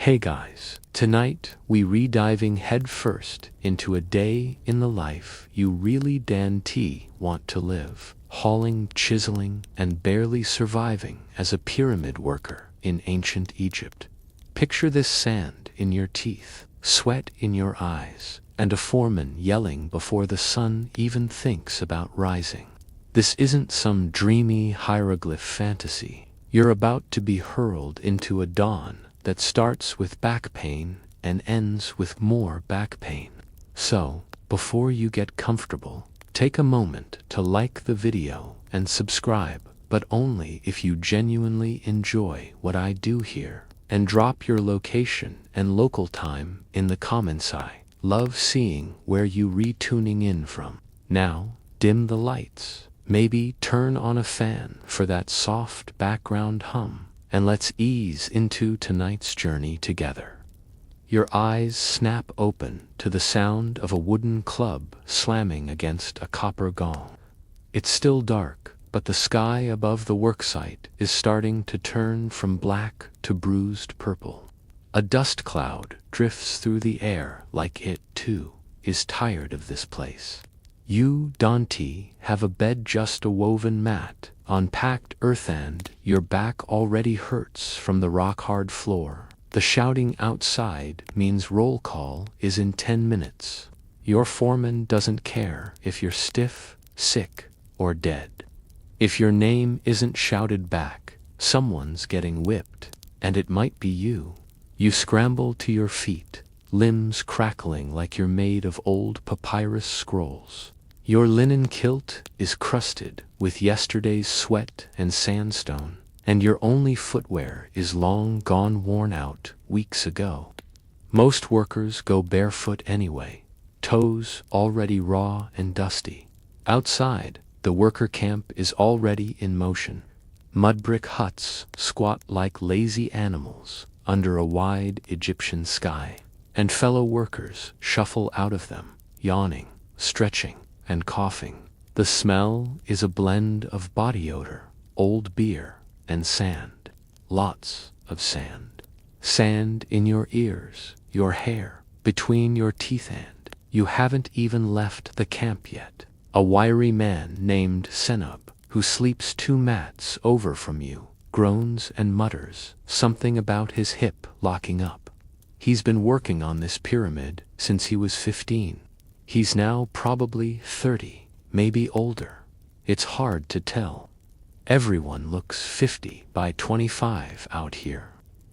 Hey guys, tonight we re-diving headfirst into a day in the life you really want to live, hauling, chiseling, and barely surviving as a pyramid worker in ancient Egypt. Picture this: sand in your teeth, sweat in your eyes, and a foreman yelling before the sun even thinks about rising. This isn't some dreamy hieroglyph fantasy. You're about to be hurled into a dawn that starts with back pain and ends with more back pain. So, before you get comfortable, take a moment to like the video and subscribe, but only if you genuinely enjoy what I do here. And drop your location and local time in the comments. I love seeing where you retuning in from. Now, dim the lights, maybe turn on a fan for that soft background hum, and let's ease into tonight's journey together. Your eyes snap open to the sound of a wooden club slamming against a copper gong. It's still dark, but the sky above the worksite is starting to turn from black to bruised purple. A dust cloud drifts through the air like it, too, is tired of this place. You, Dante, have a bed, just a woven mat on packed earth, and your back already hurts from the rock-hard floor. The shouting outside means roll call is in 10 minutes. Your foreman doesn't care if you're stiff, sick, or dead. If your name isn't shouted back, someone's getting whipped, and it might be you. You scramble to your feet, limbs crackling like you're made of old papyrus scrolls. Your linen kilt is crusted with yesterday's sweat and sandstone, and your only footwear is long gone, worn out weeks ago. Most workers go barefoot anyway, toes already raw and dusty. Outside, the worker camp is already in motion. Mud brick huts squat like lazy animals under a wide Egyptian sky, and fellow workers shuffle out of them, yawning, stretching, and coughing. The smell is a blend of body odor, old beer, and sand. Lots of sand. Sand in your ears, your hair, between your teeth, and you haven't even left the camp yet. A wiry man named Senub, who sleeps 2 mats over from you, groans and mutters something about his hip locking up. He's been working on this pyramid since he was 15. He's now probably 30, maybe older. It's hard to tell. Everyone looks 50 by 25 out here.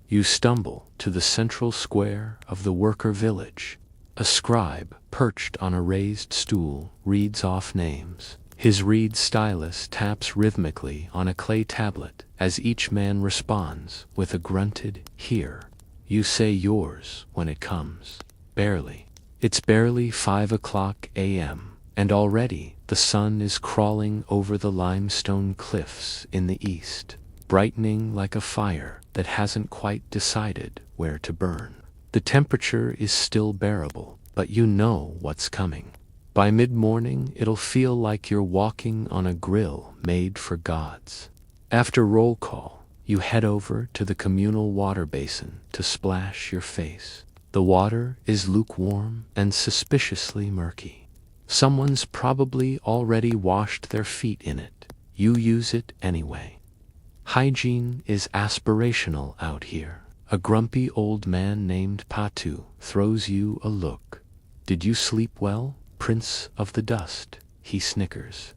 You stumble to the central square of the worker village. A scribe, perched on a raised stool, reads off names. His reed stylus taps rhythmically on a clay tablet as each man responds with a grunted "here." You say yours when it comes. Barely. It's barely 5 o'clock a.m., and already the sun is crawling over the limestone cliffs in the east, brightening like a fire that hasn't quite decided where to burn. The temperature is still bearable, but you know what's coming. By mid-morning, it'll feel like you're walking on a grill made for gods. After roll call, you head over to the communal water basin to splash your face. The water is lukewarm and suspiciously murky. Someone's probably already washed their feet in it. You use it anyway. Hygiene is aspirational out here. A grumpy old man named Patu throws you a look. "Did you sleep well, Prince of the Dust?" he snickers.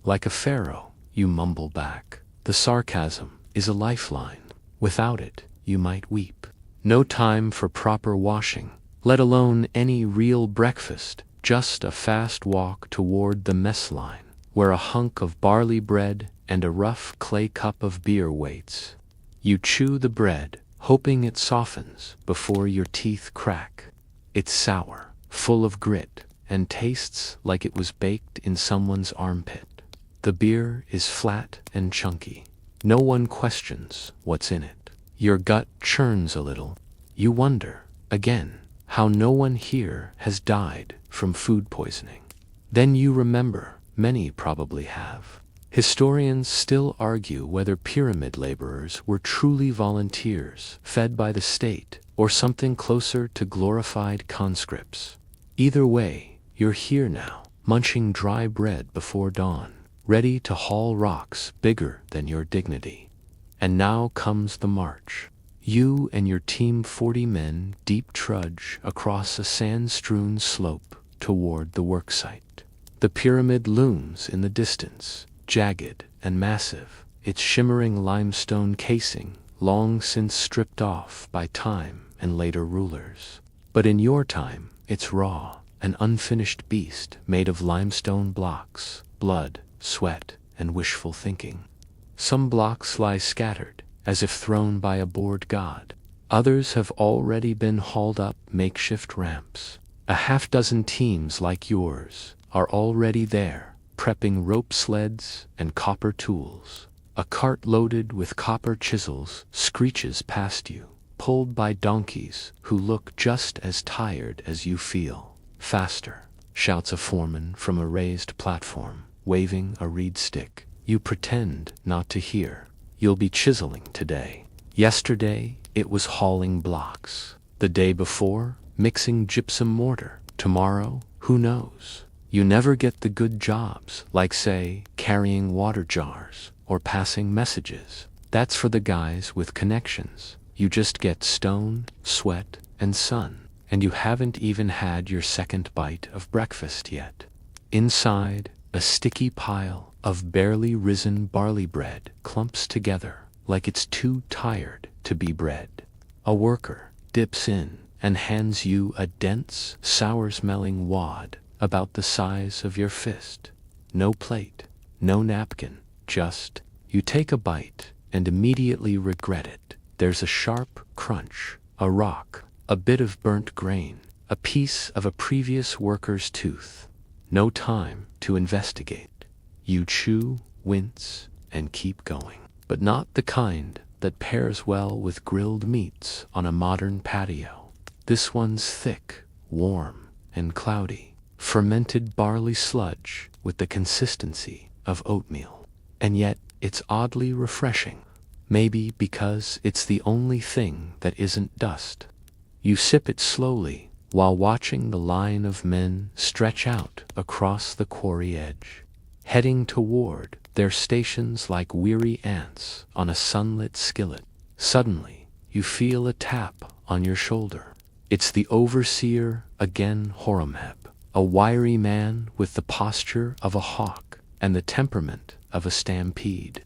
Like a pharaoh, you mumble back. The sarcasm is a lifeline. Without it, you might weep. No time for proper washing, let alone any real breakfast, just a fast walk toward the mess line, where a hunk of barley bread and a rough clay cup of beer waits. You chew the bread, hoping it softens before your teeth crack. It's sour, full of grit, and tastes like it was baked in someone's armpit. The beer is flat and chunky. No one questions what's in it. Your gut churns a little. You wonder, again, how no one here has died from food poisoning. Then you remember, many probably have. Historians still argue whether pyramid laborers were truly volunteers fed by the state or something closer to glorified conscripts. Either way, you're here now, munching dry bread before dawn, ready to haul rocks bigger than your dignity. And now comes the march. You and your team 40 men deep trudge across a sand-strewn slope toward the worksite. The pyramid looms in the distance, jagged and massive, its shimmering limestone casing long since stripped off by time and later rulers. But in your time, it's raw, an unfinished beast made of limestone blocks, blood, sweat, and wishful thinking. Some blocks lie scattered, as if thrown by a bored god. Others have already been hauled up makeshift ramps. A half-dozen teams like yours are already there, prepping rope sleds and copper tools. A cart loaded with copper chisels screeches past you, pulled by donkeys who look just as tired as you feel. Faster, shouts a foreman from a raised platform, waving a reed stick. You pretend not to hear. You'll be chiseling today. Yesterday, it was hauling blocks. The day before, mixing gypsum mortar. Tomorrow, who knows? You never get the good jobs, like say, carrying water jars or passing messages. That's for the guys with connections. You just get stone, sweat, and sun. And you haven't even had your second bite of breakfast yet. Inside, a sticky pile of barely risen barley bread clumps together like it's too tired to be bread. A worker dips in and hands you a dense, sour-smelling wad about the size of your fist. No plate, no napkin, just you take a bite and immediately regret it. There's a sharp crunch, a rock, a bit of burnt grain, a piece of a previous worker's tooth. No time to investigate. You chew, wince, and keep going. But not the kind that pairs well with grilled meats on a modern patio. This one's thick, warm, and cloudy. Fermented barley sludge with the consistency of oatmeal. And yet, it's oddly refreshing. Maybe because it's the only thing that isn't dust. You sip it slowly while watching the line of men stretch out across the quarry edge, heading toward their stations like weary ants on a sunlit skillet. Suddenly, you feel a tap on your shoulder. It's the overseer again, Horemheb, a wiry man with the posture of a hawk and the temperament of a stampede.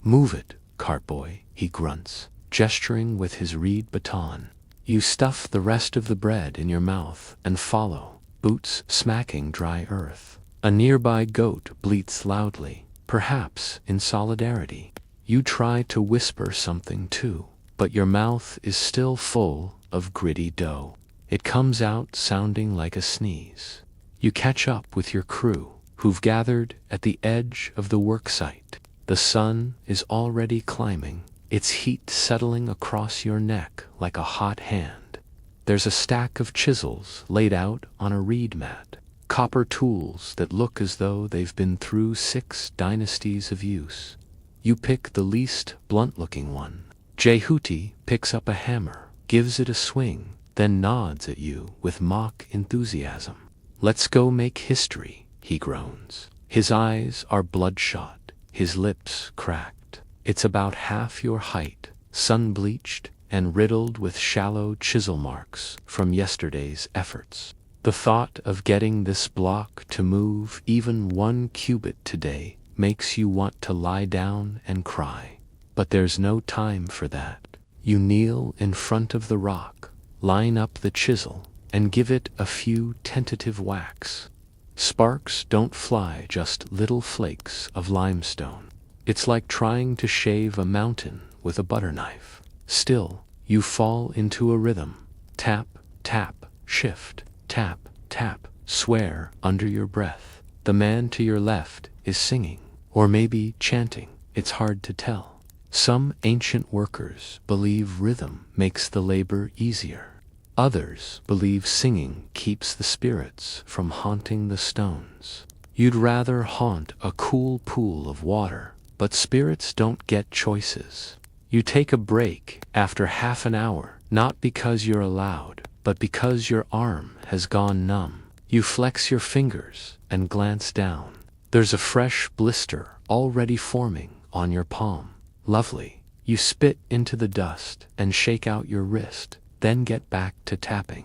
"Move it, cartboy," he grunts, gesturing with his reed baton. You stuff the rest of the bread in your mouth and follow, boots smacking dry earth. A nearby goat bleats loudly, perhaps in solidarity. You try to whisper something too, but your mouth is still full of gritty dough. It comes out sounding like a sneeze. You catch up with your crew, who've gathered at the edge of the worksite. The sun is already climbing, its heat settling across your neck like a hot hand. There's a stack of chisels laid out on a reed mat, copper tools that look as though they've been through 6 dynasties of use. You pick the least blunt-looking one. Jehuti picks up a hammer, gives it a swing, then nods at you with mock enthusiasm. "Let's go make history," he groans. His eyes are bloodshot, his lips cracked. It's about half your height, sun-bleached and riddled with shallow chisel marks from yesterday's efforts. The thought of getting this block to move even 1 cubit today makes you want to lie down and cry. But there's no time for that. You kneel in front of the rock, line up the chisel, and give it a few tentative whacks. Sparks don't fly, just little flakes of limestone. It's like trying to shave a mountain with a butter knife. Still, you fall into a rhythm. Tap, tap, shift, tap, tap, swear under your breath. The man to your left is singing, or maybe chanting. It's hard to tell. Some ancient workers believe rhythm makes the labor easier. Others believe singing keeps the spirits from haunting the stones. You'd rather haunt a cool pool of water, but spirits don't get choices. You take a break after half an hour, not because you're allowed, but because your arm has gone numb. You flex your fingers and glance down. There's a fresh blister already forming on your palm. Lovely. You spit into the dust and shake out your wrist, then get back to tapping.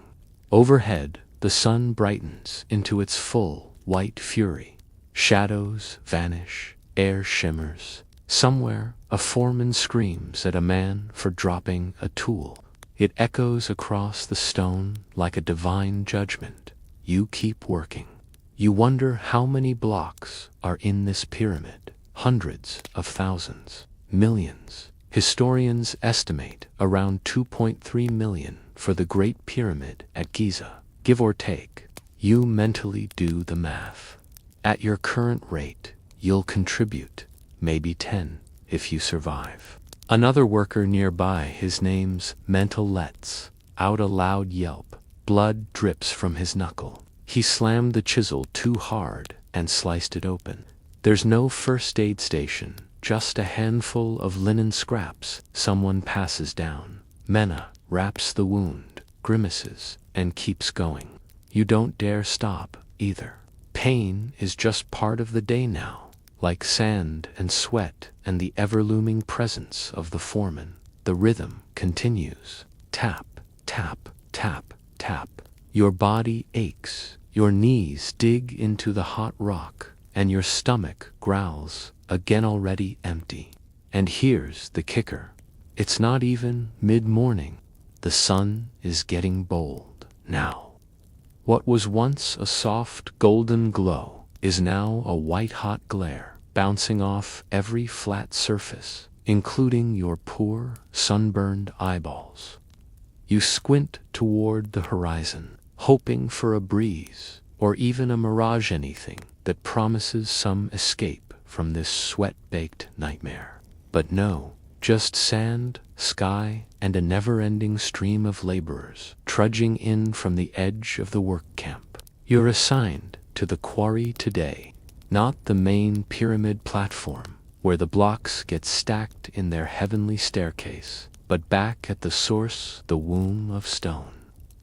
Overhead, the sun brightens into its full white fury. Shadows vanish, air shimmers. Somewhere, a foreman screams at a man for dropping a tool. It echoes across the stone like a divine judgment. You keep working. You wonder how many blocks are in this pyramid. Hundreds of thousands, millions. Historians estimate around 2.3 million for the Great Pyramid at Giza, give or take. You mentally do the math. At your current rate, you'll contribute, maybe 10, if you survive. Another worker nearby, his name's Mental, lets out a loud yelp. Blood drips from his knuckle. He slammed the chisel too hard and sliced it open. There's no first aid station, just a handful of linen scraps. Someone passes down. Mena wraps the wound, grimaces, and keeps going. You don't dare stop, either. Pain is just part of the day now, like sand and sweat and the ever-looming presence of the foreman. The rhythm continues. Tap, tap, tap, tap. Your body aches, your knees dig into the hot rock, and your stomach growls, again already empty. And here's the kicker. It's not even mid-morning. The sun is getting bold now. What was once a soft golden glow is now a white-hot glare, bouncing off every flat surface, including your poor, sunburned eyeballs. You squint toward the horizon, hoping for a breeze, or even a mirage, anything that promises some escape from this sweat-baked nightmare. But no, just sand, sky, and a never-ending stream of laborers trudging in from the edge of the work camp. You're assigned to the quarry today, not the main pyramid platform, where the blocks get stacked in their heavenly staircase, but back at the source, the womb of stone.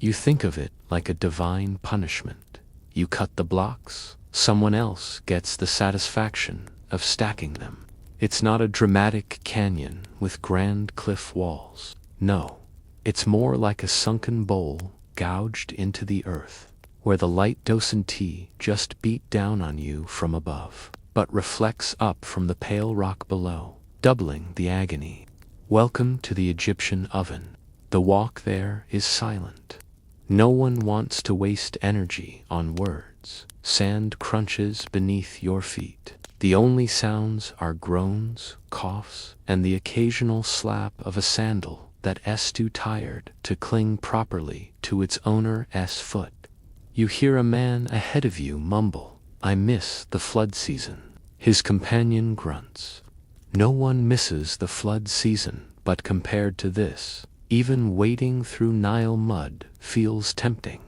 You think of it like a divine punishment. You cut the blocks, someone else gets the satisfaction of stacking them. It's not a dramatic canyon with grand cliff walls. No, it's more like a sunken bowl gouged into the earth, where the light docent just beat down on you from above, but reflects up from the pale rock below, doubling the agony. Welcome to the Egyptian oven. The walk there is silent. No one wants to waste energy on words. Sand crunches beneath your feet. The only sounds are groans, coughs, and the occasional slap of a sandal that's too tired to cling properly to its owner's foot. You hear a man ahead of you mumble, "I miss the flood season." His companion grunts. No one misses the flood season, but compared to this, even wading through Nile mud feels tempting.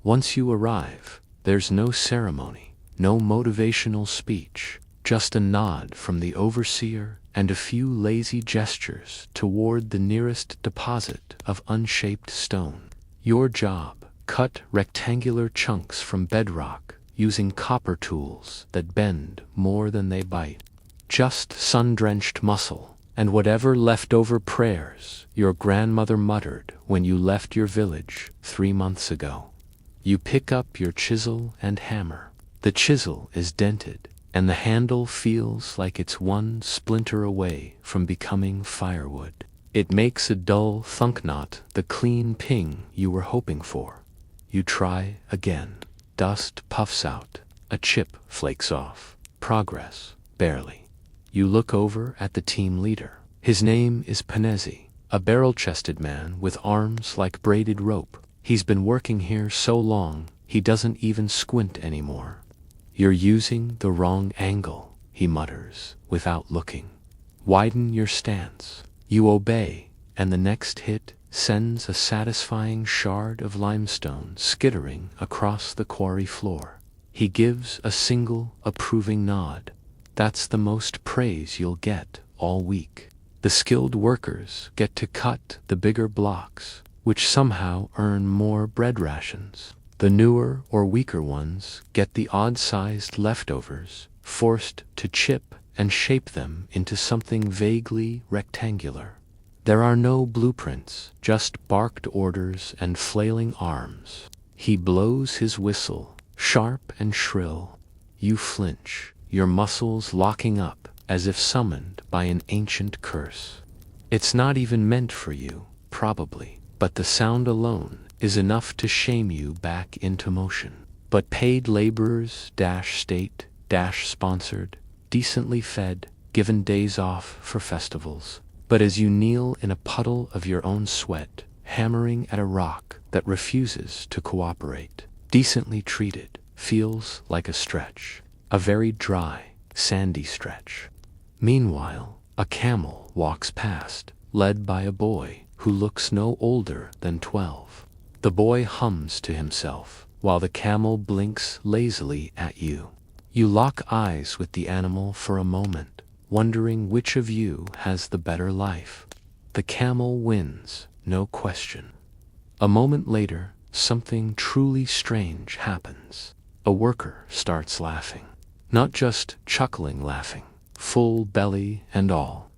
Once you arrive, there's no ceremony, no motivational speech. Just a nod from the overseer and a few lazy gestures toward the nearest deposit of unshaped stone. Your job, cut rectangular chunks from bedrock using copper tools that bend more than they bite. Just sun-drenched muscle, and whatever leftover prayers your grandmother muttered when you left your village 3 months ago. You pick up your chisel and hammer. The chisel is dented, and the handle feels like it's one splinter away from becoming firewood. It makes a dull thunk, not the clean ping you were hoping for. You try again. Dust puffs out. A chip flakes off. Progress, barely. You look over at the team leader. His name is Panezi, a barrel-chested man with arms like braided rope. He's been working here so long, he doesn't even squint anymore. "You're using the wrong angle," he mutters, without looking. "Widen your stance." You obey, and the next hit sends a satisfying shard of limestone skittering across the quarry floor. He gives a single approving nod. That's the most praise you'll get all week. The skilled workers get to cut the bigger blocks, which somehow earn more bread rations. The newer or weaker ones get the odd-sized leftovers, forced to chip and shape them into something vaguely rectangular. There are no blueprints, just barked orders and flailing arms. He blows his whistle, sharp and shrill. You flinch, your muscles locking up as if summoned by an ancient curse. It's not even meant for you, probably, but the sound alone is enough to shame you back into motion. But paid laborers, state, sponsored, decently fed, given days off for festivals. But as you kneel in a puddle of your own sweat, hammering at a rock that refuses to cooperate, decently treated feels like a stretch, a very dry, sandy stretch. Meanwhile, a camel walks past, led by a boy who looks no older than 12. The boy hums to himself, while the camel blinks lazily at you. You lock eyes with the animal for a moment, wondering which of you has the better life. The camel wins, no question. A moment later, something truly strange happens. A worker starts laughing. Not just chuckling laughing, full belly and all.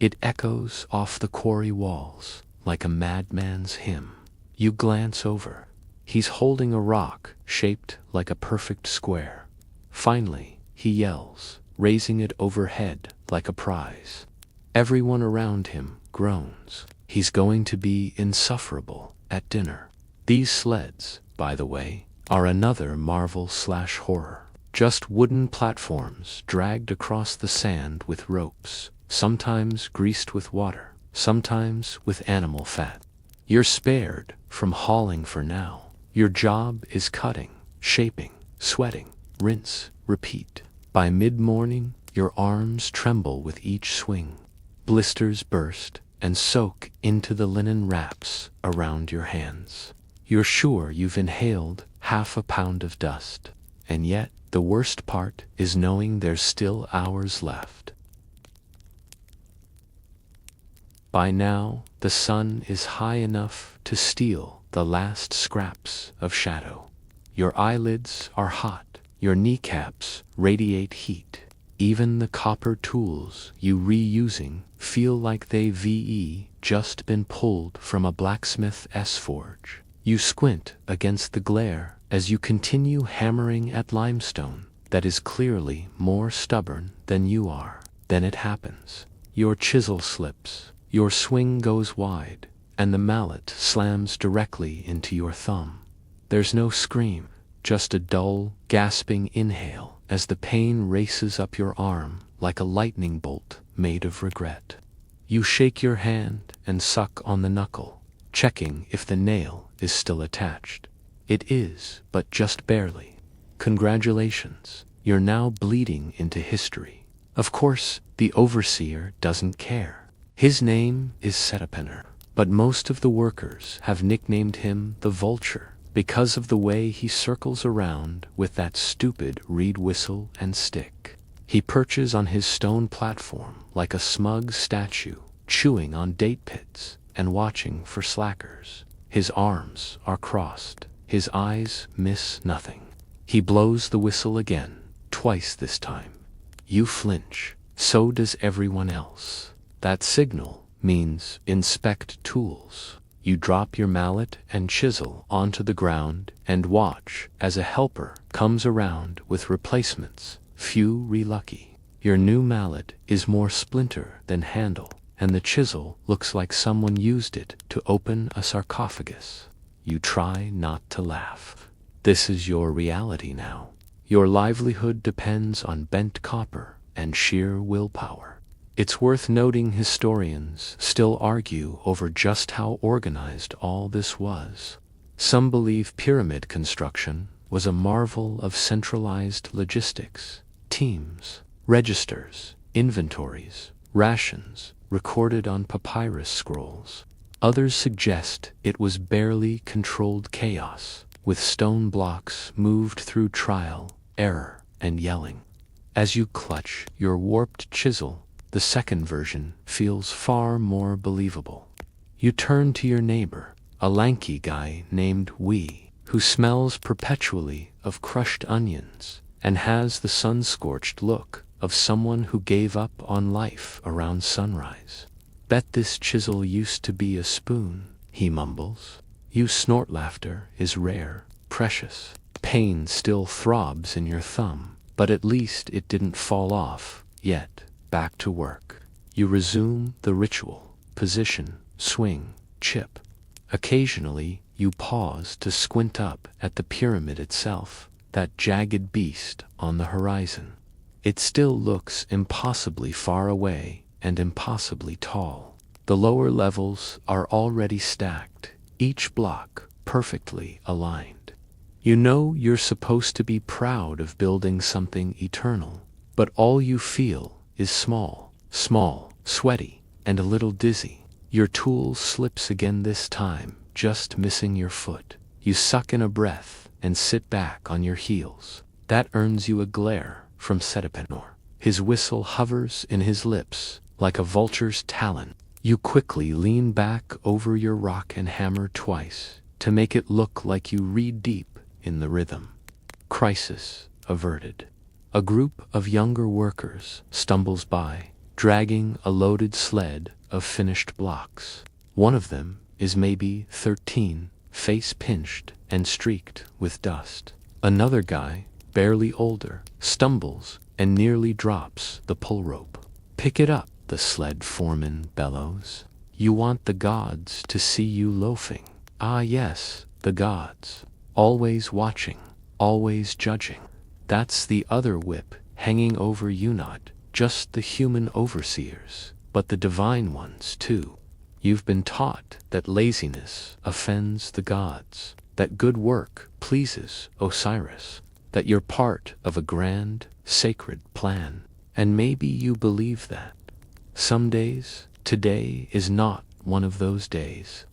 It echoes off the quarry walls like a madman's hymn. You glance over. He's holding a rock shaped like a perfect square. Finally, he yells, raising it overhead like a prize. Everyone around him groans. He's going to be insufferable at dinner. These sleds, by the way, are another marvel/horror. Just wooden platforms dragged across the sand with ropes, sometimes greased with water, sometimes with animal fat. You're spared from hauling for now. Your job is cutting, shaping, sweating, rinse, repeat. By mid-morning, your arms tremble with each swing. Blisters burst and soak into the linen wraps around your hands. You're sure you've inhaled half a pound of dust, and yet the worst part is knowing there's still hours left. By now, the sun is high enough to steal the last scraps of shadow. Your eyelids are hot, your kneecaps radiate heat. Even the copper tools you reusing feel like they've just been pulled from a blacksmith's forge. You squint against the glare as you continue hammering at limestone that is clearly more stubborn than you are. Then it happens. Your chisel slips, your swing goes wide, and the mallet slams directly into your thumb. There's no scream, just a dull, gasping inhale as the pain races up your arm like a lightning bolt made of regret. You shake your hand and suck on the knuckle, checking if the nail is still attached. It is, but just barely. Congratulations, you're now bleeding into history. Of course, the overseer doesn't care. His name is Setapener, but most of the workers have nicknamed him the Vulture because of the way he circles around with that stupid reed whistle and stick. He perches on his stone platform like a smug statue, chewing on date pits and watching for slackers. His arms are crossed. His eyes miss nothing. He blows the whistle again, twice this time. You flinch. So does everyone else. That signal means inspect tools. You drop your mallet and chisel onto the ground and watch as a helper comes around with replacements, few lucky. Your new mallet is more splinter than handle, and the chisel looks like someone used it to open a sarcophagus. You try not to laugh. This is your reality now. Your livelihood depends on bent copper and sheer willpower. It's worth noting historians still argue over just how organized all this was. Some believe pyramid construction was a marvel of centralized logistics, teams, registers, inventories, rations, recorded on papyrus scrolls. Others suggest it was barely controlled chaos, with stone blocks moved through trial error, and yelling. As you clutch your warped chisel, the second version feels far more believable. You turn to your neighbor, a lanky guy named Wee, who smells perpetually of crushed onions and has the sun-scorched look of someone who gave up on life around sunrise. Bet this chisel used to be a spoon, he mumbles. You snort. Laughter is rare, precious. Pain still throbs in your thumb, but at least it didn't fall off yet. Back to work. You resume the ritual: position, swing, chip. Occasionally, you pause to squint up at the pyramid itself, that jagged beast on the horizon. It still looks impossibly far away and impossibly tall. The lower levels are already stacked, each block perfectly aligned. You know you're supposed to be proud of building something eternal, but all you feel is small, sweaty, and a little dizzy. Your tool slips again this time, just missing your foot. You suck in a breath and sit back on your heels. That earns you a glare from Setapenor. His whistle hovers in his lips like a vulture's talon. You quickly lean back over your rock and hammer twice to make it look like you read deep in the rhythm. Crisis averted. A group of younger workers stumbles by, dragging a loaded sled of finished blocks. One of them is maybe 13, face pinched and streaked with dust. Another guy, barely older, stumbles and nearly drops the pull rope. Pick it up, the sled foreman bellows. You want the gods to see you loafing. Ah yes, the gods. Always watching, always judging. That's the other whip hanging over you, not just the human overseers, but the divine ones too. You've been taught that laziness offends the gods, that good work pleases Osiris, that you're part of a grand, sacred plan. And maybe you believe that. Some days, today is not one of those days.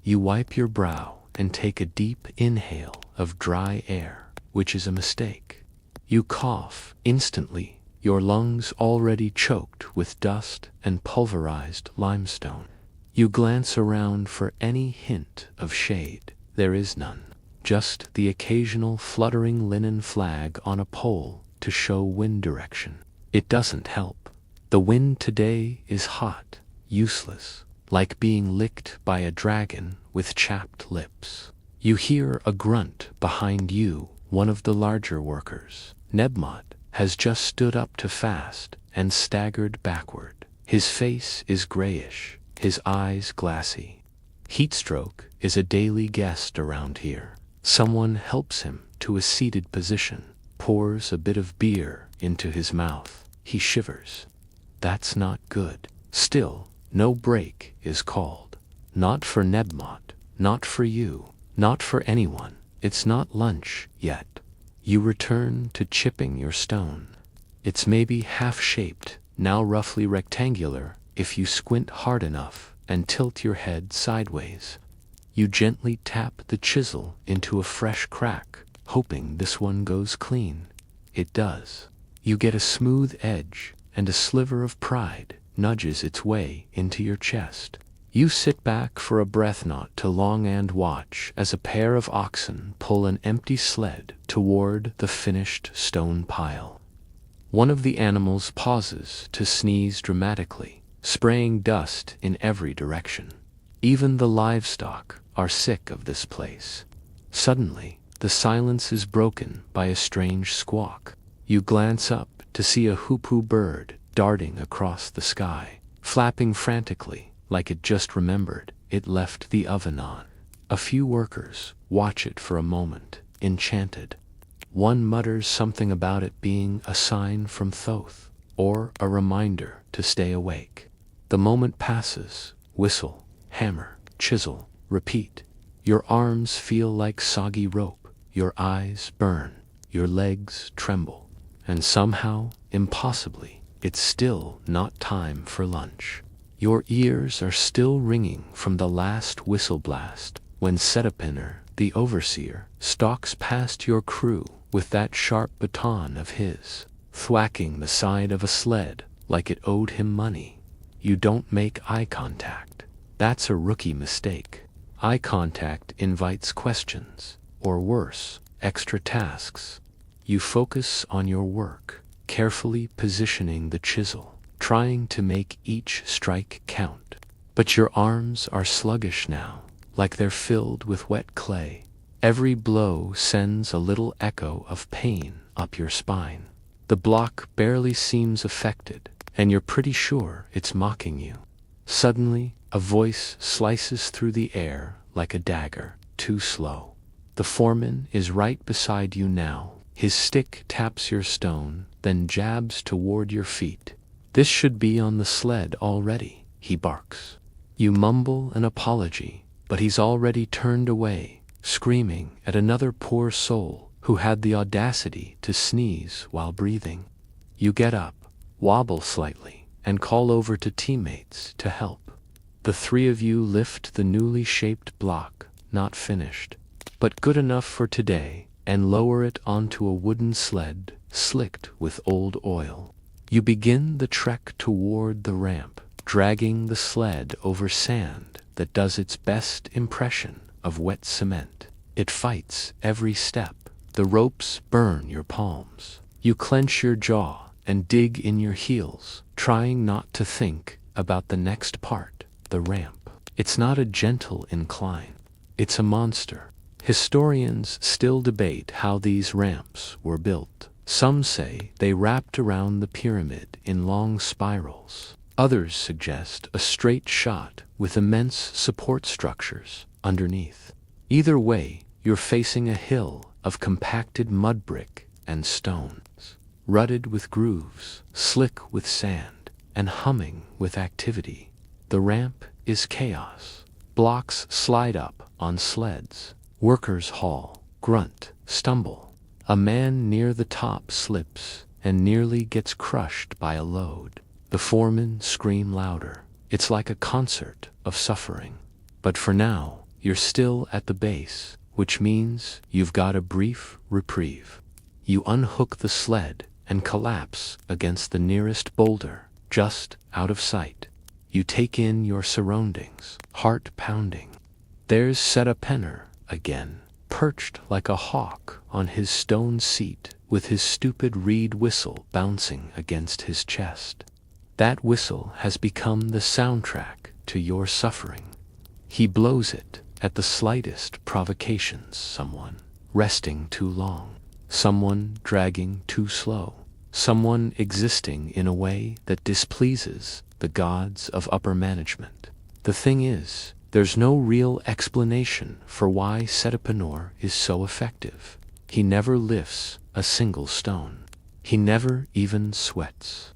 You wipe your brow and take a deep inhale of dry air, which is a mistake. You cough instantly, your lungs already choked with dust and pulverized limestone. You glance around for any hint of shade. There is none. Just the occasional fluttering linen flag on a pole to show wind direction. It doesn't help. The wind today is hot, useless, like being licked by a dragon with chapped lips. You hear a grunt behind you, one of the larger workers. Nebmot has just stood up to fast and staggered backward. His face is grayish, his eyes glassy. Heatstroke is a daily guest around here. Someone helps him to a seated position, pours a bit of beer into his mouth. He shivers. That's not good. Still, no break is called. Not for Nebmot, not for you, not for anyone. It's not lunch yet. You return to chipping your stone. It's maybe half-shaped, now roughly rectangular, if you squint hard enough and tilt your head sideways. You gently tap the chisel into a fresh crack, hoping this one goes clean. It does. You get a smooth edge, and a sliver of pride nudges its way into your chest. You sit back for a breath not too long and watch as a pair of oxen pull an empty sled toward the finished stone pile. One of the animals pauses to sneeze dramatically, spraying dust in every direction. Even the livestock are sick of this place. Suddenly, the silence is broken by a strange squawk. You glance up to see a hoopoe bird darting across the sky, flapping frantically like it just remembered it left the oven on. A few workers watch it for a moment, enchanted. One mutters something about it being a sign from Thoth, or a reminder to stay awake. The moment passes. Whistle, hammer, chisel, repeat. Your arms feel like soggy rope, your eyes burn, your legs tremble, and somehow, impossibly, it's still not time for lunch. Your ears are still ringing from the last whistle blast when Setapinner, the overseer, stalks past your crew with that sharp baton of his, thwacking the side of a sled like it owed him money. You don't make eye contact. That's a rookie mistake. Eye contact invites questions, or worse, extra tasks. You focus on your work, carefully positioning the chisel, trying to make each strike count. But your arms are sluggish now, like they're filled with wet clay. Every blow sends a little echo of pain up your spine. The block barely seems affected, and you're pretty sure it's mocking you. Suddenly, a voice slices through the air like a dagger, too slow. The foreman is right beside you now. His stick taps your stone, then jabs toward your feet. This should be on the sled already, he barks. You mumble an apology, but he's already turned away, screaming at another poor soul who had the audacity to sneeze while breathing. You get up, wobble slightly, and call over to teammates to help. The three of you lift the newly shaped block, not finished, but good enough for today, and lower it onto a wooden sled slicked with old oil. You begin the trek toward the ramp, dragging the sled over sand that does its best impression of wet cement. It fights every step. The ropes burn your palms. You clench your jaw and dig in your heels, trying not to think about the next part, the ramp. It's not a gentle incline. It's a monster. Historians still debate how these ramps were built. Some say they wrapped around the pyramid in long spirals. Others suggest a straight shot with immense support structures underneath. Either way, you're facing a hill of compacted mud brick and stones, rutted with grooves, slick with sand, and humming with activity. The ramp is chaos. Blocks slide up on sleds. Workers haul, grunt, stumble. A man near the top slips and nearly gets crushed by a load. The foremen scream louder. It's like a concert of suffering. But for now, you're still at the base, which means you've got a brief reprieve. You unhook the sled and collapse against the nearest boulder, just out of sight. You take in your surroundings, heart pounding. There's Setapenner again, perched like a hawk on his stone seat with his stupid reed whistle bouncing against his chest. That whistle has become the soundtrack to your suffering. He blows it at the slightest provocations. Someone resting too long, someone dragging too slow, someone existing in a way that displeases the gods of upper management. The thing is, there's no real explanation for why Setapenor is so effective. He never lifts a single stone. He never even sweats.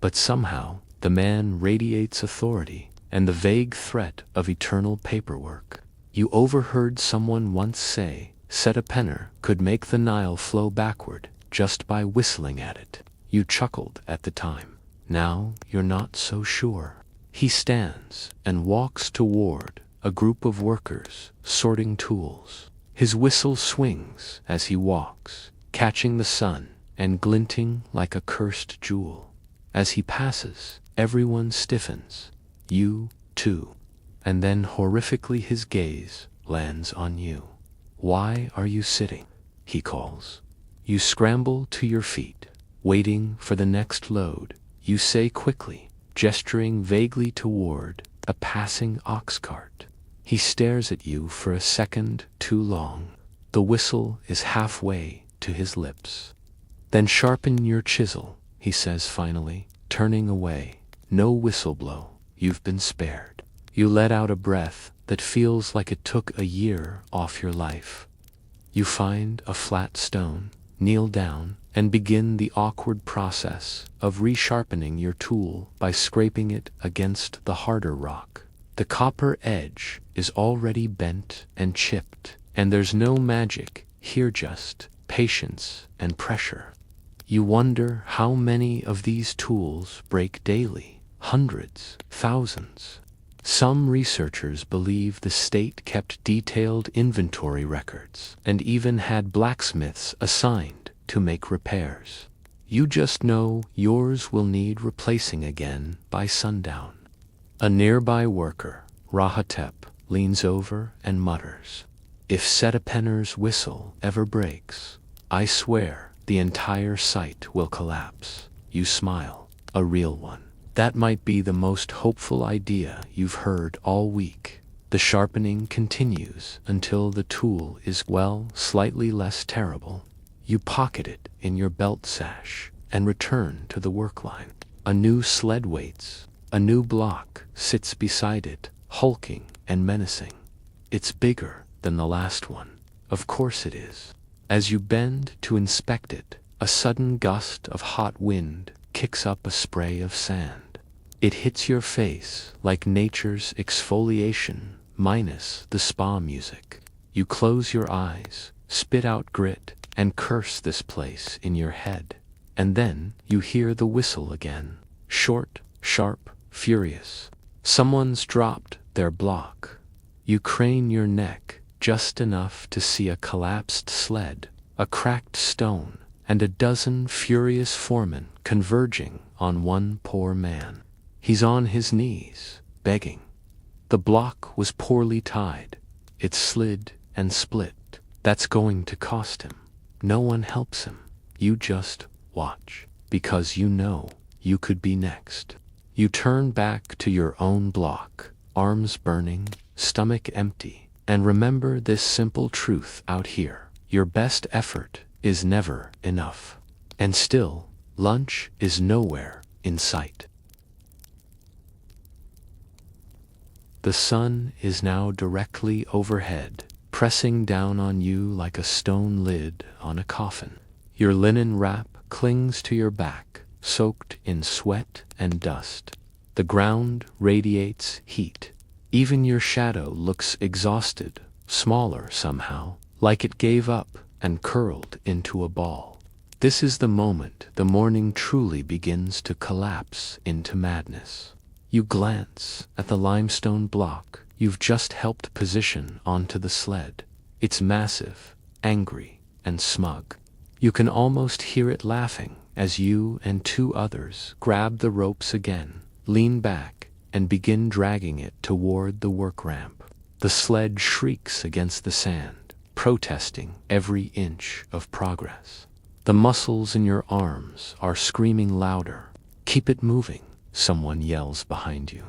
But somehow, the man radiates authority and the vague threat of eternal paperwork. You overheard someone once say Setapenor could make the Nile flow backward just by whistling at it. You chuckled at the time. Now you're not so sure. He stands and walks toward a group of workers sorting tools. His whistle swings as he walks, catching the sun and glinting like a cursed jewel. As he passes, everyone stiffens. You, too. And then horrifically his gaze lands on you. "Why are you sitting?" he calls. You scramble to your feet, waiting for the next load. You say quickly, gesturing vaguely toward a passing ox cart. He stares at you for a second too long. The whistle is halfway to his lips. "Then sharpen your chisel," he says finally, turning away. "No whistle blow. You've been spared." You let out a breath that feels like it took a year off your life. You find a flat stone, kneel down, and begin the awkward process of resharpening your tool by scraping it against the harder rock. The copper edge is already bent and chipped, and there's no magic here, just patience and pressure. You wonder how many of these tools break daily. Hundreds, thousands. Some researchers believe the state kept detailed inventory records and even had blacksmiths assigned to make repairs. You just know yours will need replacing again by sundown. A nearby worker, Rahatep, leans over and mutters, "If Setapenner's whistle ever breaks, I swear the entire site will collapse." You smile, a real one. That might be the most hopeful idea you've heard all week. The sharpening continues until the tool is, well, slightly less terrible. You pocket it in your belt sash and return to the work line. A new sled waits. A new block sits beside it, hulking and menacing. It's bigger than the last one. Of course it is. As you bend to inspect it, a sudden gust of hot wind kicks up a spray of sand. It hits your face like nature's exfoliation minus the spa music. You close your eyes, spit out grit, and curse this place in your head. And then you hear the whistle again. Short, sharp, furious. Someone's dropped their block. You crane your neck just enough to see a collapsed sled, a cracked stone, and a dozen furious foremen converging on one poor man. He's on his knees, begging. The block was poorly tied. It slid and split. That's going to cost him. No one helps him. You just watch, because you know you could be next. You turn back to your own block, arms burning, stomach empty, and remember this simple truth out here. Your best effort is never enough. And still, lunch is nowhere in sight. The sun is now directly overhead, pressing down on you like a stone lid on a coffin. Your linen wrap clings to your back, soaked in sweat and dust. The ground radiates heat. Even your shadow looks exhausted, smaller somehow, like it gave up and curled into a ball. This is the moment the morning truly begins to collapse into madness. You glance at the limestone block you've just helped position onto the sled. It's massive, angry, and smug. You can almost hear it laughing as you and two others grab the ropes again, lean back, and begin dragging it toward the work ramp. The sled shrieks against the sand, protesting every inch of progress. The muscles in your arms are screaming louder. "Keep it moving," someone yells behind you.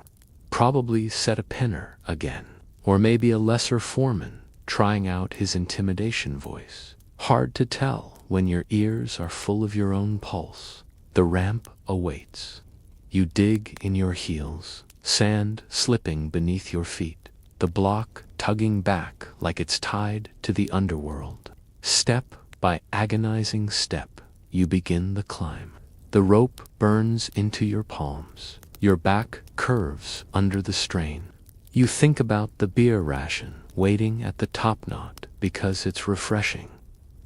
Probably Setapenner again, or maybe a lesser foreman trying out his intimidation voice. Hard to tell when your ears are full of your own pulse. The ramp awaits. You dig in your heels, sand slipping beneath your feet, the block tugging back like it's tied to the underworld. Step by agonizing step, you begin the climb. The rope burns into your palms. Your back curves under the strain. You think about the beer ration waiting at the top knot because it's refreshing,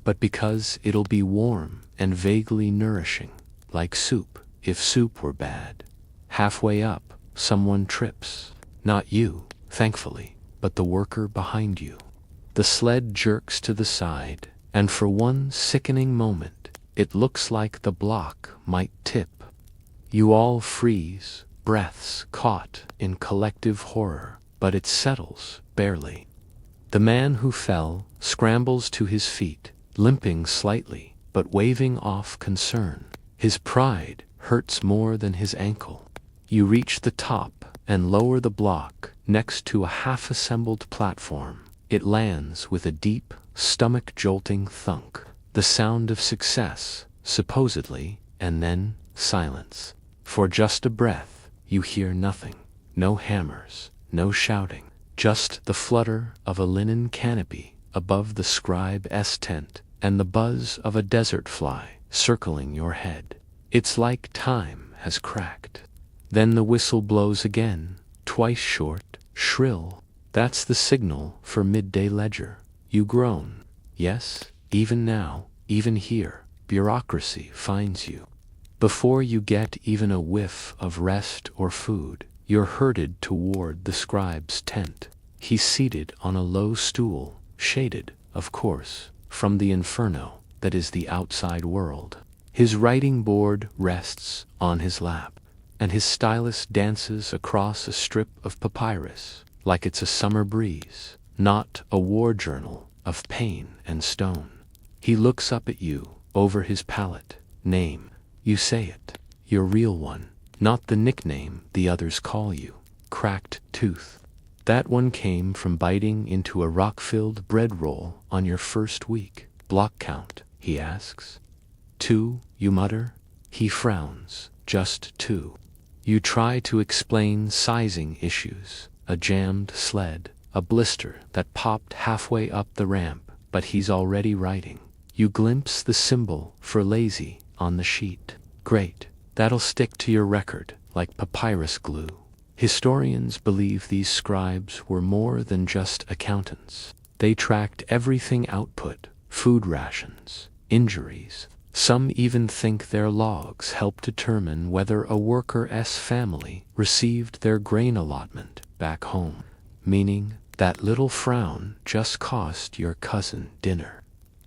but because it'll be warm and vaguely nourishing, like soup, if soup were bad. Halfway up, someone trips. Not you, thankfully, but the worker behind you. The sled jerks to the side, and for one sickening moment, it looks like the block might tip. You all freeze, breaths caught in collective horror, but it settles barely. The man who fell scrambles to his feet, limping slightly, but waving off concern. His pride hurts more than his ankle. You reach the top and lower the block next to a half-assembled platform. It lands with a deep, stomach-jolting thunk. The sound of success, supposedly, and then silence. For just a breath, you hear nothing. No hammers, no shouting, just the flutter of a linen canopy above the scribe's tent and the buzz of a desert fly circling your head. It's like time has cracked. Then the whistle blows again, twice short, shrill. That's the signal for midday ledger. You groan. Yes, even now, even here, bureaucracy finds you. Before you get even a whiff of rest or food, You're herded toward the scribe's tent. He's seated on a low stool, shaded, of course, from the inferno that is the outside world. His writing board rests on his lap, and his stylus dances across a strip of papyrus like it's a summer breeze, not a war journal of pain and stone. He looks up at you over his palette. Name. You say it. Your real one, not the nickname the others call you. Cracked tooth. That one came from biting into a rock-filled bread roll on your first week. Block count, he asks. 2, you mutter. He frowns. Just 2. You try to explain sizing issues, a jammed sled, a blister that popped halfway up the ramp, but he's already writing. You glimpse the symbol for lazy on the sheet. Great. That'll stick to your record like papyrus glue. Historians believe these scribes were more than just accountants. They tracked everything: output, food rations, injuries. Some even think their logs help determine whether a worker's family received their grain allotment back home, meaning that little frown just cost your cousin dinner.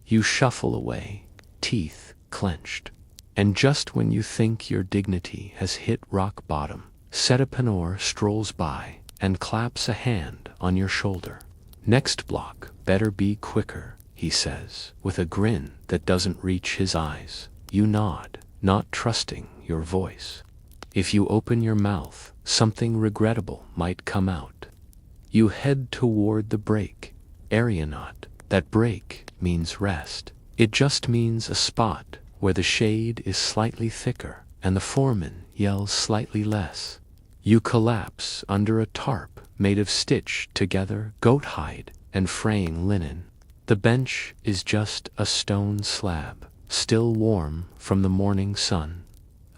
You shuffle away, teeth clenched. And just when you think your dignity has hit rock bottom, Setapanor strolls by and claps a hand on your shoulder. Next block, better be quicker, he says, with a grin that doesn't reach his eyes. You nod, not trusting your voice. If you open your mouth, something regrettable might come out. You head toward the break. Area not. That break means rest. It just means a spot where the shade is slightly thicker and the foreman yells slightly less. You collapse under a tarp made of stitched-together goat hide and fraying linen. The bench is just a stone slab, still warm from the morning sun.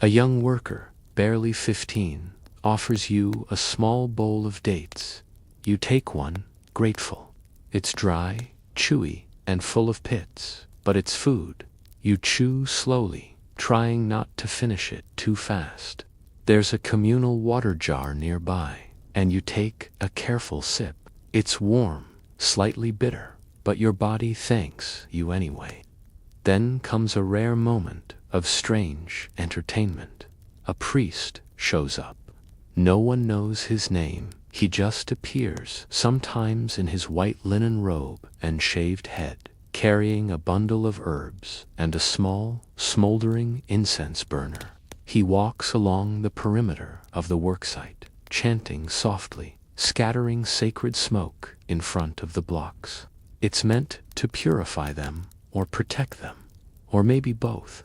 A young worker, barely 15, offers you a small bowl of dates. You take one, grateful. It's dry, chewy, and full of pits, but it's food. You chew slowly, trying not to finish it too fast. There's a communal water jar nearby, and you take a careful sip. It's warm, slightly bitter, but your body thanks you anyway. Then comes a rare moment of strange entertainment. A priest shows up. No one knows his name. He just appears, sometimes in his white linen robe and shaved head, carrying a bundle of herbs and a small, smoldering incense burner. He walks along the perimeter of the worksite, chanting softly, scattering sacred smoke in front of the blocks. It's meant to purify them or protect them, or maybe both.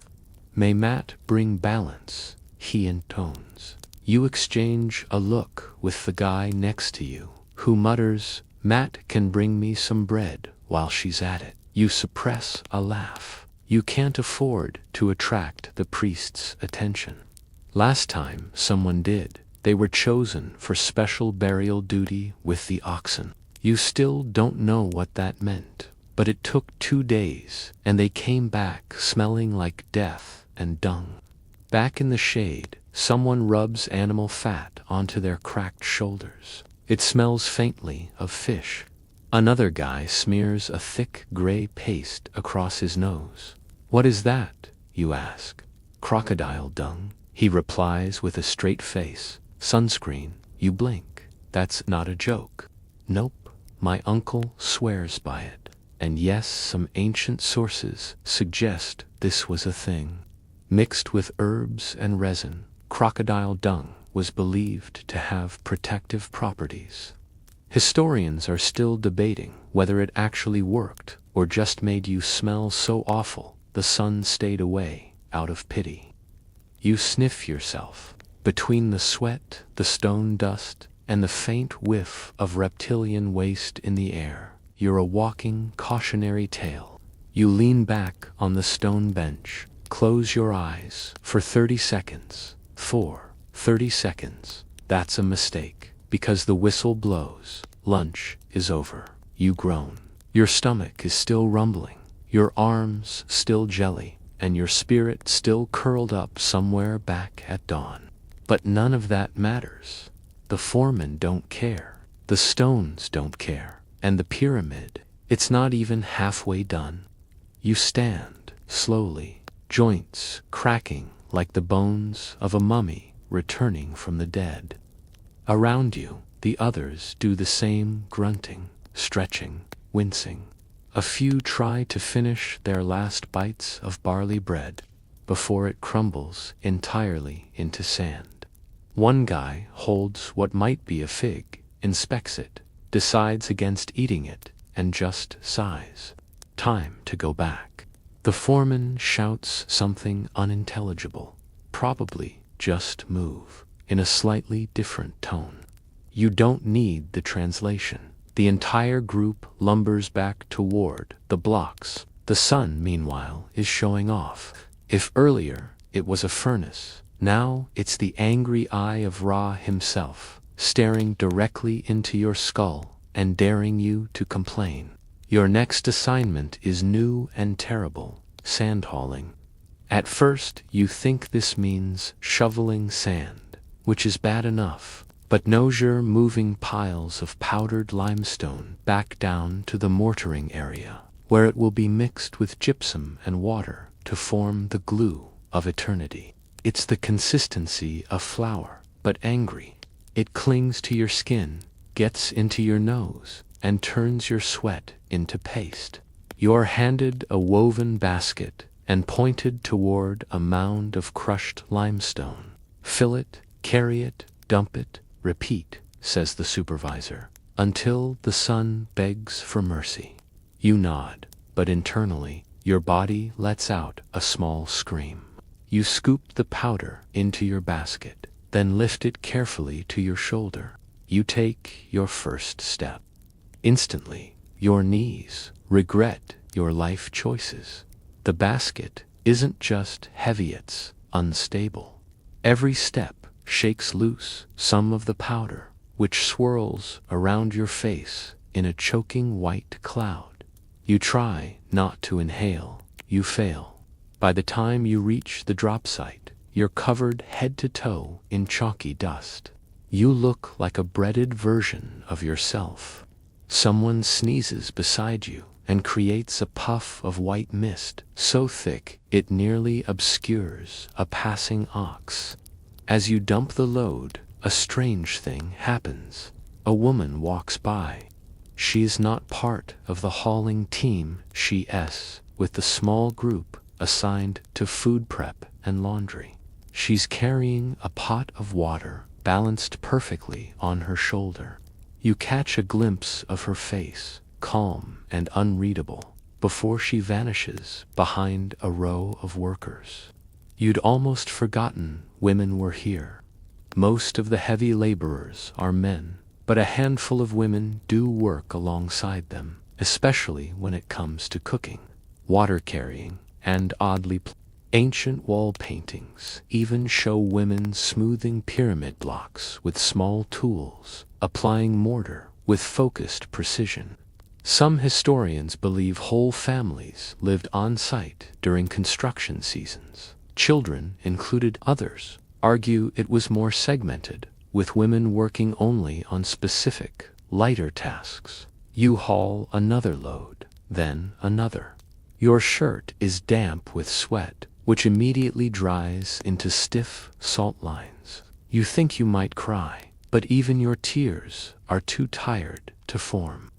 May Matt bring balance, he intones. You exchange a look with the guy next to you, who mutters, Matt can bring me some bread while she's at it. You suppress a laugh. You can't afford to attract the priest's attention. Last time someone did, they were chosen for special burial duty with the oxen. You still don't know what that meant, but it took 2 days, and they came back smelling like death and dung. Back in the shade, someone rubs animal fat onto their cracked shoulders. It smells faintly of fish. Another guy smears a thick gray paste across his nose. What is that? You ask. Crocodile dung, he replies with a straight face. Sunscreen. You blink. That's not a joke. Nope. My uncle swears by it. And yes, some ancient sources suggest this was a thing. Mixed with herbs and resin, crocodile dung was believed to have protective properties. Historians are still debating whether it actually worked or just made you smell so awful the sun stayed away out of pity. You sniff yourself. Between the sweat, the stone dust, and the faint whiff of reptilian waste in the air, you're a walking cautionary tale. You lean back on the stone bench, close your eyes for 30 seconds. 30 seconds. That's a mistake. Because the whistle blows, lunch is over. You groan. Your stomach is still rumbling, your arms still jelly, and your spirit still curled up somewhere back at dawn. But none of that matters. The foremen don't care. The stones don't care. And the pyramid, it's not even halfway done. You stand, slowly, joints cracking like the bones of a mummy returning from the dead. Around you, the others do the same grunting, stretching, wincing. A few try to finish their last bites of barley bread before it crumbles entirely into sand. One guy holds what might be a fig, inspects it, decides against eating it, and just sighs. Time to go back. The foreman shouts something unintelligible, probably just move, in a slightly different tone. You don't need the translation. The entire group lumbers back toward the blocks. The sun, meanwhile, is showing off. If earlier it was a furnace, now it's the angry eye of Ra himself, staring directly into your skull and daring you to complain. Your next assignment is new and terrible: sand hauling. At first you think this means shoveling sand, which is bad enough, but Nozier moving piles of powdered limestone back down to the mortaring area, where it will be mixed with gypsum and water to form the glue of eternity. It's the consistency of flour, but angry. It clings to your skin, gets into your nose, and turns your sweat into paste. You're handed a woven basket and pointed toward a mound of crushed limestone. Fill it, carry it, dump it, repeat, says the supervisor, until the sun begs for mercy. You nod, but internally, your body lets out a small scream. You scoop the powder into your basket, then lift it carefully to your shoulder. You take your first step. Instantly, your knees regret your life choices. The basket isn't just heavy, it's unstable. Every step shakes loose some of the powder, which swirls around your face in a choking white cloud. You try not to inhale. You fail. By the time you reach the drop site, you're covered head to toe in chalky dust. You look like a breaded version of yourself. Someone sneezes beside you and creates a puff of white mist so thick it nearly obscures a passing ox. As you dump the load, a strange thing happens. A woman walks by. She is not part of the hauling team. She's with the small group assigned to food prep and laundry. She's carrying a pot of water balanced perfectly on her shoulder. You catch a glimpse of her face, calm and unreadable, before she vanishes behind a row of workers. You'd almost forgotten women were here. Most of the heavy laborers are men, but a handful of women do work alongside them, especially when it comes to cooking, water carrying, and oddly ancient wall paintings even show women smoothing pyramid blocks with small tools, applying mortar with focused precision. Some historians believe whole families lived on site during construction seasons. Children included. Others argue it was more segmented, with women working only on specific, lighter tasks. You haul another load, then another. Your shirt is damp with sweat, which immediately dries into stiff salt lines. You think you might cry, but even your tears are too tired to form.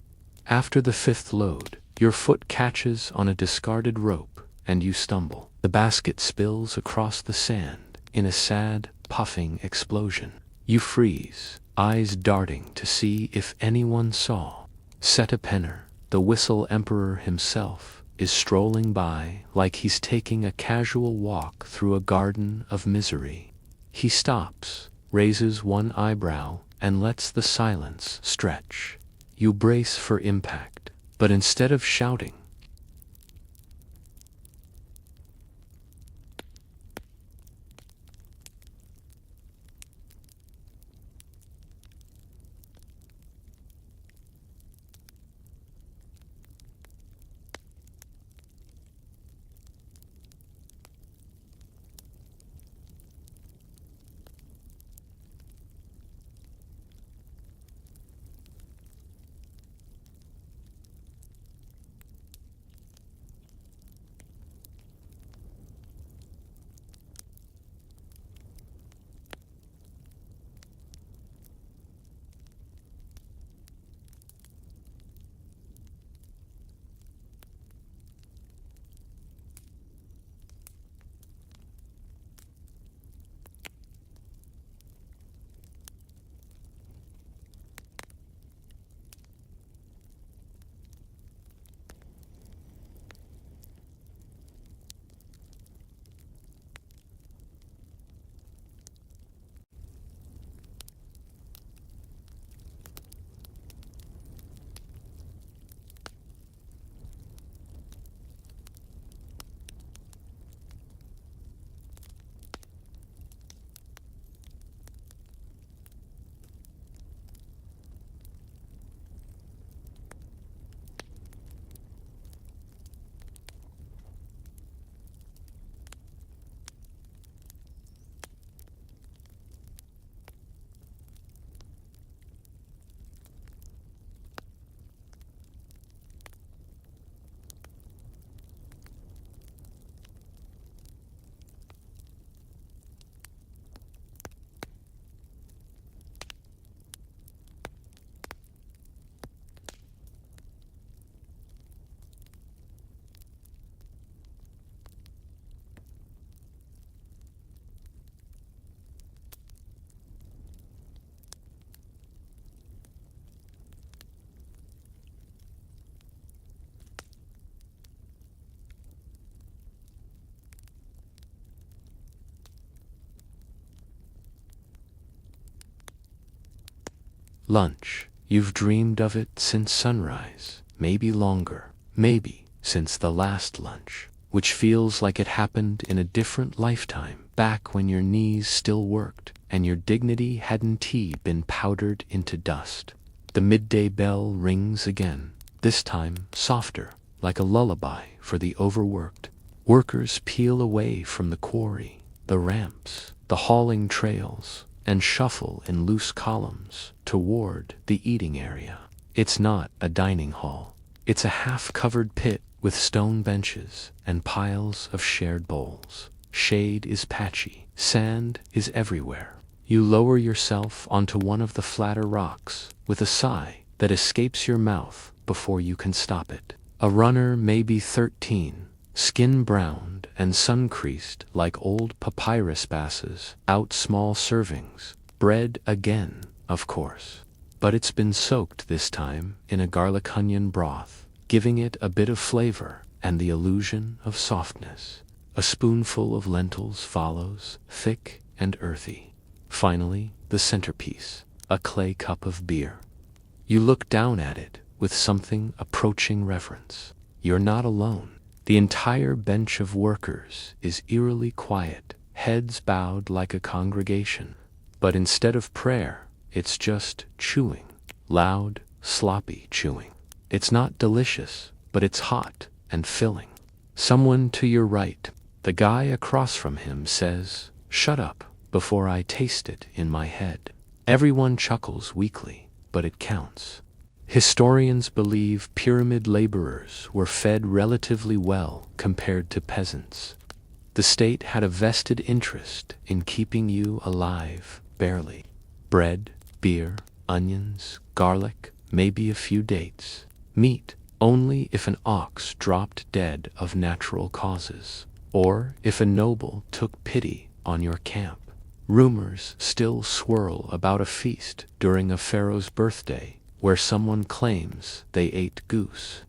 After the fifth load, your foot catches on a discarded rope and you stumble. The basket spills across the sand in a sad, puffing explosion. You freeze, eyes darting to see if anyone saw. Setapenner, the whistle emperor himself, is strolling by like he's taking a casual walk through a garden of misery. He stops, raises one eyebrow, and lets the silence stretch. You brace for impact, but instead of shouting, Lunch. You've dreamed of it since sunrise, maybe longer, maybe since the last lunch, which feels like it happened in a different lifetime, back when your knees still worked and your dignity hadn't been powdered into dust. The midday bell rings again, this time softer, like a lullaby for the overworked. Workers peel away from the quarry, the ramps, the hauling trails, and shuffle in loose columns toward the eating area. It's not a dining hall. It's a half-covered pit with stone benches and piles of shared bowls. Shade is patchy. Sand is everywhere. You lower yourself onto one of the flatter rocks with a sigh that escapes your mouth before you can stop it. A runner may be 13, skin browned and sun-creased like old papyrus basses, out small servings. Bread again, of course. But it's been soaked this time in a garlic onion broth, giving it a bit of flavor and the illusion of softness. A spoonful of lentils follows, thick and earthy. Finally, the centerpiece, a clay cup of beer. You look down at it with something approaching reverence. You're not alone. The entire bench of workers is eerily quiet, heads bowed like a congregation. But instead of prayer, it's just chewing. Loud, sloppy chewing. It's not delicious, but it's hot and filling. Someone to your right, the guy across from him, says, "Shut up before I taste it in my head." Everyone chuckles weakly, but it counts. Historians believe pyramid laborers were fed relatively well compared to peasants. The state had a vested interest in keeping you alive, barely. Bread, beer, onions, garlic, maybe a few dates. Meat, only if an ox dropped dead of natural causes, or if a noble took pity on your camp. Rumors still swirl about a feast during a pharaoh's birthday where someone claims they ate goose.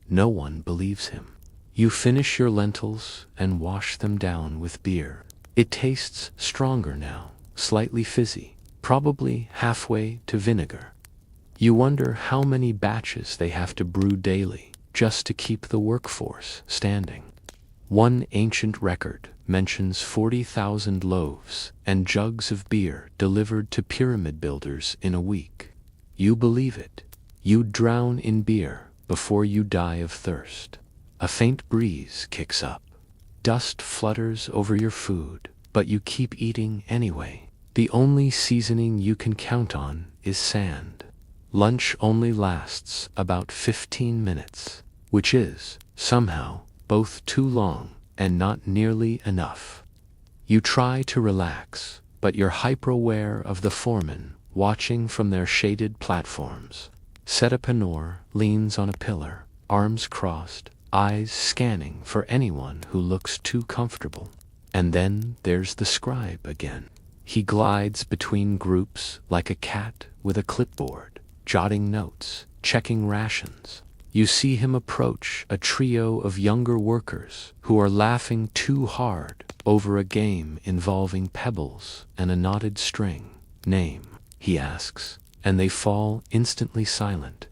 No one believes him. You finish your lentils and wash them down with beer. It tastes stronger now, slightly fizzy, probably halfway to vinegar. You wonder how many batches they have to brew daily just to keep the workforce standing. One ancient record mentions 40,000 loaves and jugs of beer delivered to pyramid builders in a week. You believe it. You'd drown in beer before you die of thirst. A faint breeze kicks up. Dust flutters over your food, but you keep eating anyway. The only seasoning you can count on is sand. Lunch only lasts about 15 minutes, which is, somehow, both too long and not nearly enough. You try to relax, but you're hyper-aware of the foremen watching from their shaded platforms. Setapanor leans on a pillar, arms crossed, eyes scanning for anyone who looks too comfortable. And then there's the scribe again. He glides between groups like a cat with a clipboard, jotting notes, checking rations. You see him approach a trio of younger workers who are laughing too hard over a game involving pebbles and a knotted string. "Name?" he asks, and they fall instantly silent.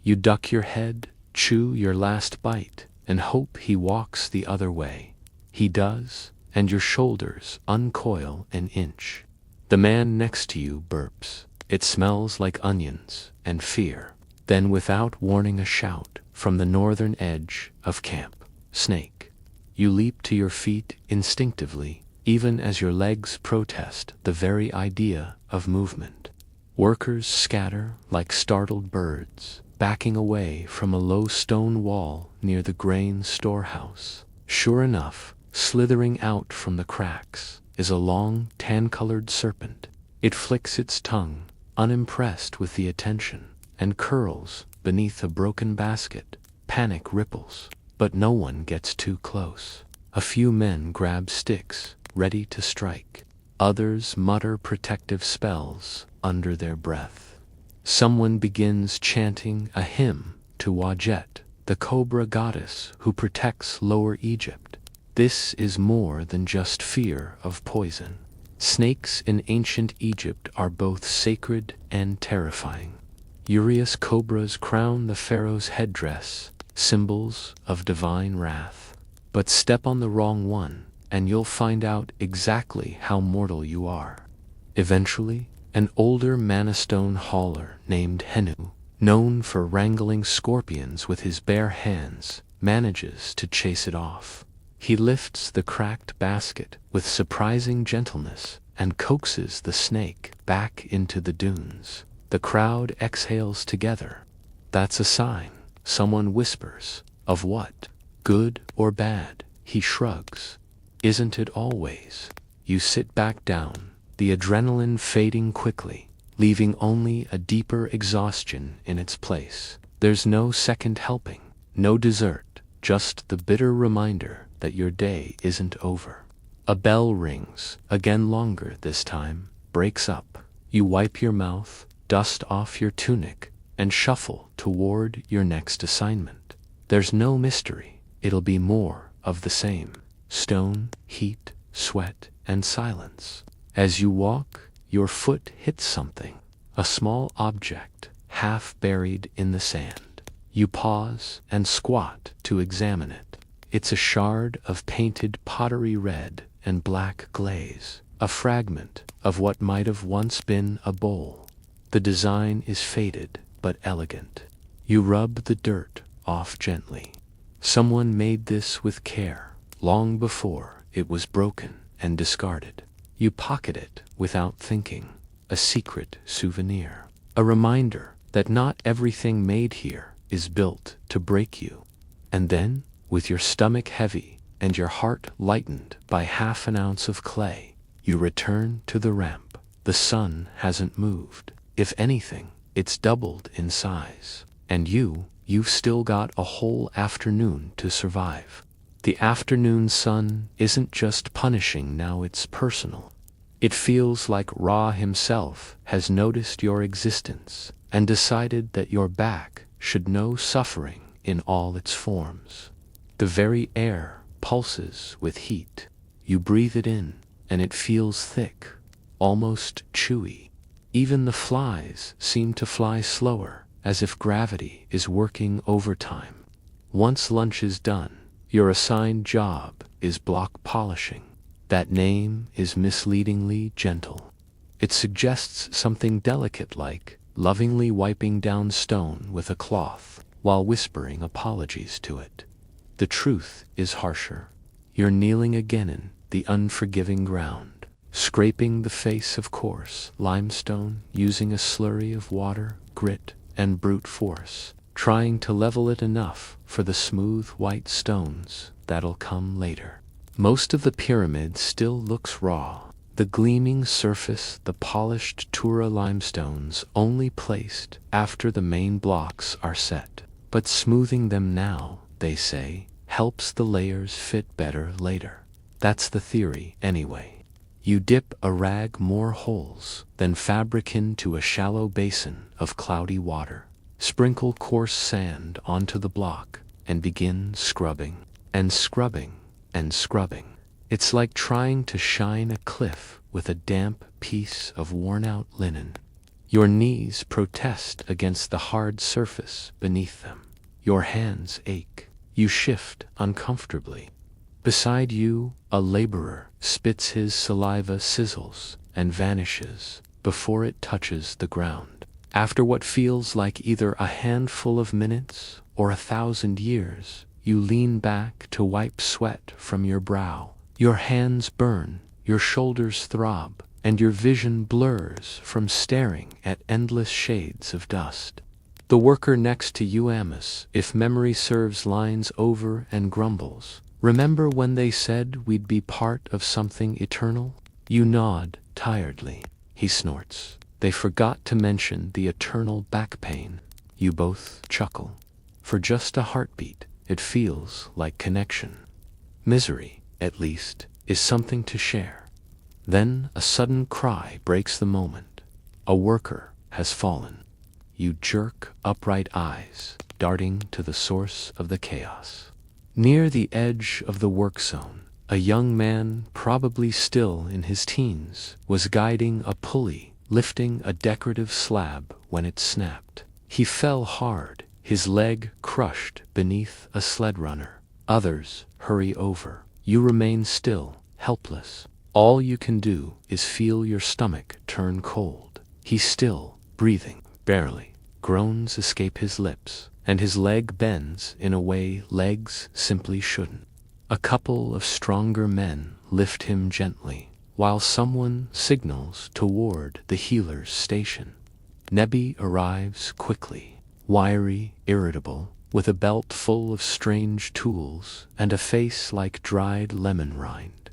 You duck your head, chew your last bite, and hope he walks the other way. He does, and your shoulders uncoil an inch. The man next to you burps. It smells like onions and fear. Then, without warning, a shout from the northern edge of camp. "Snake." You leap to your feet instinctively, even as your legs protest the very idea of movement. Workers scatter like startled birds, backing away from a low stone wall near the grain storehouse. Sure enough, slithering out from the cracks is a long, tan-colored serpent. It flicks its tongue, unimpressed with the attention, and curls beneath a broken basket. Panic ripples, but no one gets too close. A few men grab sticks, ready to strike. Others mutter protective spells under their breath. Someone begins chanting a hymn to Wajet, the cobra goddess who protects Lower Egypt. This is more than just fear of poison. Snakes in ancient Egypt are both sacred and terrifying. Urious cobras crown the pharaoh's headdress, symbols of divine wrath. But step on the wrong one, and you'll find out exactly how mortal you are. Eventually, an older manastone hauler named Henu, known for wrangling scorpions with his bare hands, manages to chase it off. He lifts the cracked basket with surprising gentleness and coaxes the snake back into the dunes. The crowd exhales together. That's a sign, someone whispers. Of what? Good or bad? He shrugs. Isn't it always? You sit back down, the adrenaline fading quickly, leaving only a deeper exhaustion in its place. There's no second helping, no dessert, just the bitter reminder that your day isn't over. A bell rings, again longer this time, breaks up. You wipe your mouth, dust off your tunic, and shuffle toward your next assignment. There's no mystery, it'll be more of the same. Stone, heat, sweat, and silence. As you walk, your foot hits something, a small object, half buried in the sand. You pause and squat to examine it. It's a shard of painted pottery red and black glaze, a fragment of what might have once been a bowl. The design is faded but elegant. You rub the dirt off gently. Someone made this with care, long before it was broken and discarded. You pocket it without thinking, a secret souvenir, a reminder that not everything made here is built to break you. And then, with your stomach heavy and your heart lightened by half an ounce of clay, you return to the ramp. The sun hasn't moved. If anything, it's doubled in size. And you've still got a whole afternoon to survive. The afternoon sun isn't just punishing now, it's personal. It feels like Ra himself has noticed your existence and decided that your back should know suffering in all its forms. The very air pulses with heat. You breathe it in, and it feels thick, almost chewy. Even the flies seem to fly slower, as if gravity is working overtime. Once lunch is done, your assigned job is block polishing. That name is misleadingly gentle. It suggests something delicate like lovingly wiping down stone with a cloth while whispering apologies to it. The truth is harsher. You're kneeling again in the unforgiving ground, scraping the face of coarse limestone using a slurry of water, grit, and brute force, trying to level it enough for the smooth white stones that'll come later. Most of the pyramid still looks raw, the gleaming surface, the polished Tura limestones only placed after the main blocks are set. But smoothing them now, they say, helps the layers fit better later. That's the theory, anyway. You dip a rag more holes, then fabric into a shallow basin of cloudy water. Sprinkle coarse sand onto the block and begin scrubbing, and scrubbing, and scrubbing. It's like trying to shine a cliff with a damp piece of worn-out linen. Your knees protest against the hard surface beneath them. Your hands ache. You shift uncomfortably. Beside you, a laborer spits his saliva, sizzles, and vanishes before it touches the ground. After what feels like either a handful of minutes or 1,000 years, you lean back to wipe sweat from your brow. Your hands burn, your shoulders throb, and your vision blurs from staring at endless shades of dust. The worker next to you, Amos, if memory serves, lines over and grumbles. Remember when they said we'd be part of something eternal? You nod tiredly. He snorts. They forgot to mention the eternal back pain. You both chuckle. For just a heartbeat, it feels like connection. Misery, at least, is something to share. Then a sudden cry breaks the moment. A worker has fallen. You jerk upright, eyes darting to the source of the chaos. Near the edge of the work zone, a young man, probably still in his teens, was guiding a pulley, lifting a decorative slab when it snapped. He fell hard, his leg crushed beneath a sled runner. Others hurry over. You remain still, helpless. All you can do is feel your stomach turn cold. He's still breathing, barely. Groans escape his lips, and his leg bends in a way legs simply shouldn't. A couple of stronger men lift him gently, while someone signals toward the healer's station. Nebi arrives quickly, wiry, irritable, with a belt full of strange tools and a face like dried lemon rind.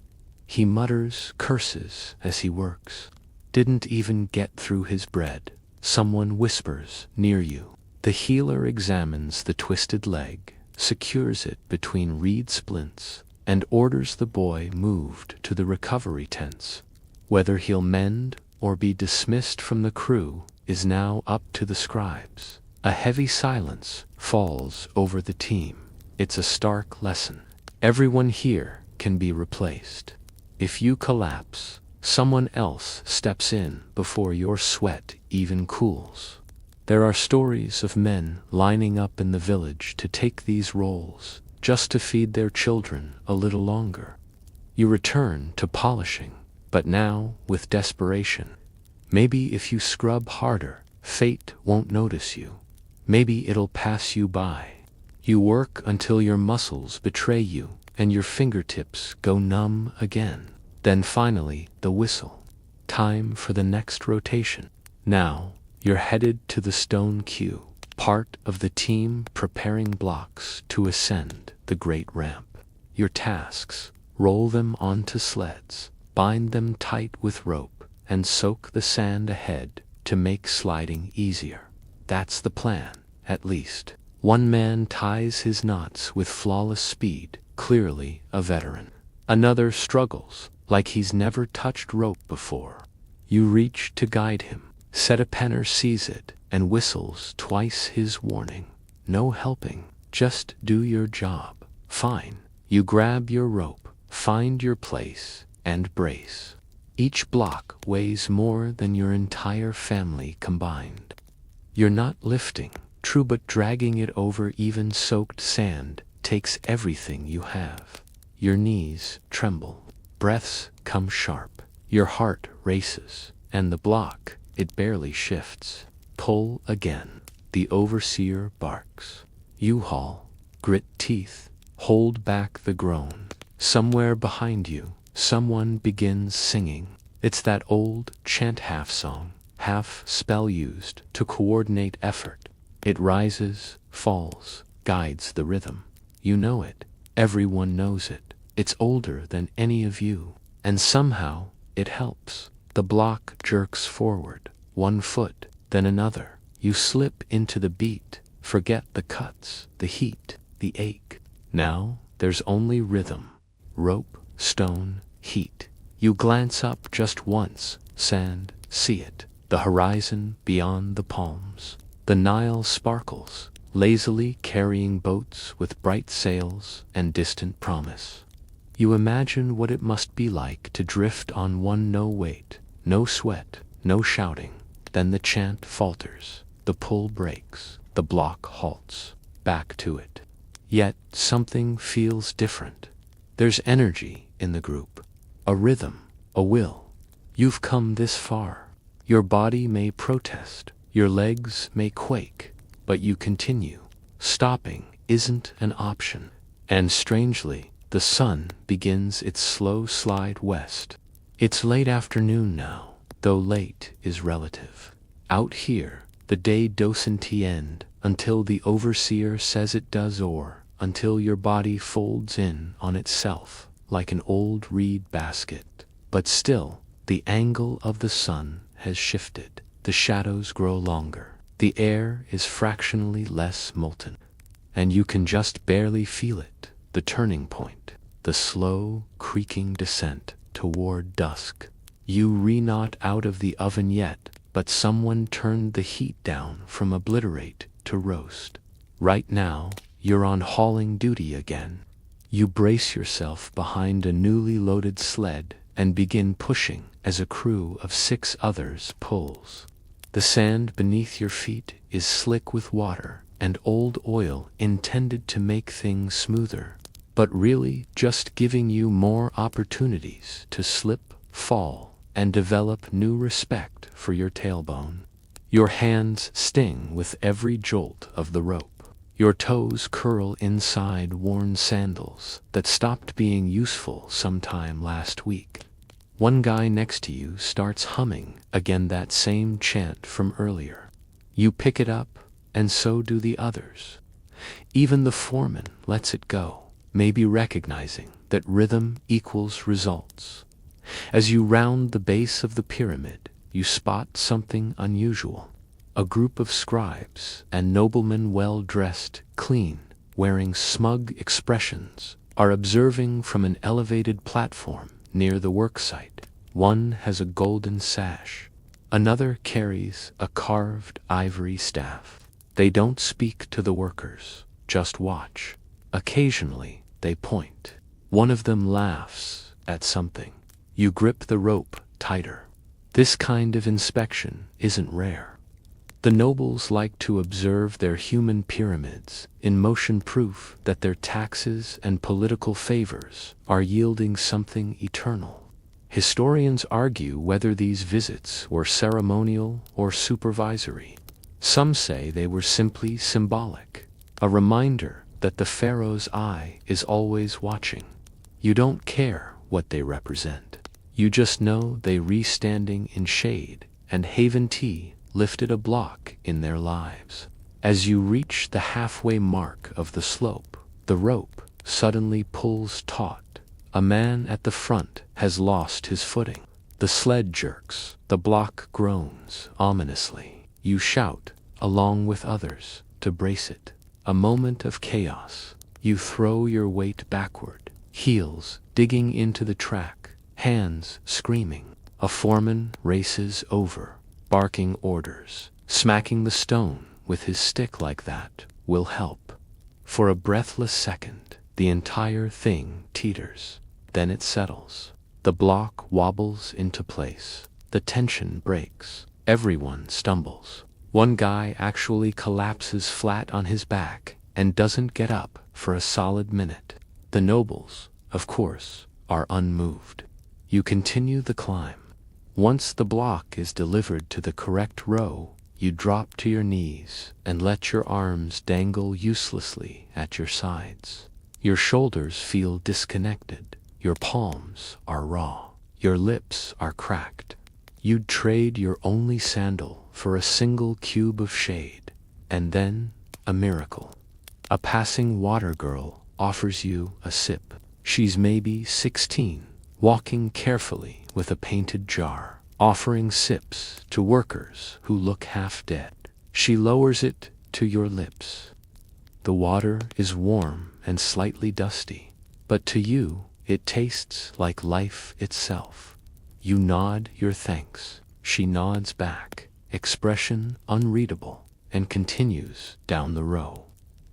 He mutters curses as he works. Didn't even get through his bread. Someone whispers near you. The healer examines the twisted leg, secures it between reed splints, and orders the boy moved to the recovery tents. Whether he'll mend or be dismissed from the crew is now up to the scribes. A heavy silence falls over the team. It's a stark lesson. Everyone here can be replaced. If you collapse, someone else steps in before your sweat even cools. There are stories of men lining up in the village to take these roles, just to feed their children a little longer. You return to polishing, but now with desperation. Maybe if you scrub harder, fate won't notice you. Maybe it'll pass you by. You work until your muscles betray you and your fingertips go numb again. Then finally, the whistle. Time for the next rotation. Now, you're headed to the stone queue, part of the team preparing blocks to ascend the great ramp. Your tasks: roll them onto sleds, bind them tight with rope, and soak the sand ahead to make sliding easier. That's the plan, at least. One man ties his knots with flawless speed, clearly a veteran. Another struggles, like he's never touched rope before. You reach to guide him. Settepenner sees it and whistles twice his warning. No helping, just do your job. Fine. You grab your rope, find your place, and brace. Each block weighs more than your entire family combined. You're not lifting, true, but dragging it over even soaked sand takes everything you have. Your knees tremble, breaths come sharp, your heart races, and the block, it barely shifts. Pull again. The overseer barks. You haul, grit teeth, hold back the groan. Somewhere behind you, someone begins singing. It's that old chant half song, half spell used to coordinate effort. It rises, falls, guides the rhythm. You know it. Everyone knows it. It's older than any of you. And somehow, it helps. The block jerks forward, one foot, then another. You slip into the beat, forget the cuts, the heat, the ache. Now, there's only rhythm. Rope, stone, heat. You glance up just once, sand, see it. The horizon beyond the palms. The Nile sparkles, lazily carrying boats with bright sails and distant promise. You imagine what it must be like to drift on one no weight, no sweat, no shouting. Then the chant falters, the pull breaks, the block halts, back to it. Yet something feels different. There's energy in the group, a rhythm, a will. You've come this far. Your body may protest, your legs may quake, but you continue. Stopping isn't an option. And strangely, the sun begins its slow slide west. It's late afternoon now, though late is relative. Out here, the day doesn't end until the overseer says it does, or until your body folds in on itself like an old reed basket. But still, the angle of the sun has shifted. The shadows grow longer. The air is fractionally less molten. And you can just barely feel it, the turning point, the slow, creaking descent toward dusk. You're not out of the oven yet, but someone turned the heat down from obliterate to roast. Right now, you're on hauling duty again. You brace yourself behind a newly loaded sled and begin pushing as a crew of 6 others pulls. The sand beneath your feet is slick with water and old oil intended to make things smoother, but really just giving you more opportunities to slip, fall, and develop new respect for your tailbone. Your hands sting with every jolt of the rope. Your toes curl inside worn sandals that stopped being useful sometime last week. One guy next to you starts humming again that same chant from earlier. You pick it up, and so do the others. Even the foreman lets it go, maybe recognizing that rhythm equals results. As you round the base of the pyramid, you spot something unusual. A group of scribes and noblemen, well dressed, clean, wearing smug expressions, are observing from an elevated platform near the worksite. One has a golden sash. Another carries a carved ivory staff. They don't speak to the workers, just watch. Occasionally, they point. One of them laughs at something. You grip the rope tighter. This kind of inspection isn't rare. The nobles like to observe their human pyramids in motion, proof that their taxes and political favors are yielding something eternal. Historians argue whether these visits were ceremonial or supervisory. Some say they were simply symbolic, a reminder that the pharaoh's eye is always watching. You don't care what they represent. You just know they re-standing in shade and Haven tea lifted a block in their lives. As you reach the halfway mark of the slope, the rope suddenly pulls taut. A man at the front has lost his footing. The sled jerks, the block groans ominously. You shout, along with others, to brace it. A moment of chaos. You throw your weight backward, heels digging into the track, hands screaming. A foreman races over, barking orders. Smacking the stone with his stick like that will help. For a breathless second, the entire thing teeters. Then it settles. The block wobbles into place. The tension breaks. Everyone stumbles. One guy actually collapses flat on his back and doesn't get up for a solid minute. The nobles, of course, are unmoved. You continue the climb. Once the block is delivered to the correct row, you drop to your knees and let your arms dangle uselessly at your sides. Your shoulders feel disconnected. Your palms are raw. Your lips are cracked. You'd trade your only sandal for a single cube of shade. And then, a miracle. A passing water girl offers you a sip. She's maybe 16, walking carefully with a painted jar, offering sips to workers who look half dead. She lowers it to your lips. The water is warm and slightly dusty, but to you, it tastes like life itself. You nod your thanks. She nods back, expression unreadable, and continues down the row.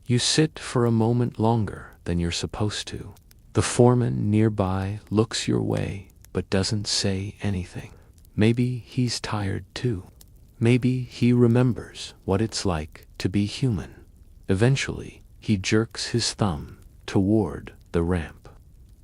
You sit for a moment longer than you're supposed to. The foreman nearby looks your way, but doesn't say anything. Maybe he's tired too. Maybe he remembers what it's like to be human. Eventually, he jerks his thumb toward the ramp.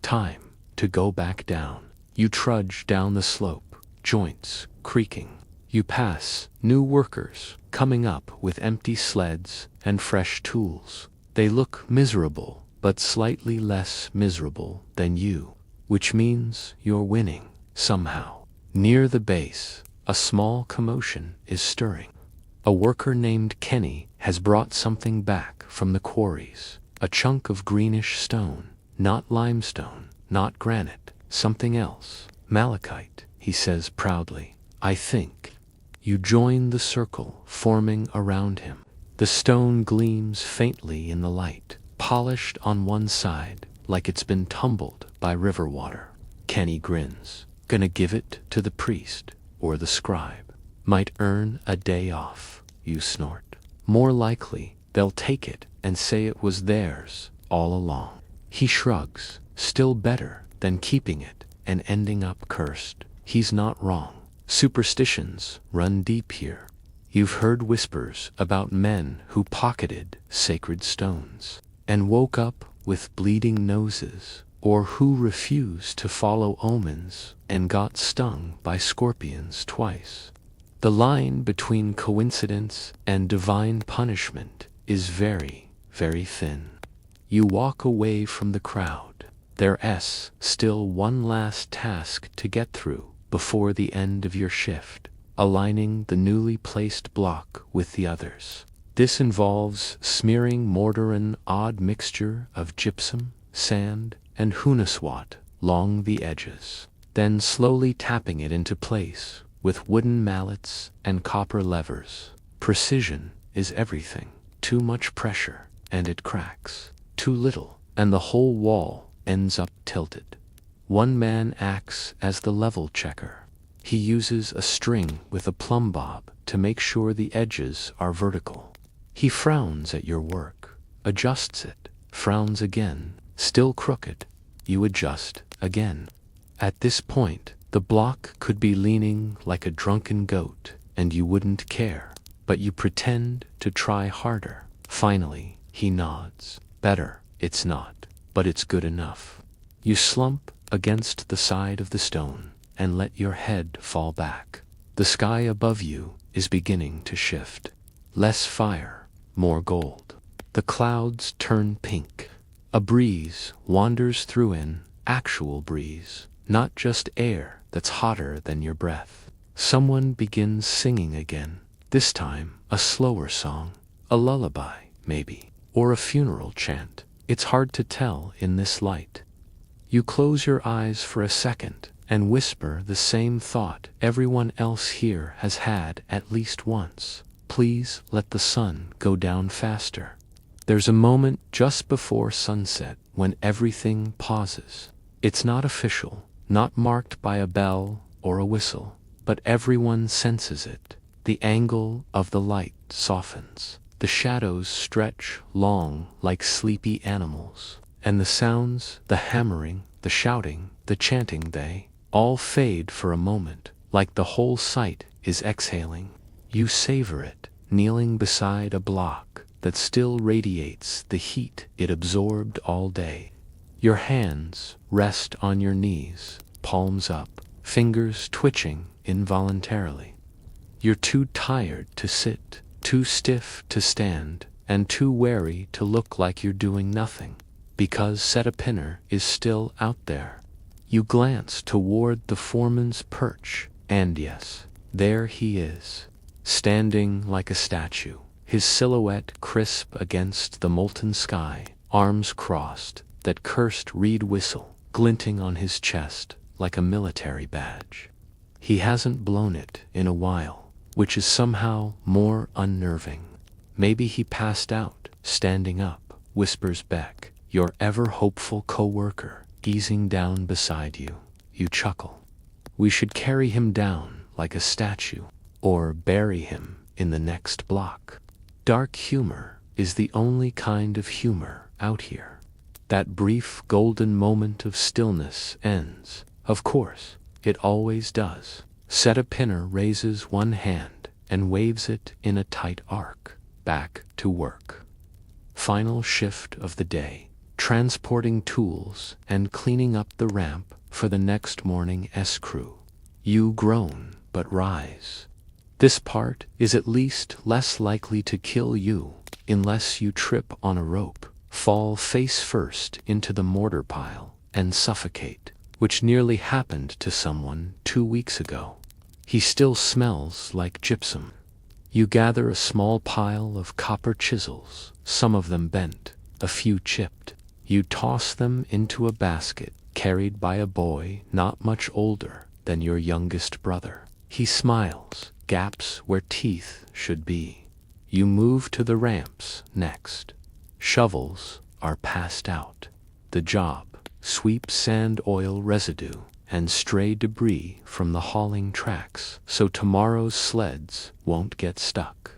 Time to go back down. You trudge down the slope, joints creaking. You pass new workers coming up with empty sleds and fresh tools. They look miserable, but slightly less miserable than you, which means you're winning somehow. Near the base, a small commotion is stirring. A worker named Kenny has brought something back from the quarries, a chunk of greenish stone. Not limestone, not granite, something else. Malachite, he says proudly. I think. You join the circle forming around him. The stone gleams faintly in the light, polished on one side like it's been tumbled by river water. Kenny grins. Gonna give it to the priest or the scribe. Might earn a day off, you snort. More likely, they'll take it and say it was theirs all along. He shrugs. Still better than keeping it and ending up cursed. He's not wrong. Superstitions run deep here. You've heard whispers about men who pocketed sacred stones and woke up with bleeding noses, or who refused to follow omens and got stung by scorpions twice. The line between coincidence and divine punishment is very, very thin. You walk away from the crowd. There's still one last task to get through before the end of your shift, aligning the newly placed block with the others. This involves smearing mortar an odd mixture of gypsum, sand, and hunaswat along the edges, then slowly tapping it into place with wooden mallets and copper levers. Precision is everything. Too much pressure, and it cracks. Too little, and the whole wall ends up tilted. One man acts as the level checker. He uses a string with a plumb bob to make sure the edges are vertical. He frowns at your work, adjusts it, frowns again, still crooked. You adjust again. At this point, the block could be leaning like a drunken goat, and you wouldn't care, but you pretend to try harder. Finally, he nods. Better, it's not, but it's good enough. You slump against the side of the stone and let your head fall back. The sky above you is beginning to shift. Less fire, more gold. The clouds turn pink. A breeze wanders through, an actual breeze, not just air that's hotter than your breath. Someone begins singing again, this time a slower song, a lullaby, maybe, or a funeral chant. It's hard to tell in this light. You close your eyes for a second and whisper the same thought everyone else here has had at least once. Please let the sun go down faster. There's a moment just before sunset when everything pauses. It's not official, not marked by a bell or a whistle, but everyone senses it. The angle of the light softens. The shadows stretch long like sleepy animals, and the sounds, the hammering, the shouting, the chanting, they all fade for a moment, like the whole site is exhaling. You savor it, kneeling beside a block that still radiates the heat it absorbed all day. Your hands rest on your knees, palms up, fingers twitching involuntarily. You're too tired to sit, too stiff to stand, and too wary to look like you're doing nothing, because Set-a-Pinner is still out there. You glance toward the foreman's perch, and yes, there he is, standing like a statue, his silhouette crisp against the molten sky, arms crossed, that cursed reed whistle glinting on his chest like a military badge. He hasn't blown it in a while, which is somehow more unnerving. Maybe he passed out, standing up, whispers Beck, your ever-hopeful co-worker, easing down beside you. You chuckle. We should carry him down like a statue, or bury him in the next block. Dark humor is the only kind of humor out here. That brief golden moment of stillness ends. Of course, it always does. Set-a-Pinner raises one hand and waves it in a tight arc. Back to work. Final shift of the day. Transporting tools and cleaning up the ramp for the next morning's crew. You groan but rise. This part is at least less likely to kill you unless you trip on a rope, fall face first into the mortar pile, and suffocate, which nearly happened to someone 2 weeks ago. He still smells like gypsum. You gather a small pile of copper chisels, some of them bent, a few chipped. You toss them into a basket carried by a boy not much older than your youngest brother. He smiles, gaps where teeth should be. You move to the ramps next. Shovels are passed out. The job: sweep sand, oil residue, and stray debris from the hauling tracks so tomorrow's sleds won't get stuck.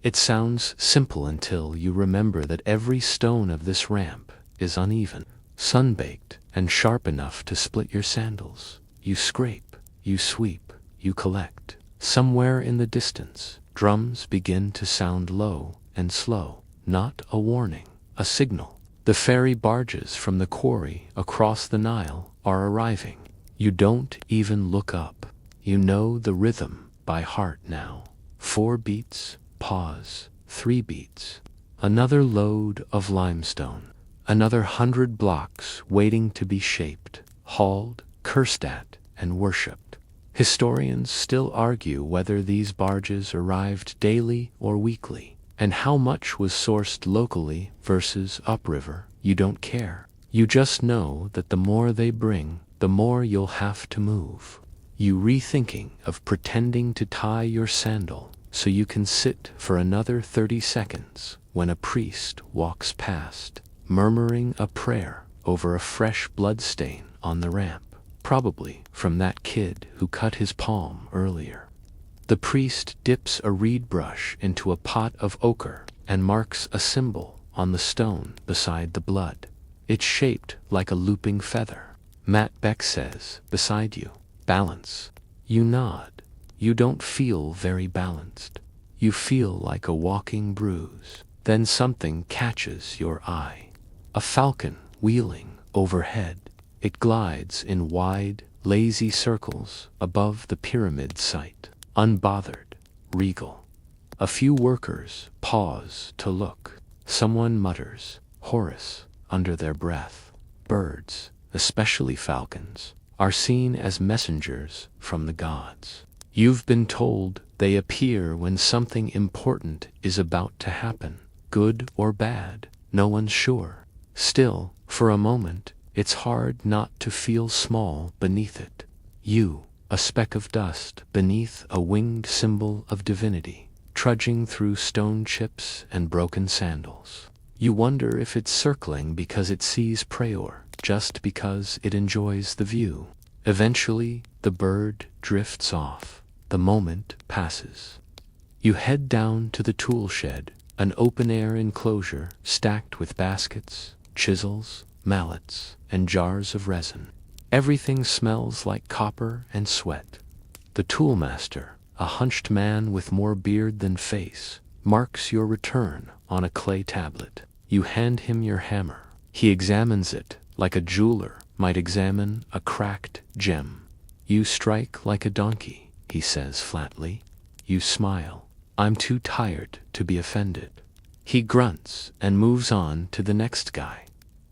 It sounds simple until you remember that every stone of this ramp is uneven, sun-baked, and sharp enough to split your sandals. You scrape, you sweep, you collect. Somewhere in the distance, Drums begin to sound low and slow, not a warning, a signal. The ferry barges from the quarry across the Nile are arriving. You don't even look up. You know the rhythm by heart now. 4 beats, pause, 3 beats. Another load of limestone. Another 100 blocks waiting to be shaped, hauled, cursed at, and worshipped. Historians still argue whether these barges arrived daily or weekly, and how much was sourced locally versus upriver. You don't care. You just know that the more they bring, the more you'll have to move. You rethinking of pretending to tie your sandal so you can sit for another 30 seconds when a priest walks past, murmuring a prayer over a fresh blood stain on the ramp. Probably from that kid who cut his palm earlier. The priest dips a reed brush into a pot of ochre and marks a symbol on the stone beside the blood. It's shaped like a looping feather. Matt Beck says, beside you, balance. You nod. You don't feel very balanced. You feel like a walking bruise. Then something catches your eye. A falcon wheeling overhead. It glides in wide, lazy circles above the pyramid site, unbothered, regal. A few workers pause to look. Someone mutters, Horus, under their breath. Birds, especially falcons, are seen as messengers from the gods. You've been told they appear when something important is about to happen, good or bad, no one's sure. Still, for a moment, it's hard not to feel small beneath it. You, a speck of dust beneath a winged symbol of divinity, trudging through stone chips and broken sandals. You wonder if it's circling because it sees prey or just because it enjoys the view. Eventually, the bird drifts off. The moment passes. You head down to the tool shed, an open-air enclosure stacked with baskets, chisels, mallets, and jars of resin. Everything smells like copper and sweat. The toolmaster, a hunched man with more beard than face, marks your return on a clay tablet. You hand him your hammer. He examines it like a jeweler might examine a cracked gem. You strike like a donkey, he says flatly. You smile. I'm too tired to be offended. He grunts and moves on to the next guy.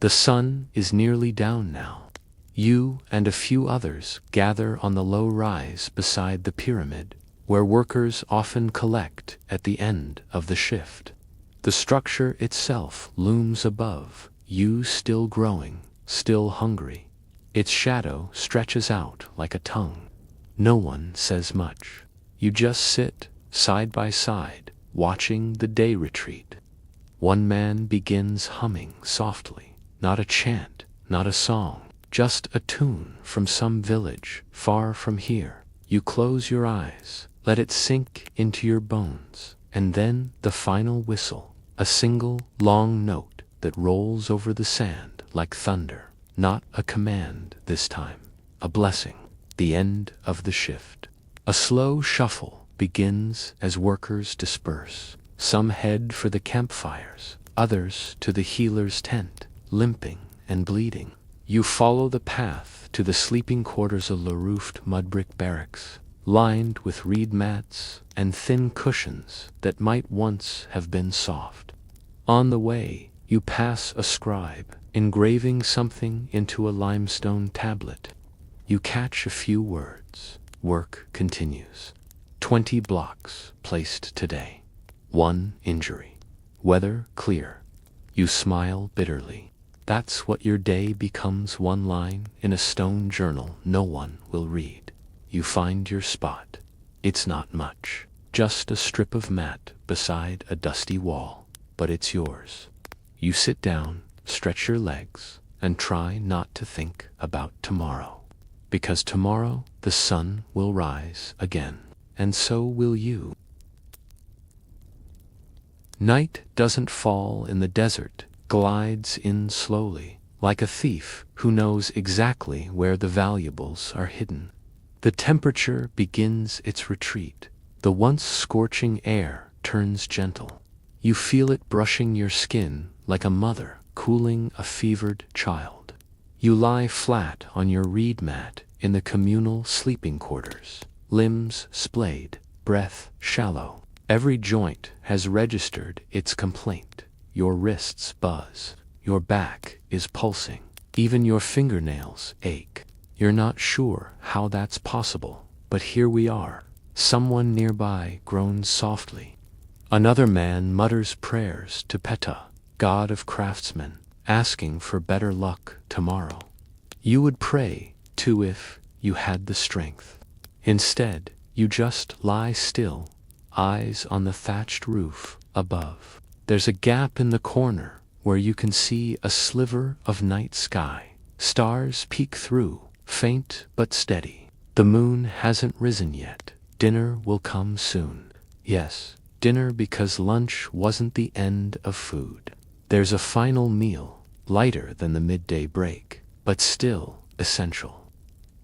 The sun is nearly down now. You and a few others gather on the low rise beside the pyramid, where workers often collect at the end of the shift. The structure itself looms above, you still growing, still hungry. Its shadow stretches out like a tongue. No one says much. You just sit, side by side, watching the day retreat. One man begins humming softly. Not a chant, not a song, just a tune from some village far from here. You close your eyes, let it sink into your bones, and then the final whistle, a single, long note that rolls over the sand like thunder. Not a command this time, a blessing, the end of the shift. A slow shuffle begins as workers disperse. Some head for the campfires, others to the healer's tent. Limping and bleeding. You follow the path to the sleeping quarters of the roofed mud brick barracks, lined with reed mats and thin cushions that might once have been soft. On the way, you pass a scribe, engraving something into a limestone tablet. You catch a few words. Work continues. 20 blocks placed today. 1 injury. Weather clear. You smile bitterly. That's what your day becomes, one line in a stone journal no one will read. You find your spot. It's not much, just a strip of mat beside a dusty wall, but it's yours. You sit down, stretch your legs, and try not to think about tomorrow. Because tomorrow the sun will rise again, and so will you. Night doesn't fall in the desert, glides in slowly, like a thief who knows exactly where the valuables are hidden. The temperature begins its retreat. The once scorching air turns gentle. You feel it brushing your skin like a mother cooling a fevered child. You lie flat on your reed mat in the communal sleeping quarters, limbs splayed, breath shallow. Every joint has registered its complaint. Your wrists buzz, your back is pulsing, even your fingernails ache. You're not sure how that's possible, but here we are. Someone nearby groans softly. Another man mutters prayers to Peta, god of craftsmen, asking for better luck tomorrow. You would pray, too, if you had the strength. Instead, you just lie still, eyes on the thatched roof above. There's a gap in the corner where you can see a sliver of night sky. Stars peek through, faint but steady. The moon hasn't risen yet. Dinner will come soon. Yes, dinner, because lunch wasn't the end of food. There's a final meal, lighter than the midday break, but still essential.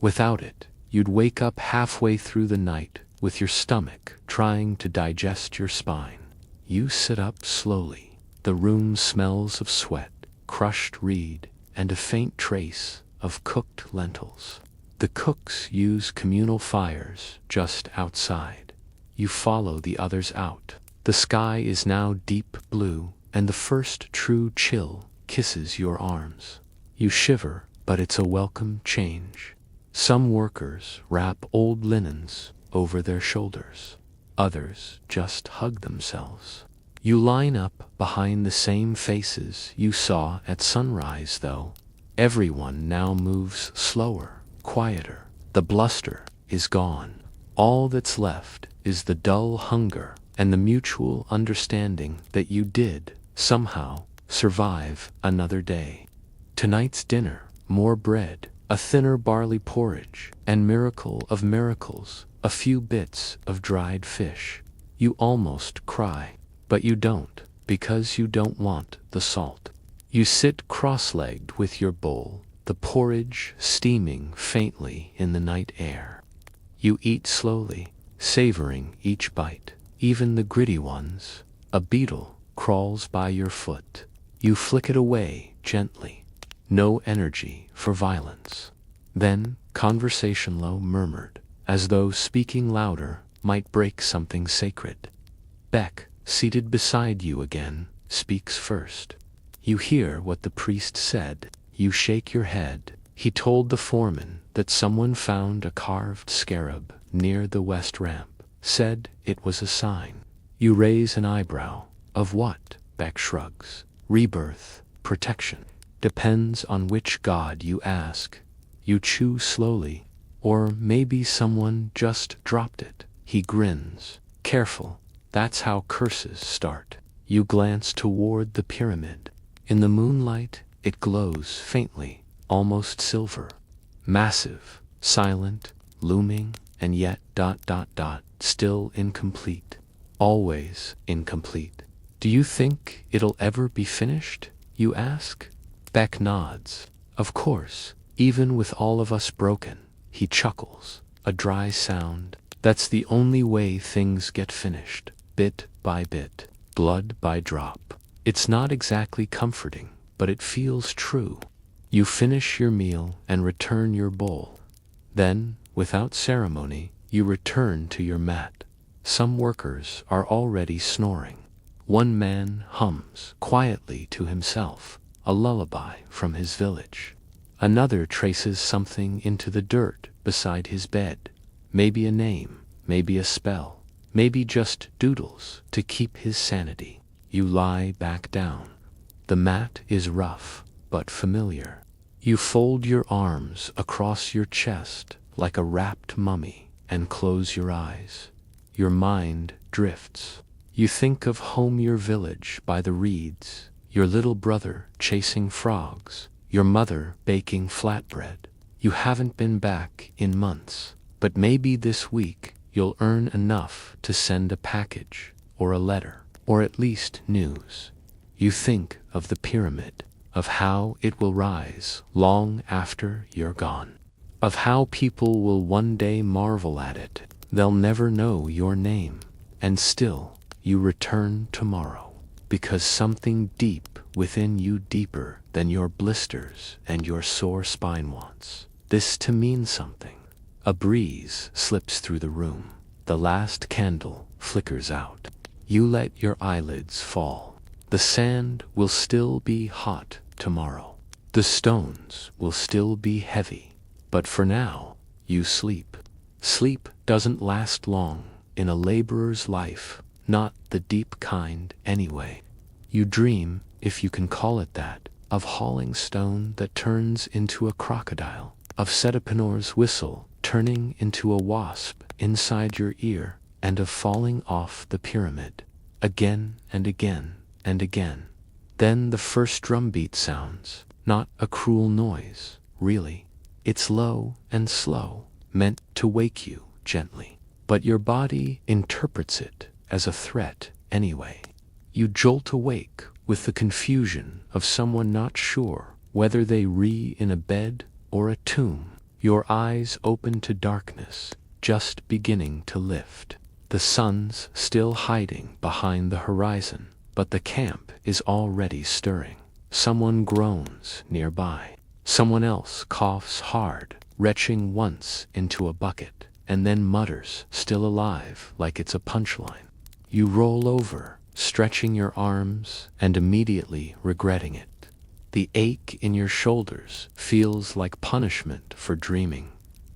Without it, you'd wake up halfway through the night with your stomach trying to digest your spine. You sit up slowly. The room smells of sweat, crushed reed, and a faint trace of cooked lentils. The cooks use communal fires just outside. You follow the others out. The sky is now deep blue, and the first true chill kisses your arms. You shiver, but it's a welcome change. Some workers wrap old linens over their shoulders. Others just hug themselves. You line up behind the same faces you saw at sunrise, though. Everyone now moves slower, quieter. The bluster is gone. All that's left is the dull hunger and the mutual understanding that you did, somehow, survive another day. Tonight's dinner, more bread, a thinner barley porridge, and miracle of miracles, a few bits of dried fish. You almost cry, but you don't, because you don't want the salt. You sit cross-legged with your bowl, the porridge steaming faintly in the night air. You eat slowly, savoring each bite, even the gritty ones. A beetle crawls by your foot. You flick it away gently. No energy for violence. Then, conversation low murmured, as though speaking louder might break something sacred. Beck, seated beside you again, speaks first. You hear what the priest said. You shake your head. He told the foreman that someone found a carved scarab near the west ramp, said it was a sign. You raise an eyebrow. Of what? Beck shrugs. Rebirth, protection. Depends on which god you ask. You chew slowly. Or maybe someone just dropped it. He grins. Careful. That's how curses start. You glance toward the pyramid. In the moonlight, it glows faintly, almost silver. Massive, silent, looming, and yet ... still incomplete. Always incomplete. Do you think it'll ever be finished? You ask. Beck nods. Of course, even with all of us broken. He chuckles. A dry sound. That's the only way things get finished. Bit by bit. Blood by drop. It's not exactly comforting, but it feels true. You finish your meal and return your bowl. Then, without ceremony, you return to your mat. Some workers are already snoring. One man hums quietly to himself, a lullaby from his village. Another traces something into the dirt beside his bed. Maybe a name, maybe a spell, maybe just doodles to keep his sanity. You lie back down. The mat is rough, but familiar. You fold your arms across your chest like a wrapped mummy and close your eyes. Your mind drifts. You think of home, your village by the reeds, your little brother chasing frogs, your mother baking flatbread. You haven't been back in months, but maybe this week you'll earn enough to send a package or a letter, or at least news. You think of the pyramid, of how it will rise long after you're gone, of how people will one day marvel at it, They'll never know your name, and still you return tomorrow, because something deep within you, deeper than your blisters and your sore spine, wants this to mean something. A breeze slips through the room. The last candle flickers out. You let your eyelids fall. The sand will still be hot tomorrow. The stones will still be heavy. But for now, you sleep. Sleep doesn't last long in a laborer's life, not the deep kind anyway. You dream, if you can call it that, of hauling stone that turns into a crocodile, of Setapinor's whistle turning into a wasp inside your ear, and of falling off the pyramid, again and again and again. Then the first drum beat sounds, not a cruel noise, really. It's low and slow, meant to wake you gently. But your body interprets it as a threat anyway. You jolt awake with the confusion of someone not sure whether they re in a bed or a tomb. Your eyes open to darkness, just beginning to lift. The sun's still hiding behind the horizon, but the camp is already stirring. Someone groans nearby. Someone else coughs hard, retching once into a bucket, and then mutters, still alive, like it's a punchline. You roll over, stretching your arms and immediately regretting it. The ache in your shoulders feels like punishment for dreaming.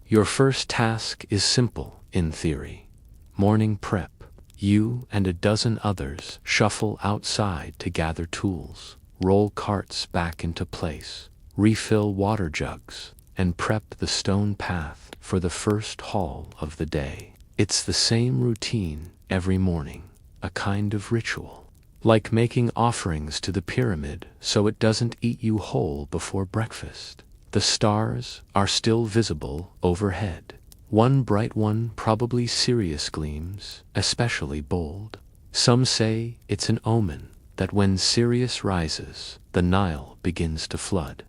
Your first task is simple, in theory. Morning prep. You and a dozen others shuffle outside to gather tools, roll carts back into place, refill water jugs, and prep the stone path for the first haul of the day. It's the same routine every morning, a kind of ritual. Like making offerings to the pyramid so it doesn't eat you whole before breakfast. The stars are still visible overhead. One bright one, probably Sirius, gleams, especially bold. Some say it's an omen that when Sirius rises, the Nile begins to flood.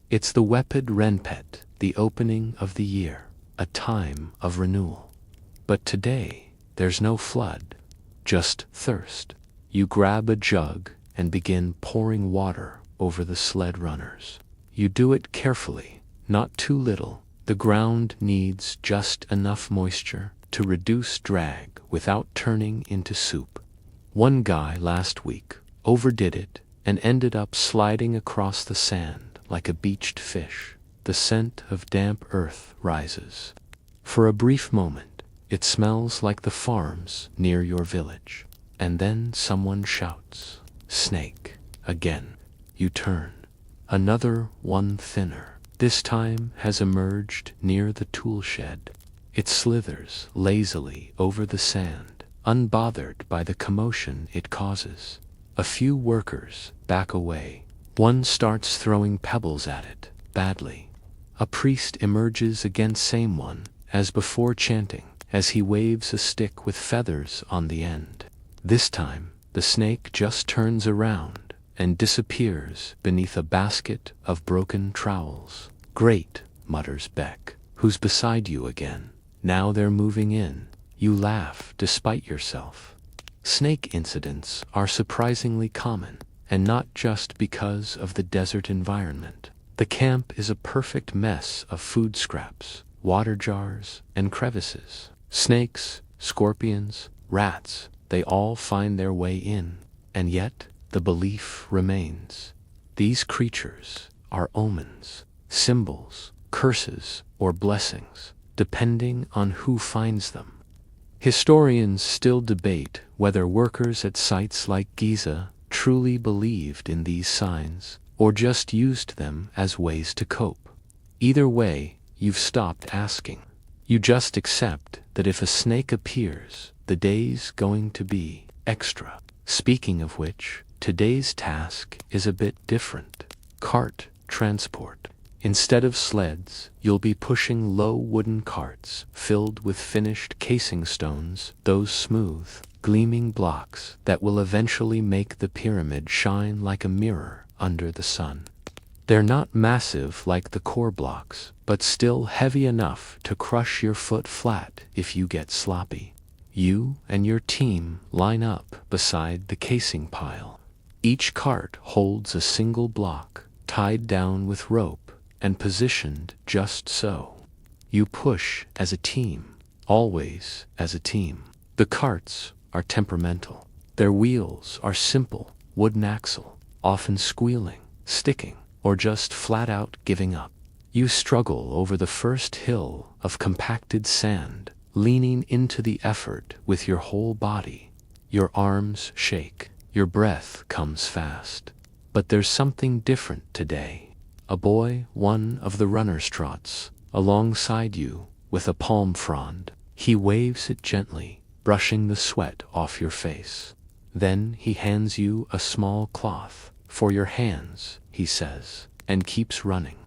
It's the Wepid Renpet, the opening of the year, a time of renewal. But today, there's no flood, just thirst. You grab a jug and begin pouring water over the sled runners. You do it carefully, not too little. The ground needs just enough moisture to reduce drag without turning into soup. One guy last week overdid it and ended up sliding across the sand like a beached fish. The scent of damp earth rises. For a brief moment, it smells like the farms near your village. And then someone shouts, "Snake!" Again. You turn. Another one, thinner, this time has emerged near the tool shed. It slithers lazily over the sand, unbothered by the commotion it causes. A few workers back away. One starts throwing pebbles at it, badly. A priest emerges against same one, as before, chanting, as he waves a stick with feathers on the end. This time, the snake just turns around and disappears beneath a basket of broken trowels. "Great," mutters Beck, who's beside you again. Now they're moving in. You laugh despite yourself. Snake incidents are surprisingly common, and not just because of the desert environment. The camp is a perfect mess of food scraps, water jars, and crevices. Snakes, scorpions, rats, they all find their way in, and yet the belief remains. These creatures are omens, symbols, curses, or blessings, depending on who finds them. Historians still debate whether workers at sites like Giza truly believed in these signs, or just used them as ways to cope. Either way, you've stopped asking. You just accept that if a snake appears, the day's going to be extra. Speaking of which, today's task is a bit different. Cart transport. Instead of sleds, you'll be pushing low wooden carts filled with finished casing stones, those smooth, gleaming blocks that will eventually make the pyramid shine like a mirror under the sun. They're not massive like the core blocks, but still heavy enough to crush your foot flat if you get sloppy. You and your team line up beside the casing pile. Each cart holds a single block, tied down with rope and positioned just so. You push as a team, always as a team. The carts are temperamental. Their wheels are simple, wooden axle, often squealing, sticking, or just flat out giving up. You struggle over the first hill of compacted sand, leaning into the effort with your whole body. Your arms shake, your breath comes fast. But there's something different today. A boy, one of the runners, trots alongside you with a palm frond. He waves it gently, brushing the sweat off your face. Then he hands you a small cloth. For your hands, he says, and keeps running.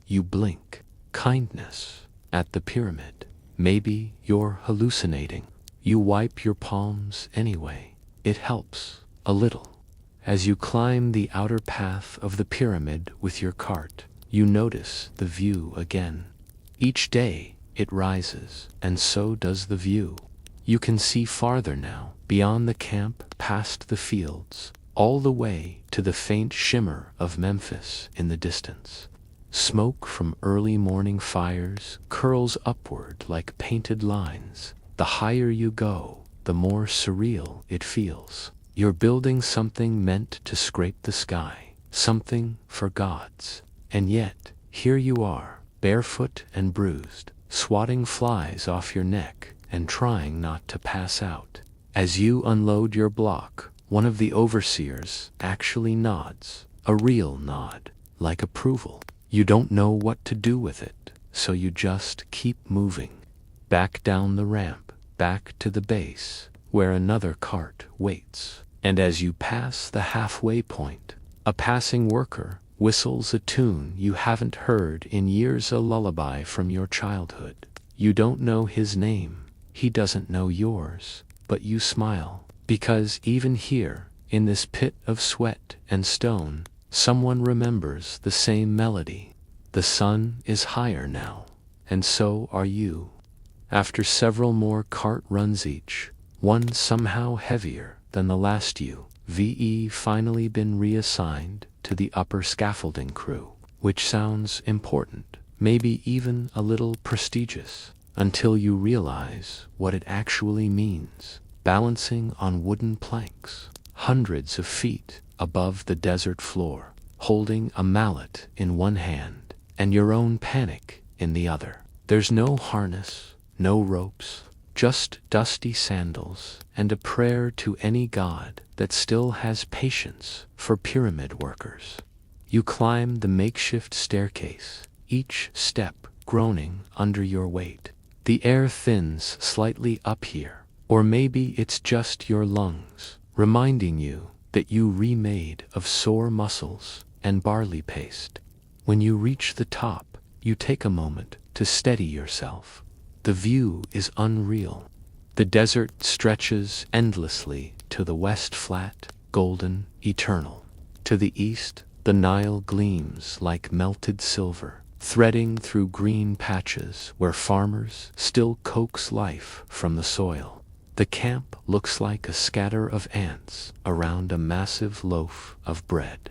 You blink. Kindness at the pyramid. Maybe you're hallucinating. You wipe your palms anyway. It helps a little. As you climb the outer path of the pyramid with your cart, you notice the view again. Each day it rises, and so does the view. You can see farther now, beyond the camp, past the fields, all the way to the faint shimmer of Memphis in the distance. Smoke from early morning fires curls upward like painted lines. The higher you go, the more surreal it feels. You're building something meant to scrape the sky, something for gods. And yet, here you are, barefoot and bruised, swatting flies off your neck and trying not to pass out. As you unload your block, one of the overseers actually nods, a real nod, like approval. You don't know what to do with it, so you just keep moving. Back down the ramp, back to the base, where another cart waits. And as you pass the halfway point, a passing worker whistles a tune you haven't heard in years, a lullaby from your childhood. You don't know his name, he doesn't know yours, but you smile, because even here, in this pit of sweat and stone, someone remembers the same melody. The sun is higher now, and so are you. After several more cart runs each, one somehow heavier than the last, you've finally been reassigned to the upper scaffolding crew, which sounds important, maybe even a little prestigious, until you realize what it actually means. Balancing on wooden planks, hundreds of feet above the desert floor, holding a mallet in one hand and your own panic in the other. There's no harness, no ropes, just dusty sandals and a prayer to any god that still has patience for pyramid workers. You climb the makeshift staircase, each step groaning under your weight. The air thins slightly up here, or maybe it's just your lungs, reminding you that you remade of sore muscles and barley paste. When you reach the top, you take a moment to steady yourself. The view is unreal. The desert stretches endlessly to the west, flat, golden, eternal. To the east, the Nile gleams like melted silver, threading through green patches where farmers still coax life from the soil. The camp looks like a scatter of ants around a massive loaf of bread.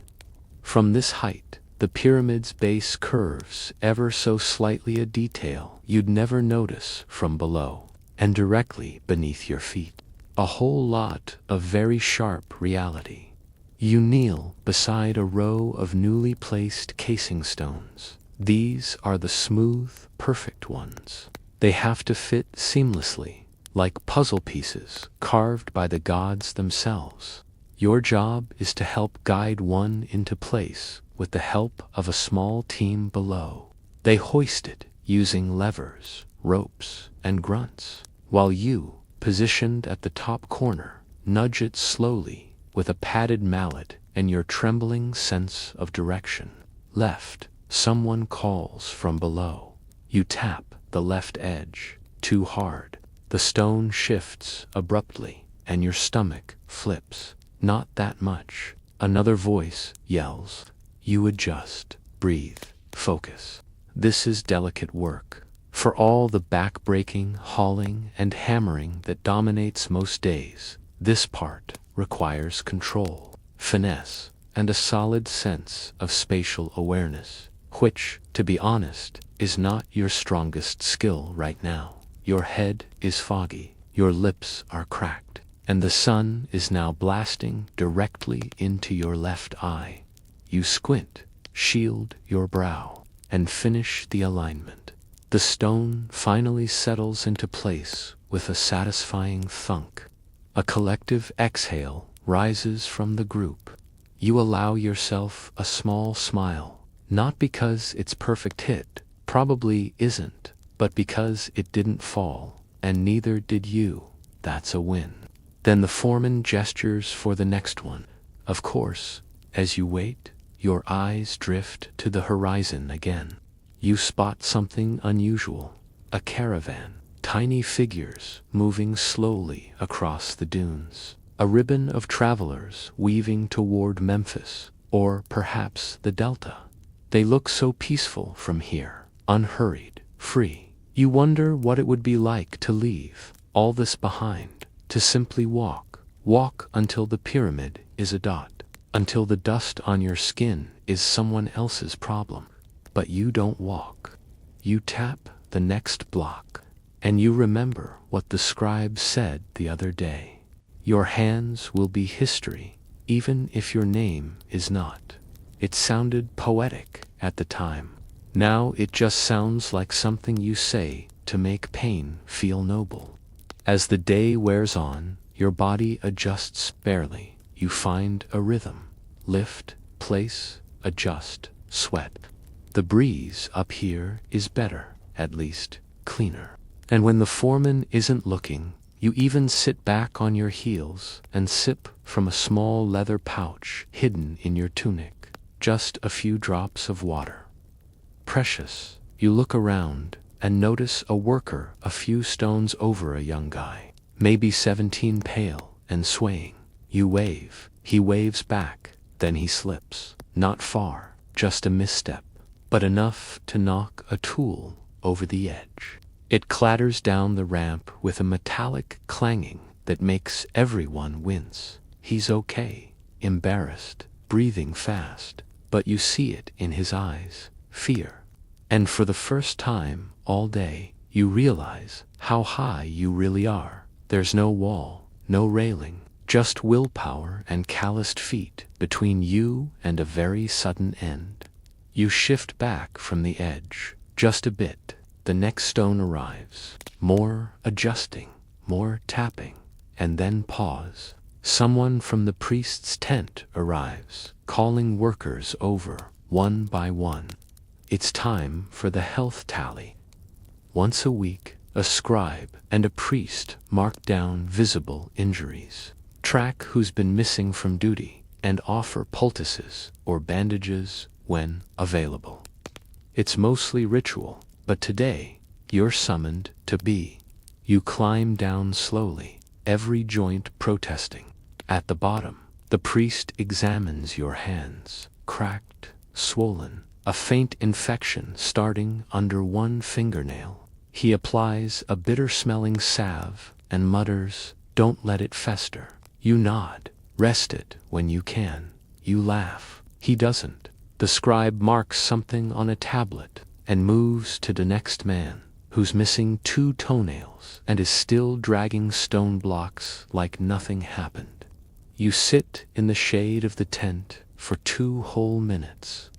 From this height, the pyramid's base curves ever so slightly, a detail you'd never notice from below. And directly beneath your feet, a whole lot of very sharp reality. You kneel beside a row of newly placed casing stones. These are the smooth, perfect ones. They have to fit seamlessly, like puzzle pieces carved by the gods themselves. Your job is to help guide one into place with the help of a small team below. They hoist it using levers, ropes, and grunts, while you, positioned at the top corner, nudge it slowly with a padded mallet and your trembling sense of direction. Left, someone calls from below. You tap the left edge, too hard. The stone shifts abruptly, and your stomach flips. Not that much. Another voice yells. You adjust. breathe, focus. This is delicate work. For all the back-breaking, hauling, and hammering that dominates most days, this part requires control, finesse, and a solid sense of spatial awareness, which, to be honest, is not your strongest skill right now. Your head is foggy, your lips are cracked, and the sun is now blasting directly into your left eye. You squint, shield your brow, and finish the alignment. The stone finally settles into place with a satisfying thunk. A collective exhale rises from the group. You allow yourself a small smile, not because it's perfect hit, probably isn't, but because it didn't fall, and neither did you. That's a win. Then the foreman gestures for the next one. Of course, as you wait, your eyes drift to the horizon again. You spot something unusual, a caravan, tiny figures moving slowly across the dunes, a ribbon of travelers weaving toward Memphis, or perhaps the Delta. They look so peaceful from here, unhurried, free. You wonder what it would be like to leave all this behind, to simply walk until the pyramid is a dot, until the dust on your skin is someone else's problem. But you don't walk. You tap the next block, and you remember what the scribe said the other day. Your hands will be history, even if your name is not. It sounded poetic at the time. Now it just sounds like something you say to make pain feel noble. As the day wears on, your body adjusts barely. You find a rhythm. Lift, place, adjust, sweat. The breeze up here is better, at least, cleaner. And when the foreman isn't looking, you even sit back on your heels and sip from a small leather pouch hidden in your tunic. Just a few drops of water. Precious. You look around and notice a worker a few stones over a young guy, maybe 17, pale and swaying. You wave. He waves back. Then he slips. Not far, just a misstep, but enough to knock a tool over the edge. It clatters down the ramp with a metallic clanging that makes everyone wince. He's okay, embarrassed, breathing fast, but you see it in his eyes, fear. And for the first time all day, you realize how high you really are. There's no wall, no railing, just willpower and calloused feet between you and a very sudden end. You shift back from the edge, just a bit. The next stone arrives. More adjusting, more tapping, and then pause. Someone from the priest's tent arrives, calling workers over, one by one. It's time for the health tally. Once a week, a scribe and a priest mark down visible injuries, track who's been missing from duty, and offer poultices or bandages when available. It's mostly ritual, but today you're summoned to be. You climb down slowly, every joint protesting. At the bottom, the priest examines your hands, cracked, swollen, a faint infection starting under one fingernail. He applies a bitter-smelling salve and mutters, "Don't let it fester." You nod, rest it when you can. You laugh. He doesn't. The scribe marks something on a tablet and moves to the next man, who's missing 2 toenails and is still dragging stone blocks like nothing happened. You sit in the shade of the tent for 2 whole minutes.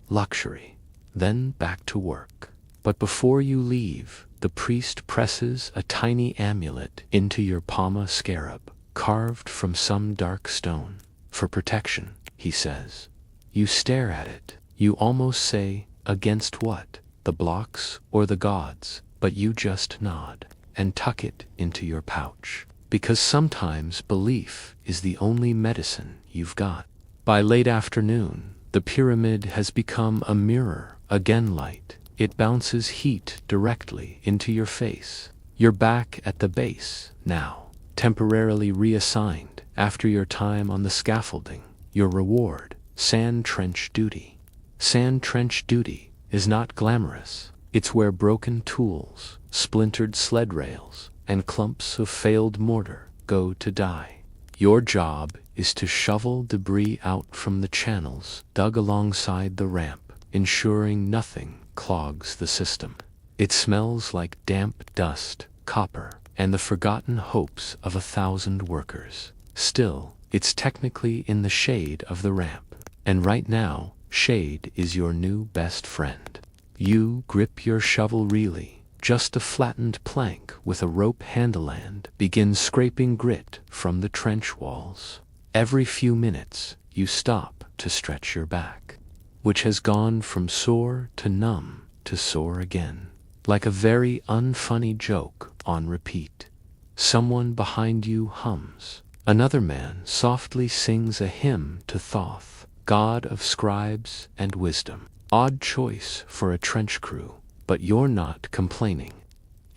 Luxury. Then back to work. But before you leave, the priest presses a tiny amulet into your palma scarab, carved from some dark stone. For protection, he says. You stare at it. You almost say, against what? The blocks or the gods? But you just nod and tuck it into your pouch. Because sometimes belief is the only medicine you've got. By late afternoon, the pyramid has become a mirror, again light. It bounces heat directly into your face. You're back at the base now, temporarily reassigned after your time on the scaffolding. Your reward, sand trench duty. Sand trench duty is not glamorous. It's where broken tools, splintered sled rails, and clumps of failed mortar go to die. Your job is to shovel debris out from the channels dug alongside the ramp, ensuring nothing clogs the system. It smells like damp dust, copper, and the forgotten hopes of 1,000 workers. Still, it's technically in the shade of the ramp, and right now, shade is your new best friend. You grip your shovel really, just a flattened plank with a rope handle, and begin scraping grit from the trench walls. Every few minutes, you stop to stretch your back, which has gone from sore to numb to sore again, like a very unfunny joke on repeat. Someone behind you hums. Another man softly sings a hymn to Thoth, god of scribes and wisdom. Odd choice for a trench crew, but you're not complaining.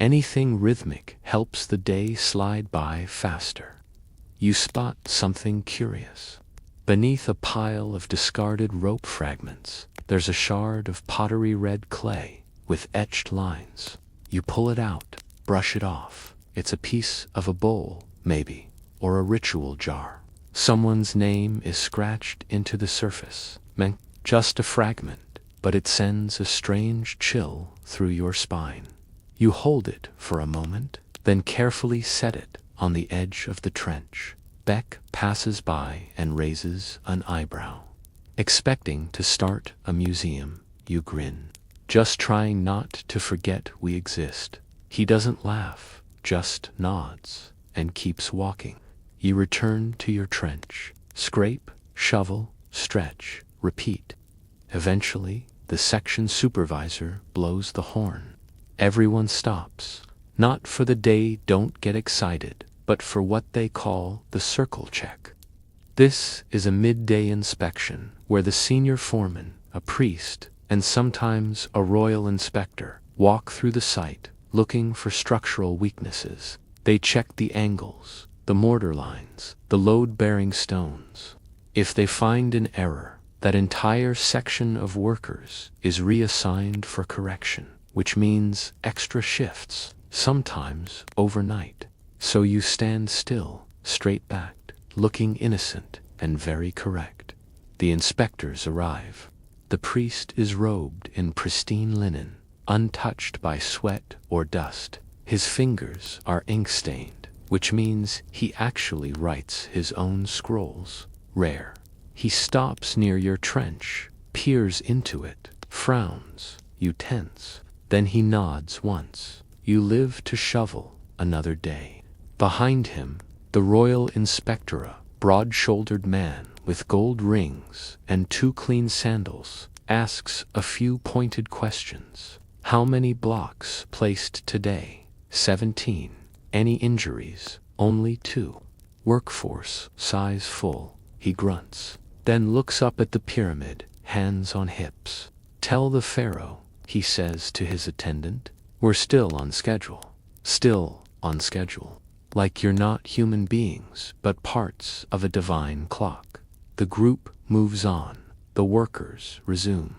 Anything rhythmic helps the day slide by faster. You spot something curious. Beneath a pile of discarded rope fragments, there's a shard of pottery red clay with etched lines. You pull it out, brush it off. It's a piece of a bowl, maybe, or a ritual jar. Someone's name is scratched into the surface. Just a fragment, but it sends a strange chill through your spine. You hold it for a moment, then carefully set it on the edge of the trench. Beck passes by and raises an eyebrow. Expecting to start a museum, you grin, just trying not to forget we exist. He doesn't laugh, just nods, and keeps walking. You return to your trench. Scrape, shovel, stretch, repeat. Eventually, the section supervisor blows the horn. Everyone stops. Not for the day, don't get excited, but for what they call the circle check. This is a midday inspection where the senior foreman, a priest, and sometimes a royal inspector walk through the site looking for structural weaknesses. They check the angles, the mortar lines, the load-bearing stones. If they find an error, that entire section of workers is reassigned for correction, which means extra shifts, sometimes overnight. So you stand still, straight-backed, looking innocent and very correct. The inspectors arrive. The priest is robed in pristine linen, untouched by sweat or dust. His fingers are ink-stained, which means he actually writes his own scrolls. Rare. He stops near your trench, peers into it, frowns. You tense. Then he nods once. You live to shovel another day. Behind him, the royal inspectora, broad-shouldered man with gold rings and 2 clean sandals, asks a few pointed questions. How many blocks placed today? 17. Any injuries? Only 2. Workforce size full. He grunts, then looks up at the pyramid, hands on hips. Tell the pharaoh, he says to his attendant, we're still on schedule. Still on schedule. Like you're not human beings, but parts of a divine clock. The group moves on. The workers resume.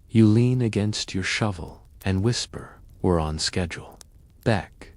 You lean against your shovel and whisper, we're on schedule. Back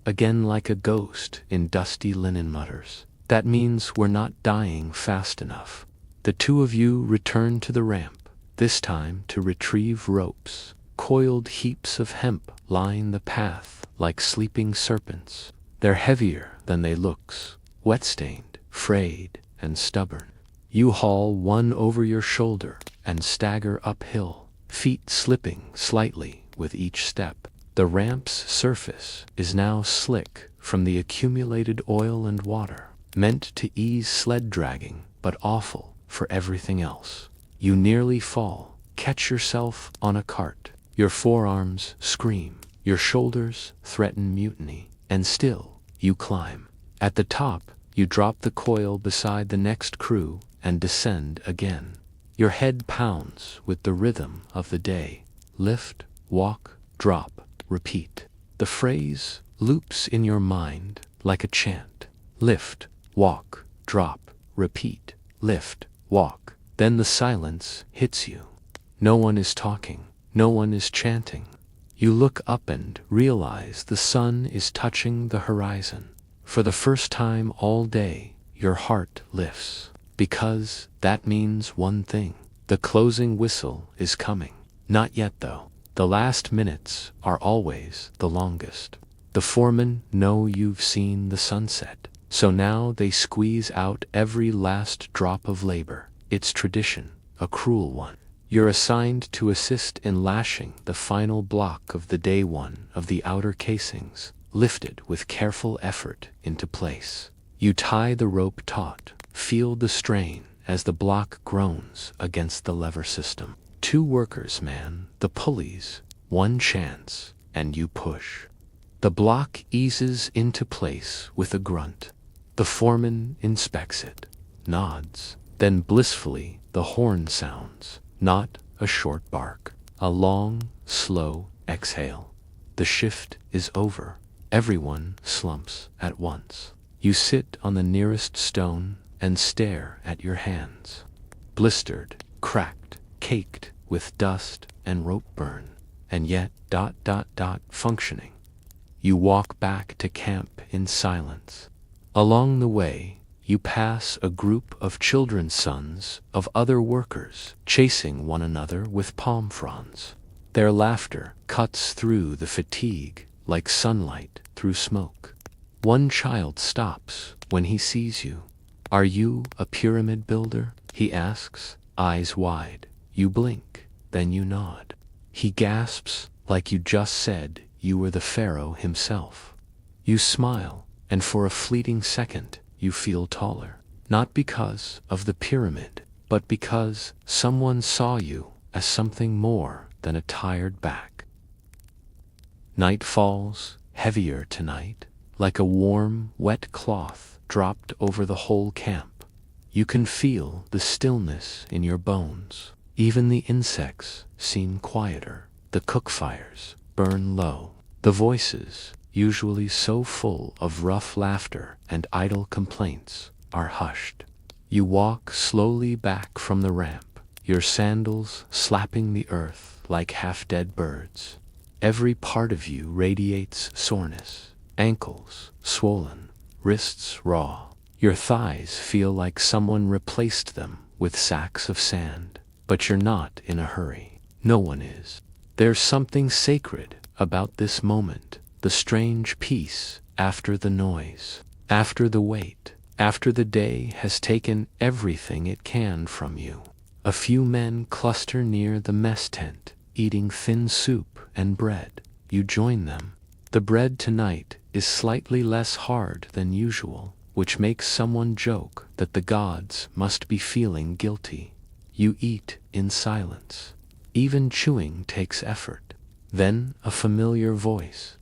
again like a ghost in dusty linen mutters. That means we're not dying fast enough. The 2 of you return to the ramp, this time to retrieve ropes. Coiled heaps of hemp line the path like sleeping serpents. They're heavier than they looks, wet-stained, frayed, and stubborn. You haul one over your shoulder and stagger uphill, feet slipping slightly with each step. The ramp's surface is now slick from the accumulated oil and water, meant to ease sled dragging, but awful for everything else. You nearly fall, catch yourself on a cart. Your forearms scream, your shoulders threaten mutiny, and still you climb. At the top, you drop the coil beside the next crew and descend again. Your head pounds with the rhythm of the day. Lift, walk, drop, repeat. The phrase loops in your mind like a chant. Lift, walk, drop, repeat. Lift, walk. Then the silence hits you. No one is talking. No one is chanting. You look up and realize the sun is touching the horizon. For the first time all day, your heart lifts. Because that means one thing. The closing whistle is coming. Not yet though. The last minutes are always the longest. The foremen know you've seen the sunset. So now they squeeze out every last drop of labor. It's tradition, a cruel one. You're assigned to assist in lashing the final block of the day one of the outer casings, lifted with careful effort into place. You tie the rope taut, feel the strain as the block groans against the lever system. 2 workers man the pulleys, 1 chance, and you push. The block eases into place with a grunt. The foreman inspects it, nods, then blissfully the horn sounds. Not a short bark, a long, slow exhale. The shift is over. Everyone slumps at once. You sit on the nearest stone and stare at your hands. Blistered, cracked, caked with dust and rope burn, and yet functioning. You walk back to camp in silence. Along the way, you pass a group of children's sons of other workers chasing one another with palm fronds. Their laughter cuts through the fatigue like sunlight through smoke. One child stops when he sees you. "Are you a pyramid builder?" he asks, eyes wide. You blink, then you nod. He gasps like you just said you were the pharaoh himself. You smile, and for a fleeting second, you feel taller. Not because of the pyramid, but because someone saw you as something more than a tired back. Night falls, heavier tonight, like a warm, wet cloth dropped over the whole camp. You can feel the stillness in your bones. Even the insects seem quieter. The cook fires burn low. The voices, usually so full of rough laughter and idle complaints, are hushed. You walk slowly back from the ramp, your sandals slapping the earth like half-dead birds. Every part of you radiates soreness, ankles swollen, wrists raw. Your thighs feel like someone replaced them with sacks of sand, but you're not in a hurry. No one is. There's something sacred about this moment. The strange peace after the noise, after the wait, after the day has taken everything it can from you. A few men cluster near the mess tent, eating thin soup and bread. You join them. The bread tonight is slightly less hard than usual, which makes someone joke that the gods must be feeling guilty. You eat in silence. Even chewing takes effort. Then a familiar voice.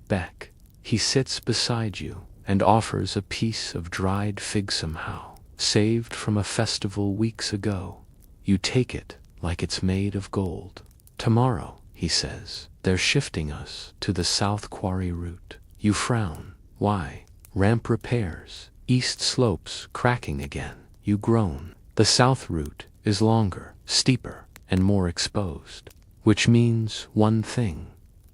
Beck. He sits beside you and offers a piece of dried fig somehow, saved from a festival weeks ago. You take it like it's made of gold. "Tomorrow," he says, "they're shifting us to the South Quarry route." You frown. Why? Ramp repairs, east slopes cracking again. You groan. The south route is longer, steeper, and more exposed. Which means one thing.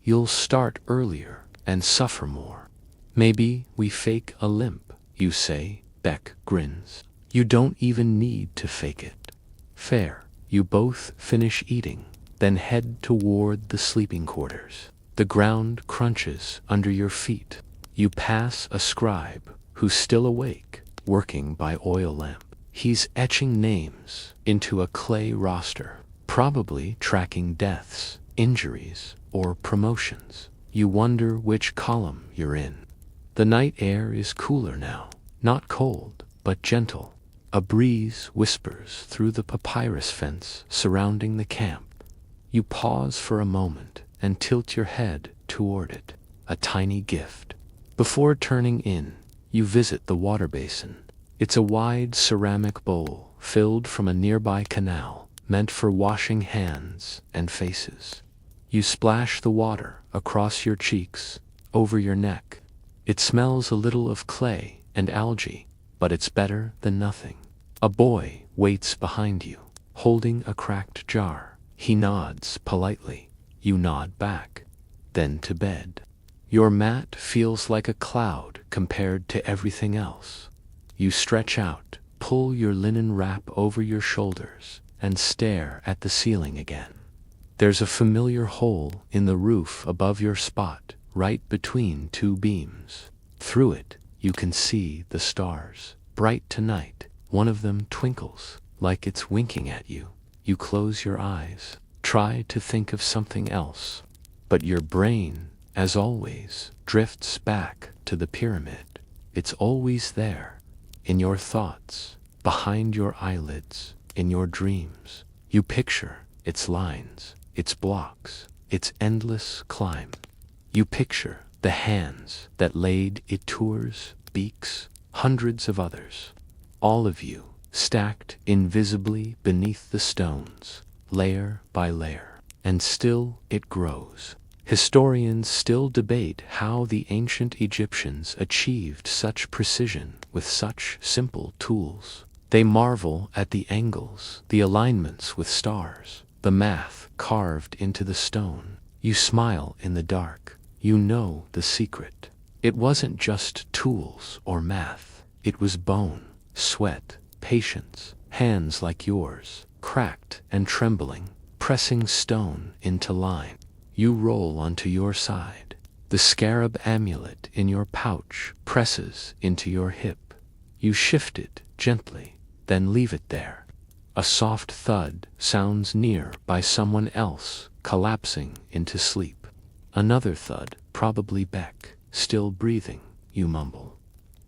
You'll start earlier and suffer more. "Maybe we fake a limp," you say. Beck grins. "You don't even need to fake it." Fair. You both finish eating, then head toward the sleeping quarters. The ground crunches under your feet. You pass a scribe who's still awake, working by oil lamp. He's etching names into a clay roster, probably tracking deaths, injuries, or promotions. You wonder which column you're in. The night air is cooler now, not cold, but gentle. A breeze whispers through the papyrus fence surrounding the camp. You pause for a moment and tilt your head toward it, a tiny gift. Before turning in, you visit the water basin. It's a wide ceramic bowl filled from a nearby canal, meant for washing hands and faces. You splash the water across your cheeks, over your neck. It smells a little of clay and algae, but it's better than nothing. A boy waits behind you, holding a cracked jar. He nods politely. You nod back. Then to bed. Your mat feels like a cloud compared to everything else. You stretch out, pull your linen wrap over your shoulders, and stare at the ceiling again. There's a familiar hole in the roof above your spot, right between two beams. Through it, you can see the stars, bright tonight. One of them twinkles, like it's winking at you. You close your eyes, try to think of something else. But your brain, as always, drifts back to the pyramid. It's always there, in your thoughts, behind your eyelids, in your dreams. You picture its lines, its blocks, its endless climb. You picture the hands that laid Itour's beaks, hundreds of others. All of you, stacked invisibly beneath the stones, layer by layer. And still it grows. Historians still debate how the ancient Egyptians achieved such precision with such simple tools. They marvel at the angles, the alignments with stars, the math carved into the stone. You smile in the dark. You know the secret. It wasn't just tools or math. It was bone, sweat, patience, hands like yours, cracked and trembling, pressing stone into line. You roll onto your side. The scarab amulet in your pouch presses into your hip. You shift it gently, then leave it there. A soft thud sounds near by someone else collapsing into sleep. Another thud, probably Beck, still breathing. You mumble.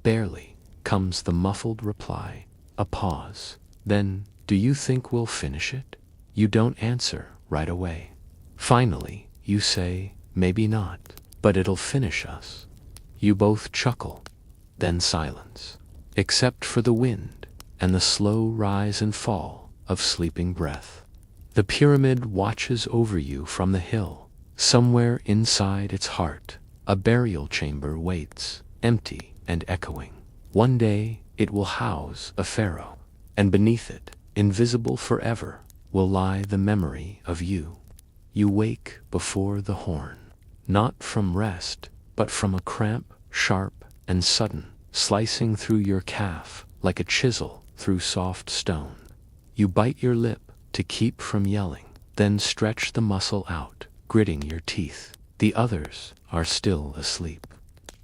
Barely, comes the muffled reply. A pause. Then, do you think we'll finish it? You don't answer right away. Finally, you say, maybe not, but it'll finish us. You both chuckle. Then silence. Except for the wind and the slow rise and fall of sleeping breath. The pyramid watches over you from the hill. Somewhere inside its heart, a burial chamber waits, empty and echoing. One day, it will house a pharaoh, and beneath it, invisible forever, will lie the memory of you. You wake before the horn, not from rest, but from a cramp, sharp and sudden, slicing through your calf like a chisel through soft stone. You bite your lip to keep from yelling, then stretch the muscle out, gritting your teeth. The others are still asleep.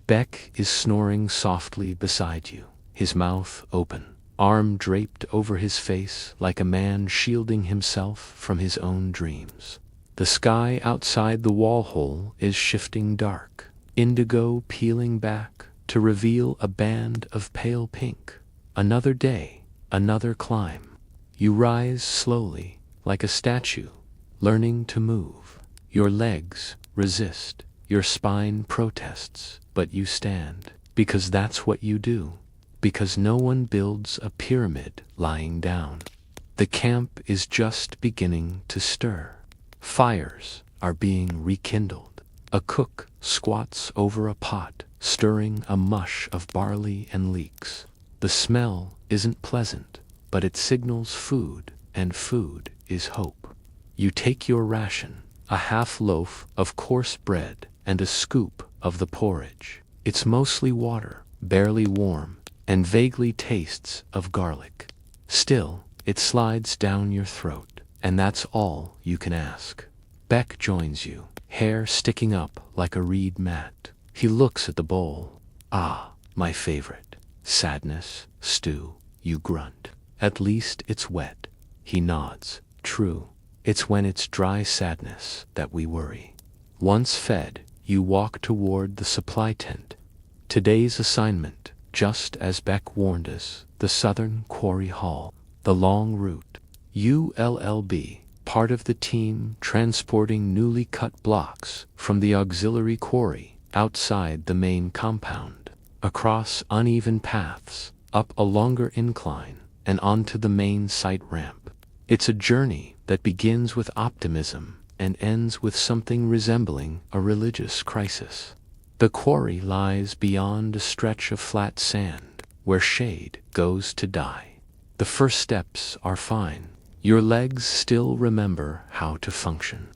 Beck is snoring softly beside you, his mouth open, arm draped over his face like a man shielding himself from his own dreams. The sky outside the wall hole is shifting dark, indigo peeling back to reveal a band of pale pink. Another day, another climb. You rise slowly, like a statue, learning to move. Your legs resist, your spine protests, but you stand, because that's what you do, because no one builds a pyramid lying down. The camp is just beginning to stir. Fires are being rekindled. A cook squats over a pot, stirring a mush of barley and leeks. The smell isn't pleasant, but it signals food, and food is hope. You take your ration, a half loaf of coarse bread and a scoop of the porridge. It's mostly water, barely warm, and vaguely tastes of garlic. Still, it slides down your throat, and that's all you can ask. Beck joins you, hair sticking up like a reed mat. He looks at the bowl. Ah, my favorite. Sadness, stew, you grunt. At least it's wet. He nods. True. It's when it's dry sadness that we worry. Once fed, you walk toward the supply tent. Today's assignment, just as Beck warned us, the Southern Quarry Hall, the long route. ULLB, part of the team transporting newly cut blocks from the auxiliary quarry outside the main compound, across uneven paths, up a longer incline, and onto the main site ramp. It's a journey that begins with optimism and ends with something resembling a religious crisis. The quarry lies beyond a stretch of flat sand, where shade goes to die. The first steps are fine. Your legs still remember how to function.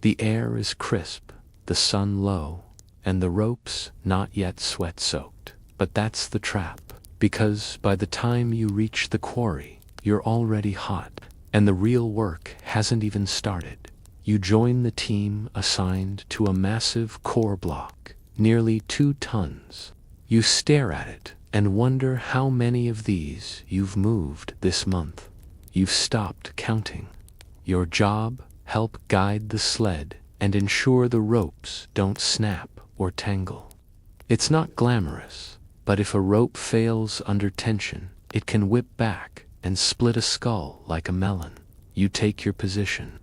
The air is crisp, the sun low, and the ropes not yet sweat-soaked. But that's the trap, because by the time you reach the quarry, you're already hot, and the real work hasn't even started. You join the team assigned to a massive core block, nearly 2 tons. You stare at it and wonder how many of these you've moved this month. You've stopped counting. Your job: help guide the sled and ensure the ropes don't snap or tangle. It's not glamorous, but if a rope fails under tension, it can whip back and split a skull like a melon. You take your position.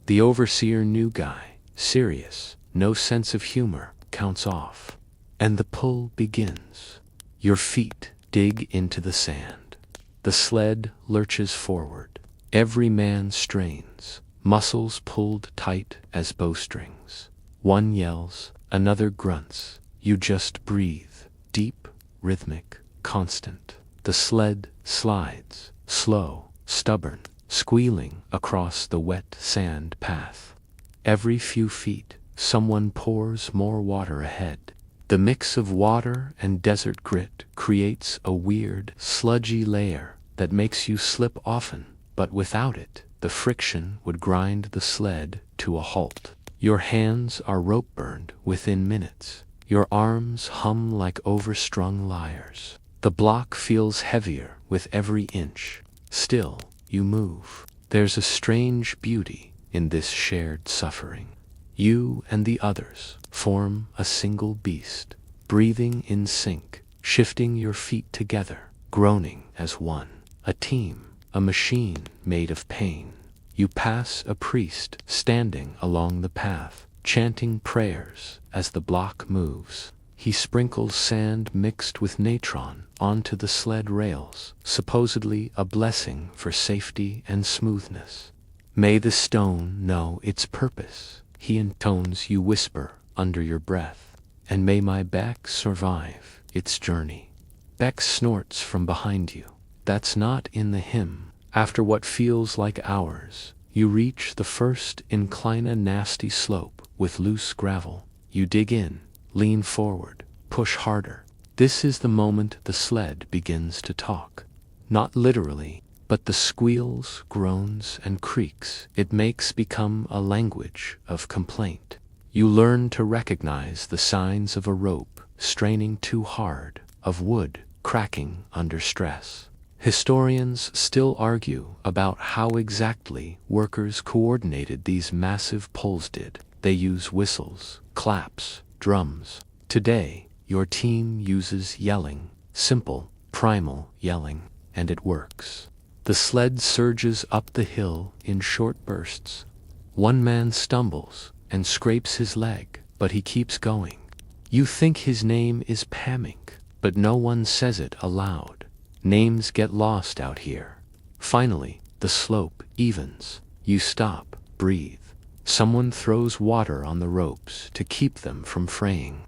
The overseer, new guy, serious, no sense of humor, counts off. And the pull begins. Your feet dig into the sand. The sled lurches forward. Every man strains, muscles pulled tight as bowstrings. One yells, another grunts. You just breathe, deep, rhythmic, constant. The sled slides, slow, stubborn, squealing across the wet sand path. Every few feet, someone pours more water ahead. The mix of water and desert grit creates a weird, sludgy layer that makes you slip often, but without it, the friction would grind the sled to a halt. Your hands are rope burned within minutes. Your arms hum like overstrung lyres. The block feels heavier with every inch. Still, you move. There's a strange beauty in this shared suffering. You and the others form a single beast, breathing in sync, shifting your feet together, groaning as one. A team, a machine made of pain. You pass a priest standing along the path, chanting prayers as the block moves. He sprinkles sand mixed with natron onto the sled rails, supposedly a blessing for safety and smoothness. May the stone know its purpose, he intones. You whisper under your breath, and may my back survive its journey. Beck snorts from behind you. That's not in the hymn. After what feels like hours, you reach the first incline, a nasty slope with loose gravel. You dig in, lean forward, push harder. This is the moment the sled begins to talk. Not literally, but the squeals, groans, and creaks it makes become a language of complaint. You learn to recognize the signs of a rope straining too hard, of wood cracking under stress. Historians still argue about how exactly workers coordinated these massive pulls. Did they use whistles, claps, drums? Today, your team uses yelling, simple, primal yelling, and it works. The sled surges up the hill in short bursts. One man stumbles and scrapes his leg, but he keeps going. You think his name is Pamink, but no one says it aloud. Names get lost out here. Finally, the slope evens. You stop, breathe. Someone throws water on the ropes to keep them from fraying.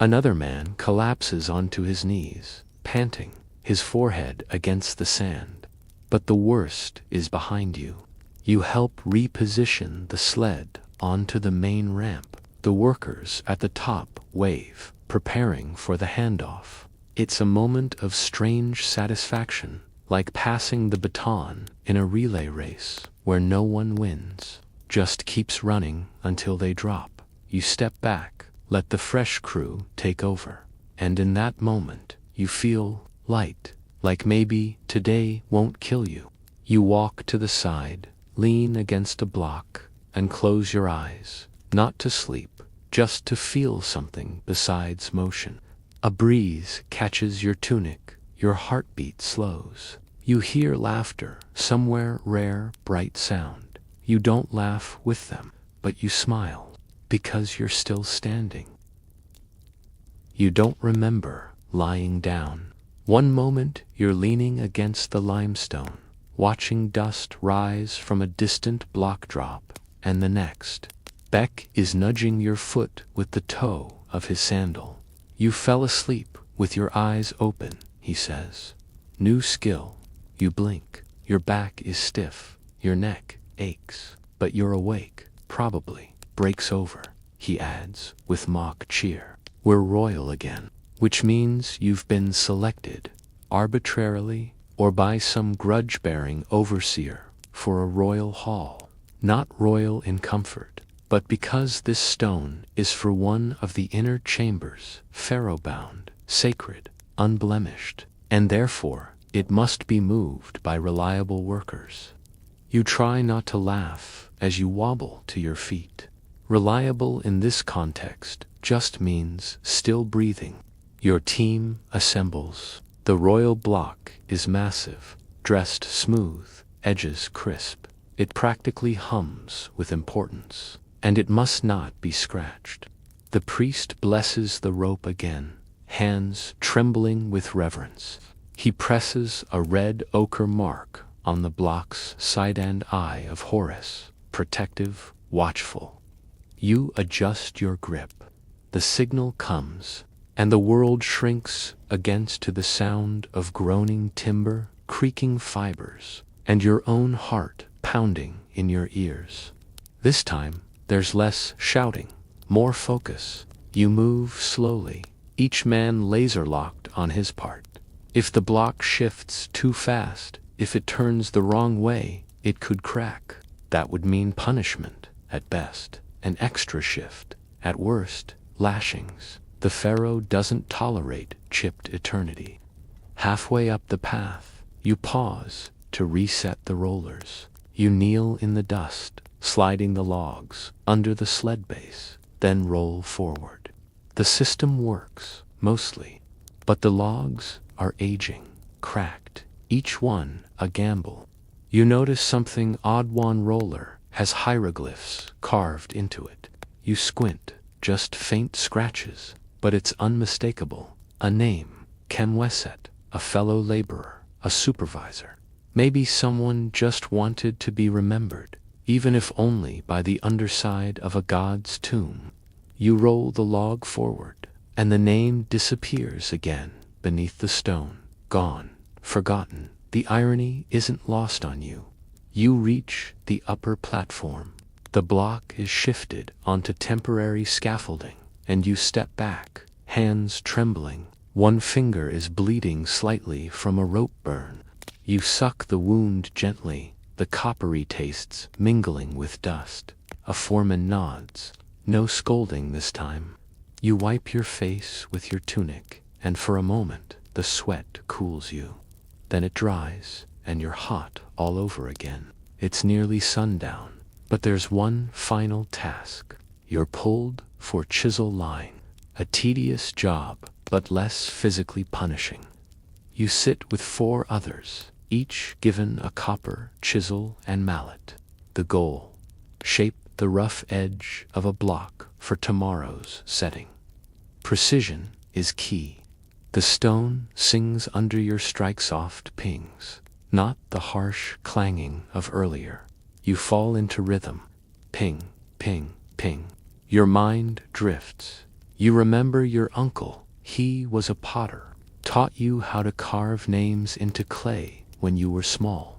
Another man collapses onto his knees, panting, his forehead against the sand. But the worst is behind you. You help reposition the sled onto the main ramp. The workers at the top wave, preparing for the handoff. It's a moment of strange satisfaction, like passing the baton in a relay race where no one wins, just keeps running until they drop. You step back, let the fresh crew take over, and in that moment, you feel light, like maybe today won't kill you. You walk to the side, lean against a block, and close your eyes, not to sleep, just to feel something besides motion. A breeze catches your tunic, your heartbeat slows. You hear laughter, somewhere rare, bright sound. You don't laugh with them, but you smile, because you're still standing. You don't remember lying down. One moment you're leaning against the limestone, watching dust rise from a distant block drop, and the next, Beck is nudging your foot with the toe of his sandal. You fell asleep with your eyes open, he says. New skill. You blink. Your back is stiff. Your neck aches, but you're awake, probably. Breaks over, he adds, with mock cheer. We're royal again, which means you've been selected, arbitrarily or by some grudge-bearing overseer, for a royal hall. Not royal in comfort, but because this stone is for one of the inner chambers, pharaoh-bound, sacred, unblemished, and therefore it must be moved by reliable workers. You try not to laugh as you wobble to your feet. Reliable in this context just means still breathing. Your team assembles. The royal block is massive, dressed smooth, edges crisp. It practically hums with importance, and it must not be scratched. The priest blesses the rope again, hands trembling with reverence. He presses a red ochre mark on the block's side and eye of Horus, protective, watchful. You adjust your grip. The signal comes, and the world shrinks against to the sound of groaning timber, creaking fibers, and your own heart pounding in your ears. This time, there's less shouting, more focus. You move slowly, each man laser-locked on his part. If the block shifts too fast, if it turns the wrong way, it could crack. That would mean punishment, at best, an extra shift, at worst, lashings. The pharaoh doesn't tolerate chipped eternity. Halfway up the path, you pause to reset the rollers. You kneel in the dust, sliding the logs under the sled base, then roll forward. The system works, mostly, but the logs are aging, cracked, each one a gamble. You notice something odd. One roller has hieroglyphs carved into it. You squint, just faint scratches, but it's unmistakable. A name, Kemweset, a fellow laborer, a supervisor. Maybe someone just wanted to be remembered, even if only by the underside of a god's tomb. You roll the log forward, and the name disappears again beneath the stone. Gone, forgotten. The irony isn't lost on you. You reach the upper platform. The block is shifted onto temporary scaffolding, and you step back, hands trembling. One finger is bleeding slightly from a rope burn. You suck the wound gently, the coppery tastes mingling with dust. A foreman nods. No scolding this time. You wipe your face with your tunic, and for a moment the sweat cools you. Then it dries, and you're hot all over again. It's nearly sundown, but there's one final task. You're pulled for chisel line, a tedious job, but less physically punishing. You sit with 4 others, each given a copper chisel and mallet. The goal: shape the rough edge of a block for tomorrow's setting. Precision is key. The stone sings under your strike-soft pings, not the harsh clanging of earlier. You fall into rhythm. Ping, ping, ping. Your mind drifts. You remember your uncle. He was a potter. Taught you how to carve names into clay when you were small.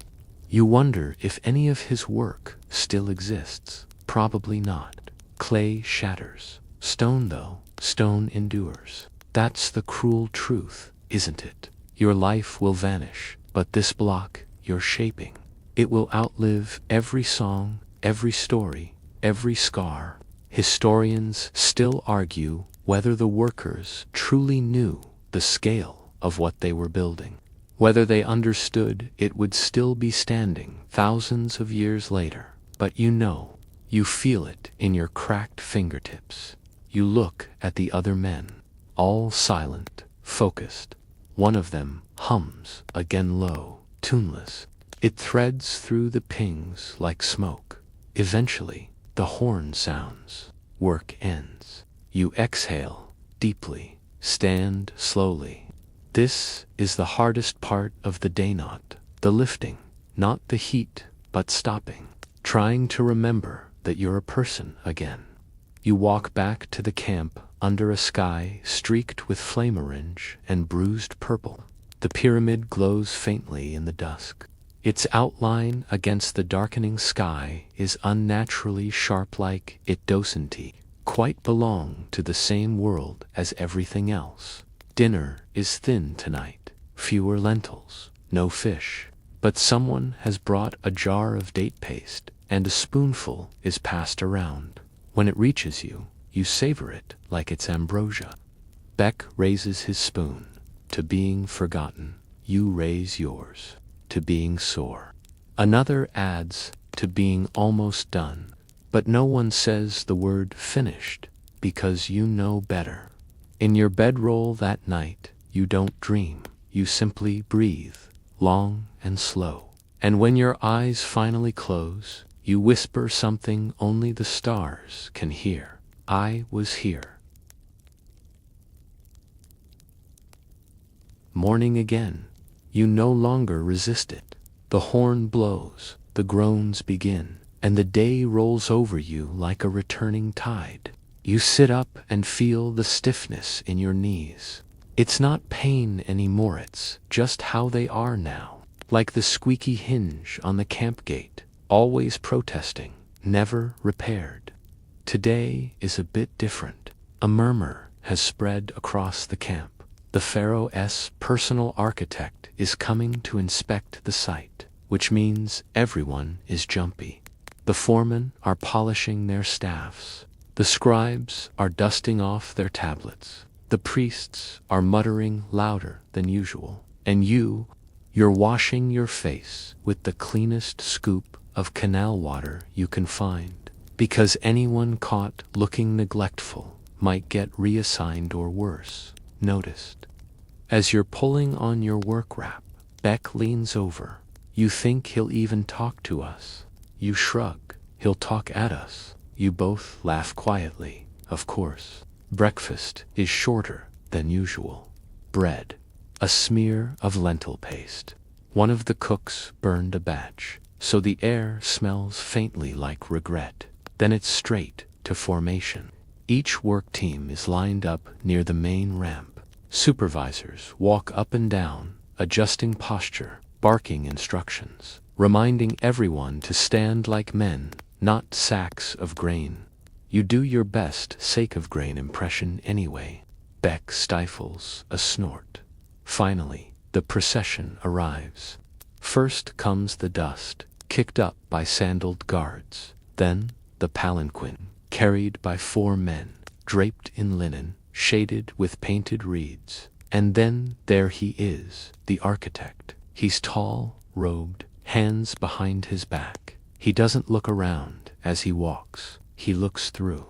You wonder if any of his work still exists. Probably not. Clay shatters. Stone, though, stone endures. That's the cruel truth, isn't it? Your life will vanish, but this block you're shaping, it will outlive every song, every story, every scar. Historians still argue whether the workers truly knew the scale of what they were building. Whether they understood it would still be standing thousands of years later. But you feel it in your cracked fingertips. You look at the other men, all silent, focused. One of them hums, again low, tuneless. It threads through the pings like smoke. Eventually, the horn sounds. Work ends. You exhale deeply, stand slowly. This is the hardest part of the day, not the lifting, not the heat, but stopping, trying to remember that you're a person again. You walk back to the camp under a sky streaked with flame orange and bruised purple. The pyramid glows faintly in the dusk. Its outline against the darkening sky is unnaturally sharp, like it doesn't quite belong to the same world as everything else. Dinner is thin tonight, fewer lentils, no fish, but someone has brought a jar of date paste, and a spoonful is passed around. When it reaches you, you savor it like it's ambrosia. Beck raises his spoon. To being forgotten. You raise yours. To being sore. Another adds, to being almost done. But no one says the word finished, because you know better. In your bedroll that night, you don't dream. You simply breathe, long and slow. And when your eyes finally close, you whisper something only the stars can hear. I was here. Morning again. You no longer resist it. The horn blows, the groans begin, and the day rolls over you like a returning tide. You sit up and feel the stiffness in your knees. It's not pain anymore, it's just how they are now. Like the squeaky hinge on the camp gate, always protesting, never repaired. Today is a bit different. A murmur has spread across the camp. The Pharaoh's personal architect is coming to inspect the site, which means everyone is jumpy. The foremen are polishing their staffs. The scribes are dusting off their tablets. The priests are muttering louder than usual. And you're washing your face with the cleanest scoop of canal water you can find, because anyone caught looking neglectful might get reassigned or worse, noticed. As you're pulling on your work wrap, Beck leans over. You think he'll even talk to us. You shrug. He'll talk at us. You both laugh quietly, of course. Breakfast is shorter than usual. Bread. A smear of lentil paste. One of the cooks burned a batch, so the air smells faintly like regret. Then it's straight to formation. Each work team is lined up near the main ramp. Supervisors walk up and down, adjusting posture, barking instructions, reminding everyone to stand like men, not sacks of grain. You do your best sack of grain impression anyway. Beck stifles a snort. Finally, the procession arrives. First comes the dust, kicked up by sandaled guards. Then the palanquin, carried by 4 men, draped in linen, shaded with painted reeds. And then there he is, the architect. He's tall, robed, hands behind his back. He doesn't look around as he walks. He looks through.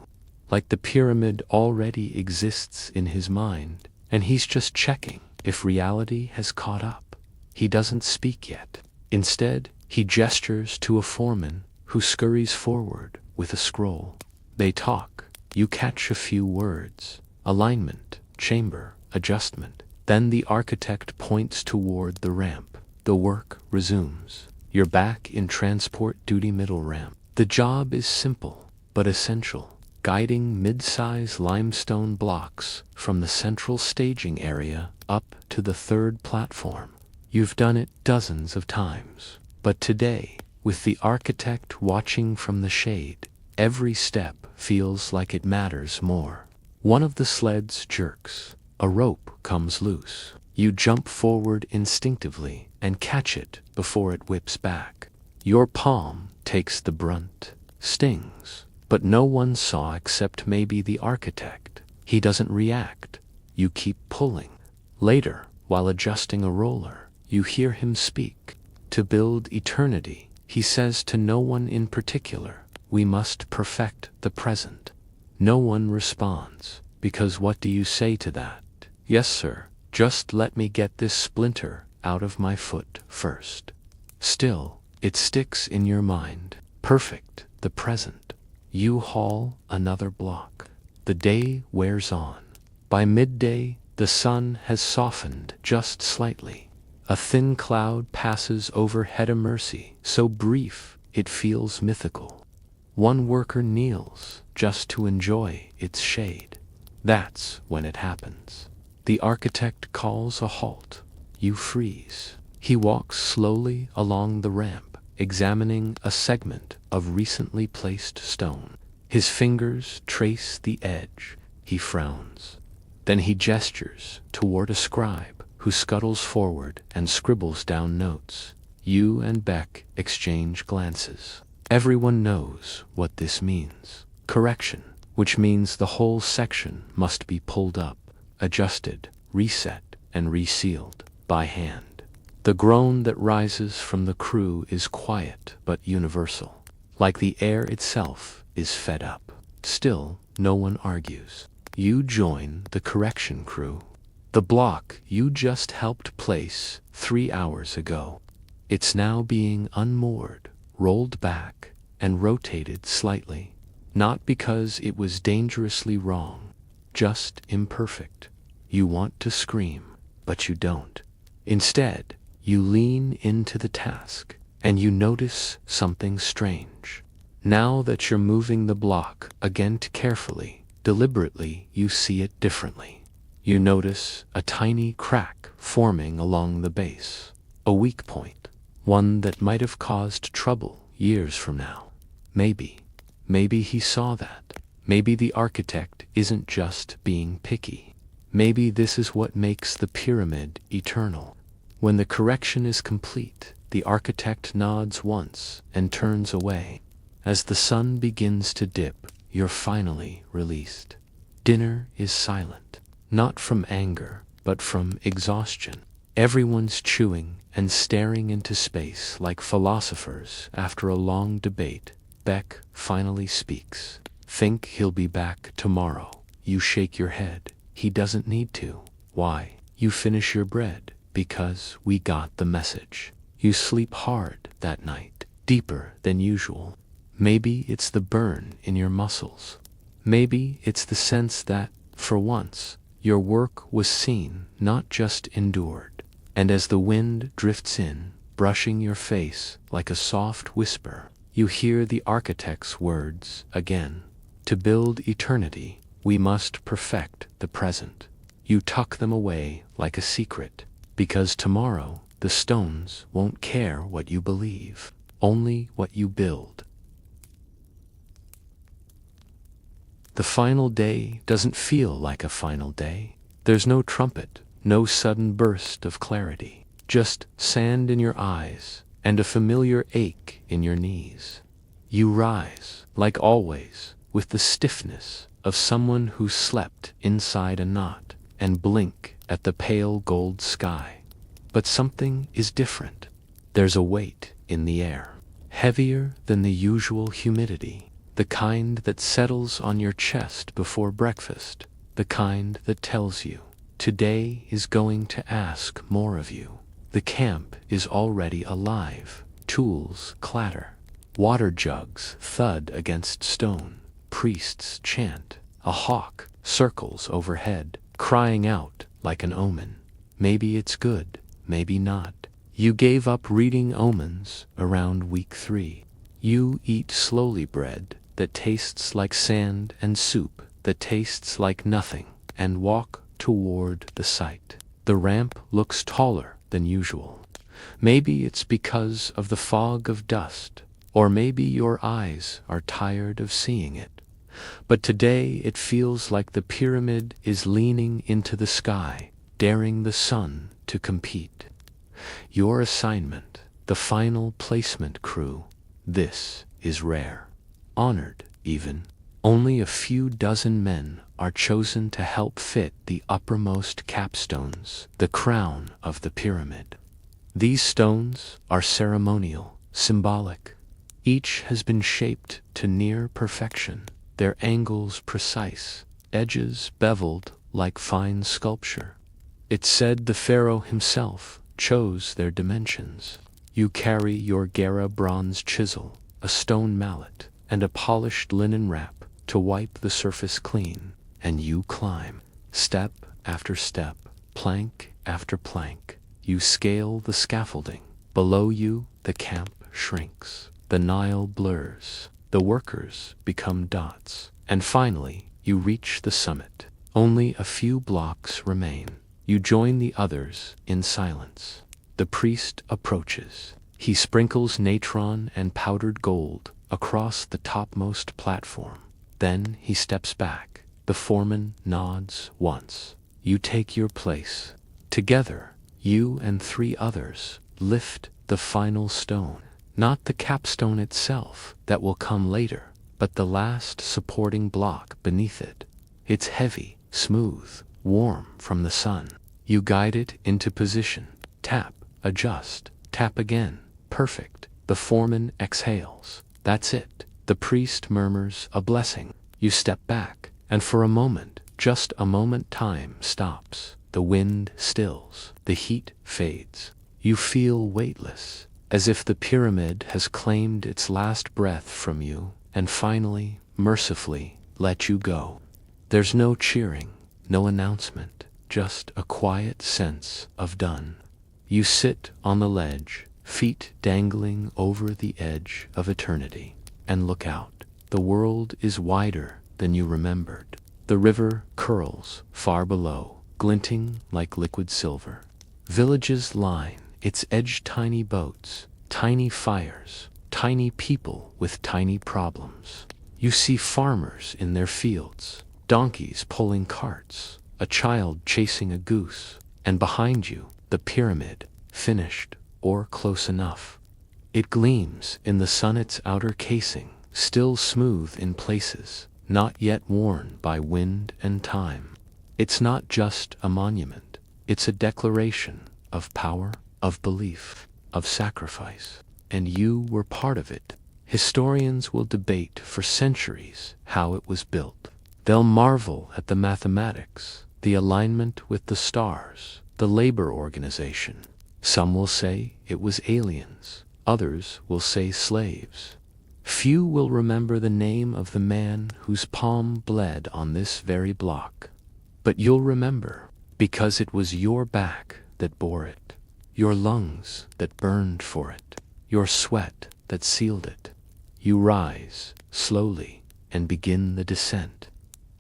Like the pyramid already exists in his mind, and he's just checking if reality has caught up. He doesn't speak yet. Instead, he gestures to a foreman who scurries forward with a scroll. They talk. You catch a few words. Alignment, chamber, adjustment. Then the architect points toward the ramp. The work resumes. You're back in transport duty middle ramp. The job is simple, but essential. Guiding mid-size limestone blocks from the central staging area up to the 3rd platform. You've done it dozens of times. But today, with the architect watching from the shade, every step feels like it matters more. One of the sleds jerks. A rope comes loose. You jump forward instinctively and catch it before it whips back. Your palm takes the brunt. Stings. But no one saw except maybe the architect. He doesn't react. You keep pulling. Later, while adjusting a roller, you hear him speak. To build eternity, he says to no one in particular, we must perfect the present. No one responds, because what do you say to that? Yes, sir, just let me get this splinter out of my foot first. Still, it sticks in your mind. Perfect, the present. You haul another block. The day wears on. By midday, the sun has softened just slightly. A thin cloud passes overhead, a mercy so brief it feels mythical. One worker kneels just to enjoy its shade. That's when it happens. The architect calls a halt. You freeze. He walks slowly along the ramp, examining a segment of recently placed stone. His fingers trace the edge. He frowns. Then he gestures toward a scribe who scuttles forward and scribbles down notes. You and Beck exchange glances. Everyone knows what this means. Correction, which means the whole section must be pulled up, adjusted, reset, and resealed by hand. The groan that rises from the crew is quiet but universal, like the air itself is fed up. Still, no one argues. You join the correction crew. The block you just helped place 3 hours ago. It's now being unmoored, rolled back, and rotated slightly. Not because it was dangerously wrong, just imperfect. You want to scream, but you don't. Instead, you lean into the task, and you notice something strange. Now that you're moving the block again carefully, deliberately, you see it differently. You notice a tiny crack forming along the base, a weak point, one that might have caused trouble years from now. Maybe he saw that. Maybe the architect isn't just being picky. Maybe this is what makes the pyramid eternal. When the correction is complete, the architect nods once and turns away. As the sun begins to dip, you're finally released. Dinner is silent, not from anger, but from exhaustion. Everyone's chewing and staring into space like philosophers after a long debate. Beck finally speaks. Think he'll be back tomorrow. You shake your head. He doesn't need to. Why? You finish your bread. Because we got the message. You sleep hard that night, deeper than usual. Maybe it's the burn in your muscles. Maybe it's the sense that, for once, your work was seen, not just endured. And as the wind drifts in, brushing your face like a soft whisper, you hear the architect's words again. To build eternity, we must perfect the present. You tuck them away like a secret, because tomorrow the stones won't care what you believe, only what you build. The final day doesn't feel like a final day. There's no trumpet, no sudden burst of clarity, just sand in your eyes and a familiar ache in your knees. You rise, like always, with the stiffness of someone who slept inside a knot, and blink at the pale gold sky. But something is different. There's a weight in the air, heavier than the usual humidity, the kind that settles on your chest before breakfast, the kind that tells you, today is going to ask more of you. The camp is already alive. Tools clatter. Water jugs thud against stone. Priests chant. A hawk circles overhead, crying out like an omen. Maybe it's good, maybe not. You gave up reading omens around week 3. You eat slowly bread that tastes like sand and soup that tastes like nothing, and walk toward the site. The ramp looks taller than usual. Maybe it's because of the fog of dust, or maybe your eyes are tired of seeing it. But today it feels like the pyramid is leaning into the sky, daring the sun to compete. Your assignment, the final placement crew, this is rare. Honored, even. Only a few dozen men are chosen to help fit the uppermost capstones, the crown of the pyramid. These stones are ceremonial, symbolic. Each has been shaped to near perfection, their angles precise, edges beveled like fine sculpture. It's said the pharaoh himself chose their dimensions. You carry your Gera bronze chisel, a stone mallet, and a polished linen wrap to wipe the surface clean, and you climb, step after step, plank after plank. You scale the scaffolding. Below you, the camp shrinks. The Nile blurs. The workers become dots. And finally, you reach the summit. Only a few blocks remain. You join the others in silence. The priest approaches. He sprinkles natron and powdered gold across the topmost platform. Then he steps back. The foreman nods once. You take your place. Together, you and 3 others lift the final stone. Not the capstone itself that will come later, but the last supporting block beneath it. It's heavy, smooth, warm from the sun. You guide it into position. Tap, adjust, tap again. Perfect. The foreman exhales. That's it. The priest murmurs a blessing. You step back, and for a moment, just a moment, time stops. The wind stills. The heat fades. You feel weightless, as if the pyramid has claimed its last breath from you and finally, mercifully, let you go. There's no cheering, no announcement, just a quiet sense of done. You sit on the ledge, feet dangling over the edge of eternity, and look out. The world is wider than you remembered. The river curls far below, glinting like liquid silver. Villages line its edge, tiny boats, tiny fires, tiny people with tiny problems. You see farmers in their fields, donkeys pulling carts, a child chasing a goose, and behind you, the pyramid, finished or close enough. It gleams in the sun, its outer casing, still smooth in places, not yet worn by wind and time. It's not just a monument, it's a declaration of power, of belief, of sacrifice, and you were part of it. Historians will debate for centuries how it was built. They'll marvel at the mathematics, the alignment with the stars, the labor organization. Some will say it was aliens, others will say slaves. Few will remember the name of the man whose palm bled on this very block. But you'll remember, because it was your back that bore it. Your lungs that burned for it, your sweat that sealed it. You rise, slowly, and begin the descent.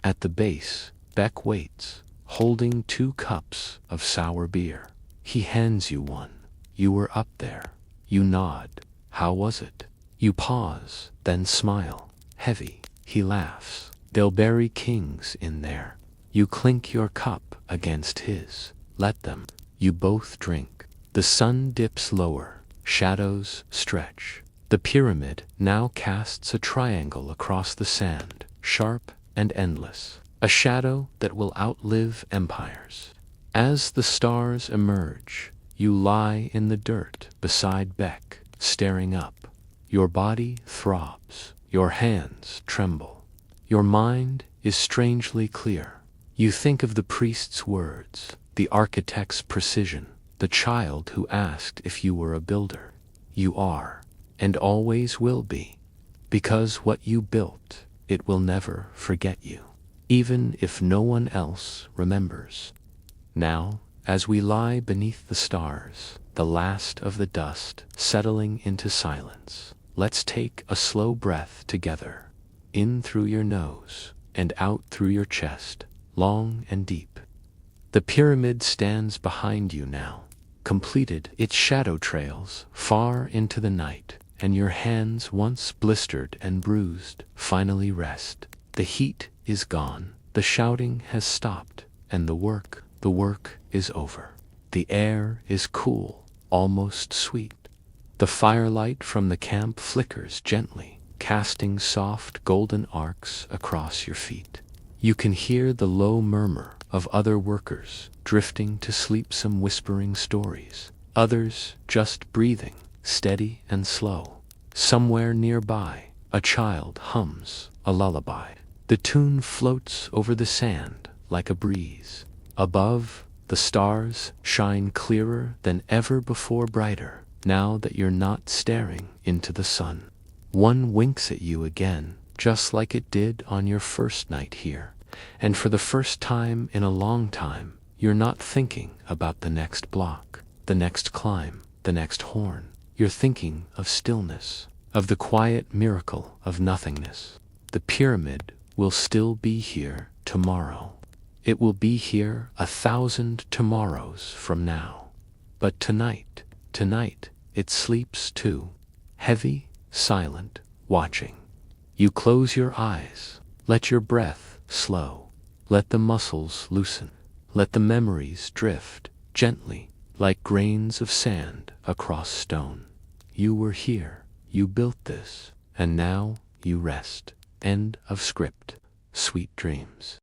At the base, Beck waits, holding 2 cups of sour beer. He hands you one. You were up there. You nod. How was it? You pause, then smile. Heavy. He laughs. They'll bury kings in there. You clink your cup against his. Let them. You both drink. The sun dips lower, shadows stretch. The pyramid now casts a triangle across the sand, sharp and endless, a shadow that will outlive empires. As the stars emerge, you lie in the dirt beside Beck, staring up. Your body throbs, your hands tremble. Your mind is strangely clear. You think of the priest's words, the architect's precision, the child who asked if you were a builder. You are, and always will be, because what you built, it will never forget you, even if no one else remembers. Now, as we lie beneath the stars, the last of the dust settling into silence, let's take a slow breath together, in through your nose and out through your chest, long and deep. The pyramid stands behind you now, completed. Its shadow trails far into the night, and your hands, once blistered and bruised, finally rest. The heat is gone, the shouting has stopped, and the work is over. The air is cool, almost sweet. The firelight from the camp flickers gently, casting soft golden arcs across your feet. You can hear the low murmur of other workers drifting to sleep, some whispering stories, others just breathing, steady and slow. Somewhere nearby, a child hums a lullaby. The tune floats over the sand like a breeze. Above, the stars shine clearer than ever before, brighter, now that you're not staring into the sun. One winks at you again, just like it did on your first night here. And for the first time in a long time, you're not thinking about the next block, the next climb, the next horn. You're thinking of stillness, of the quiet miracle of nothingness. The pyramid will still be here tomorrow. It will be here 1,000 tomorrows from now. But tonight, Tonight, it sleeps too, heavy, silent, watching. You close your eyes, let your breath slow, let the muscles loosen, let the memories drift gently like grains of sand across stone. You were here, you built this, and now you rest. End of script. Sweet dreams.